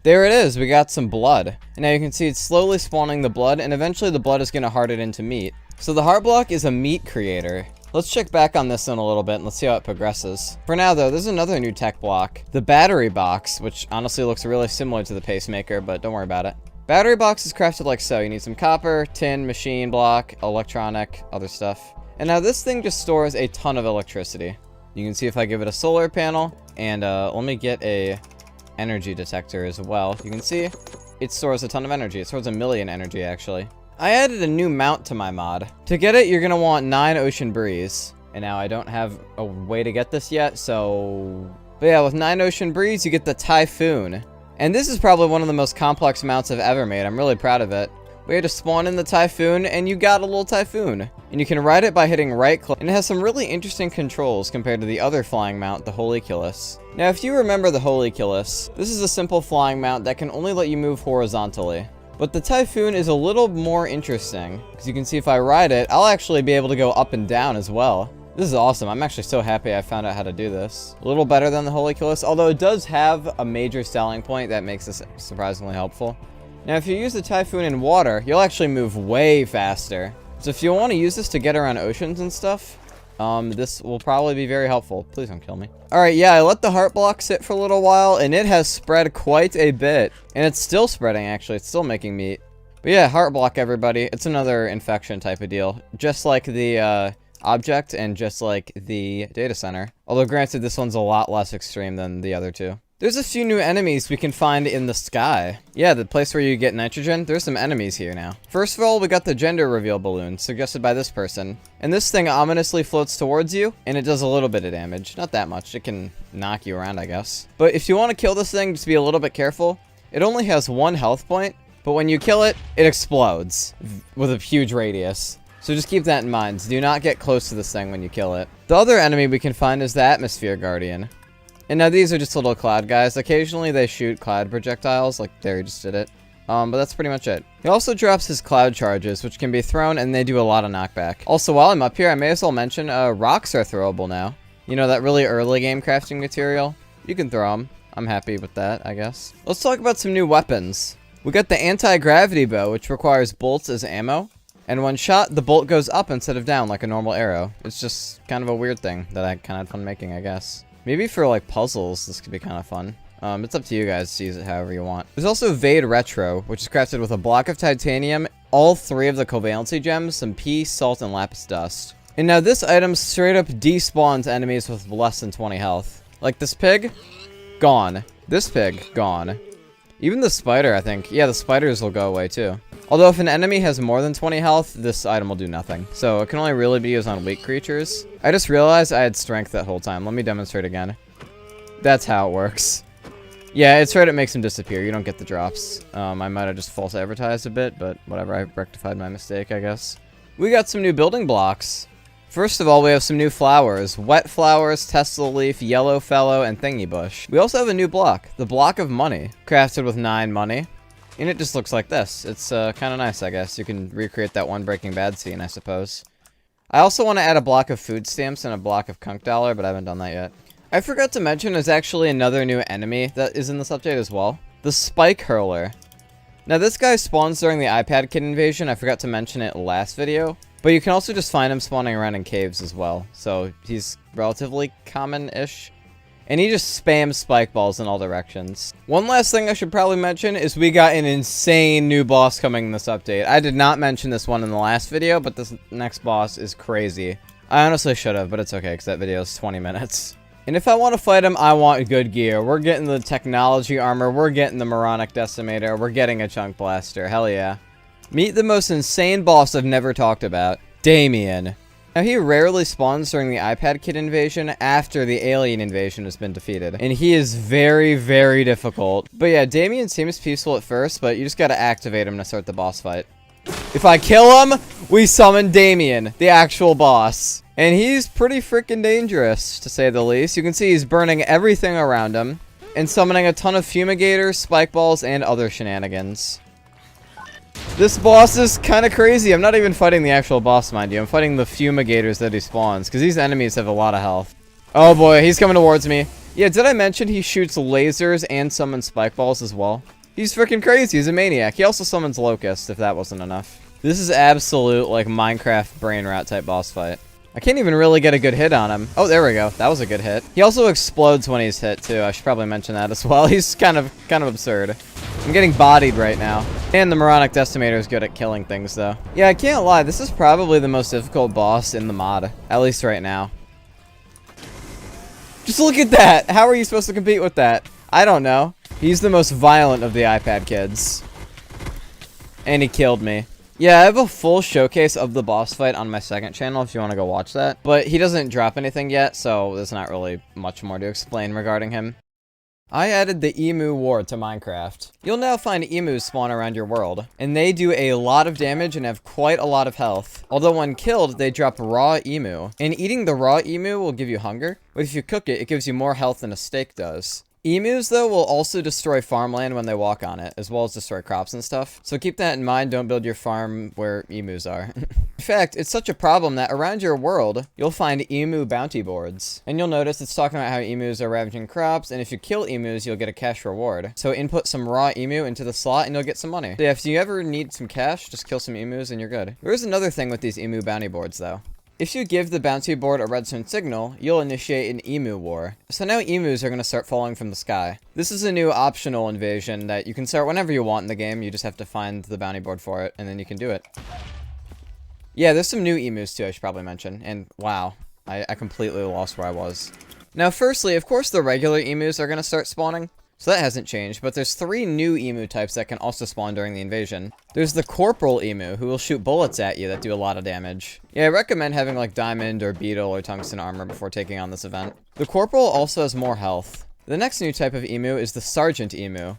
There it is, we got some blood. And now you can see it's slowly spawning the blood, and eventually the blood is going to harden into meat. So the heart block is a meat creator. Let's check back on this in a little bit and let's see how it progresses. For now though, there's another new tech block. The battery box, which honestly looks really similar to the pacemaker, but don't worry about it. Battery box is crafted like so. You need some copper, tin, machine block, electronic, other stuff. And now this thing just stores a ton of electricity. You can see if I give it a solar panel, and let me get a energy detector as well. You can see it stores a ton of energy. It stores 1 million energy actually. I added a new mount to my mod. To get it, you're going to want 9 Ocean Breeze. And now I don't have a way to get this yet, so... But yeah, with 9 Ocean Breeze, you get the Typhoon. And this is probably one of the most complex mounts I've ever made. I'm really proud of it. We had to spawn in the Typhoon, and you got a little Typhoon. And you can ride it by hitting right-click. And it has some really interesting controls compared to the other flying mount, the Holyculus. Now, if you remember the Holyculus, this is a simple flying mount that can only let you move horizontally. But the Typhoon is a little more interesting, because you can see if I ride it, I'll actually be able to go up and down as well. This is awesome. I'm actually so happy I found out how to do this. A little better than the Holyculus, although it does have a major selling point that makes this surprisingly helpful. Now, if you use the Typhoon in water, you'll actually move way faster. So if you want to use this to get around oceans and stuff, this will probably be very helpful. Please don't kill me. Alright, yeah, I let the heart block sit for a little while, and it has spread quite a bit. And it's still spreading, actually. It's still making meat. But yeah, heart block, everybody. It's another infection type of deal. Just like the, object, and just like the data center. Although, granted, this one's a lot less extreme than the other two. There's a few new enemies we can find in the sky. Yeah, the place where you get nitrogen, there's some enemies here now. First of all, we got the gender reveal balloon, suggested by this person. And this thing ominously floats towards you, and it does a little bit of damage. Not that much, it can knock you around, I guess. But if you want to kill this thing, just be a little bit careful. It only has 1 health point, but when you kill it, it explodes with a huge radius. So just keep that in mind. Do not get close to this thing when you kill it. The other enemy we can find is the Atmosphere Guardian. And now these are just little cloud guys. Occasionally they shoot cloud projectiles, like Derry just did it. But that's pretty much it. He also drops his cloud charges, which can be thrown, and they do a lot of knockback. Also, while I'm up here, I may as well mention, rocks are throwable now. You know, that really early game crafting material? You can throw them. I'm happy with that, I guess. Let's talk about some new weapons. We got the anti-gravity bow, which requires bolts as ammo. And when shot, the bolt goes up instead of down like a normal arrow. It's just kind of a weird thing that I kind of had fun making, I guess. Maybe for, like, puzzles, this could be kind of fun. It's up to you guys to use it however you want. There's also Vade Retro, which is crafted with a block of titanium, all 3 of the covalency gems, some pea, salt, and lapis dust. And now this item straight up despawns enemies with less than 20 health. Like this pig, gone. This pig, gone. Even the spider, I think. Yeah, the spiders will go away too. Although if an enemy has more than 20 health, this item will do nothing. So it can only really be used on weak creatures. I just realized I had strength that whole time. Let me demonstrate again. That's how it works. Yeah, it's right, it makes them disappear. You don't get the drops. I might have just false advertised a bit, but whatever, I rectified my mistake, I guess. We got some new building blocks. First of all, we have some new flowers. Wet flowers, Tesla leaf, yellow fellow, and thingy bush. We also have a new block, the block of money, crafted with 9 money. And it just looks like this. It's kind of nice, I guess. You can recreate that one Breaking Bad scene, I suppose. I also want to add a block of food stamps and a block of Kunk dollar, but I haven't done that yet. I forgot to mention there's actually another new enemy that is in this update as well. The Spike Hurler. Now this guy spawns during the iPad Kid invasion. I forgot to mention it last video. But you can also just find him spawning around in caves as well. So he's relatively common-ish. And he just spams spike balls in all directions. One last thing I should probably mention is we got an insane new boss coming in this update. I did not mention this one in the last video, but this next boss is crazy. I honestly should have, but it's okay because that video is 20 minutes. And if I want to fight him, I want good gear. We're getting the technology armor, we're getting the moronic decimator, we're getting a chunk blaster, hell yeah. Meet the most insane boss I've never talked about, Damien. Now he rarely spawns during the iPad Kid invasion after the alien invasion has been defeated. And he is very, very difficult. But yeah, Damien seems peaceful at first, but you just gotta activate him to start the boss fight. If I kill him, we summon Damien, the actual boss. And he's pretty freaking dangerous, to say the least. You can see he's burning everything around him. And summoning a ton of fumigators, spike balls, and other shenanigans. This boss is kind of crazy. I'm not even fighting the actual boss, mind you. I'm fighting the fumigators that he spawns, because these enemies have a lot of health. Oh boy, he's coming towards me. Yeah, did I mention he shoots lasers and summons spike balls as well? He's freaking crazy. He's a maniac. He also summons locusts, if that wasn't enough. This is absolute, like, Minecraft brain rot type boss fight. I can't even really get a good hit on him. Oh, there we go. That was a good hit. He also explodes when he's hit, too. I should probably mention that as well. He's kind of absurd. I'm getting bodied right now. And the moronic decimator is good at killing things, though. Yeah, I can't lie. This is probably the most difficult boss in the mod. At least right now. Just look at that! How are you supposed to compete with that? I don't know. He's the most violent of the iPad kids. And he killed me. Yeah, I have a full showcase of the boss fight on my second channel if you want to go watch that. But he doesn't drop anything yet, so there's not really much more to explain regarding him. I added the emu ward to Minecraft. You'll now find emus spawn around your world, and they do a lot of damage and have quite a lot of health. Although when killed, they drop raw emu, and eating the raw emu will give you hunger, but if you cook it, it gives you more health than a steak does. Emus, though, will also destroy farmland when they walk on it, as well as destroy crops and stuff. So keep that in mind, don't build your farm where emus are. In fact, it's such a problem that around your world, you'll find emu bounty boards. And you'll notice it's talking about how emus are ravaging crops, and if you kill emus, you'll get a cash reward. So input some raw emu into the slot, and you'll get some money. So yeah, if you ever need some cash, just kill some emus, and you're good. There is another thing with these emu bounty boards, though. If you give the bounty board a redstone signal, you'll initiate an emu war. So now emus are going to start falling from the sky. This is a new optional invasion that you can start whenever you want in the game. You just have to find the bounty board for it, and then you can do it. Yeah, there's some new emus too, I should probably mention. And wow, I completely lost where I was. Now firstly, of course the regular emus are going to start spawning. So that hasn't changed, but there's 3 new emu types that can also spawn during the invasion. There's the corporal emu, who will shoot bullets at you that do a lot of damage. Yeah, I recommend having like diamond or beetle or tungsten armor before taking on this event. The corporal also has more health. The next new type of emu is the sergeant emu,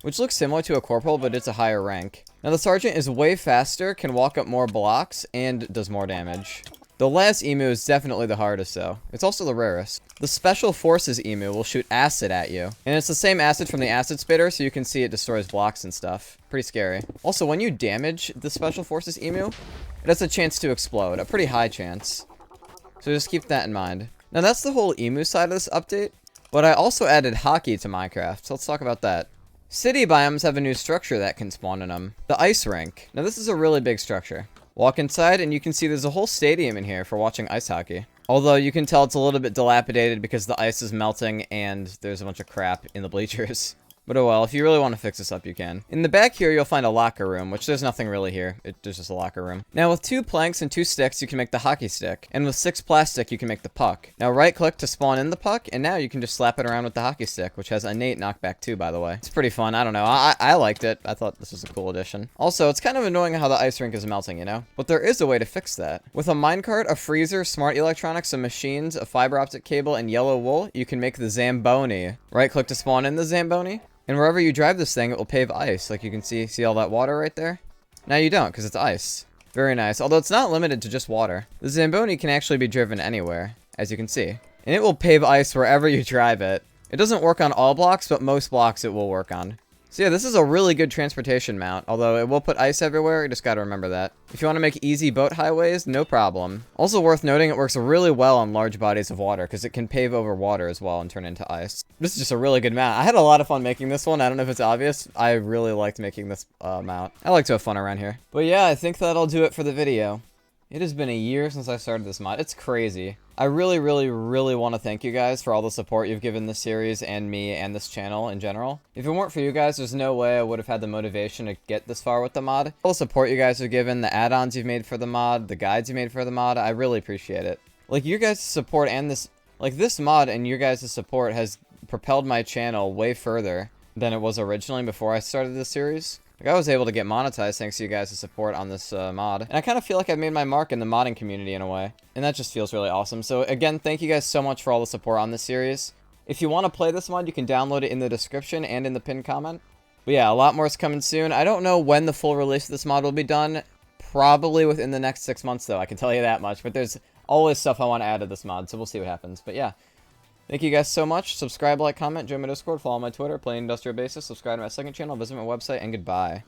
which looks similar to a corporal, but it's a higher rank. Now the sergeant is way faster, can walk up more blocks, and does more damage. The last emu is definitely the hardest, though. It's also the rarest. The Special Forces emu will shoot acid at you. And it's the same acid from the acid spitter, so you can see it destroys blocks and stuff. Pretty scary. Also, when you damage the Special Forces emu, it has a chance to explode. A pretty high chance. So just keep that in mind. Now, that's the whole emu side of this update. But I also added hockey to Minecraft, so let's talk about that. City biomes have a new structure that can spawn in them. The ice rink. Now, this is a really big structure. Walk inside and you can see there's a whole stadium in here for watching ice hockey. Although you can tell it's a little bit dilapidated because the ice is melting and there's a bunch of crap in the bleachers. But oh well, if you really want to fix this up, you can. In the back here, you'll find a locker room, which there's nothing really here. There's just a locker room. Now, with 2 planks and 2 sticks, you can make the hockey stick. And with 6 plastic, you can make the puck. Now, right-click to spawn in the puck, and now you can just slap it around with the hockey stick, which has innate knockback too, by the way. It's pretty fun. I don't know. I liked it. I thought this was a cool addition. Also, it's kind of annoying how the ice rink is melting, you know? But there is a way to fix that. With a minecart, a freezer, smart electronics, some machines, a fiber optic cable, and yellow wool, you can make the Zamboni. Right-click to spawn in the Zamboni. And wherever you drive this thing, it will pave ice. Like you can see all that water right there? Now you don't, because it's ice. Very nice. Although it's not limited to just water. The Zamboni can actually be driven anywhere, as you can see. And it will pave ice wherever you drive it. It doesn't work on all blocks, but most blocks it will work on. So yeah, this is a really good transportation mount, although it will put ice everywhere, you just gotta remember that. If you want to make easy boat highways, no problem. Also worth noting, it works really well on large bodies of water, because it can pave over water as well and turn into ice. This is just a really good mount. I had a lot of fun making this one. I don't know if it's obvious. I really liked making this mount. I like to have fun around here. But yeah, I think that'll do it for the video. It has been a year since I started this mod. It's crazy. I really want to thank you guys for all the support you've given this series and me and this channel in general. If it weren't for you guys, there's no way I would have had the motivation to get this far with the mod. All the support you guys have given, the add-ons you've made for the mod, the guides you made for the mod, I really appreciate it. Like, your guys' support and this mod and your guys' support has propelled my channel way further than it was originally before I started this series. Like, I was able to get monetized thanks to you guys' support on this mod. And I kind of feel like I've made my mark in the modding community in a way. And that just feels really awesome. So again, thank you guys so much for all the support on this series. If you want to play this mod, you can download it in the description and in the pinned comment. But yeah, a lot more is coming soon. I don't know when the full release of this mod will be done. Probably within the next 6 months, though. I can tell you that much. But there's always stuff I want to add to this mod, so we'll see what happens. But yeah. Thank you guys so much. Subscribe, like, comment, join my Discord, follow my Twitter, play Industrial Basis, subscribe to my second channel, visit my website, and goodbye.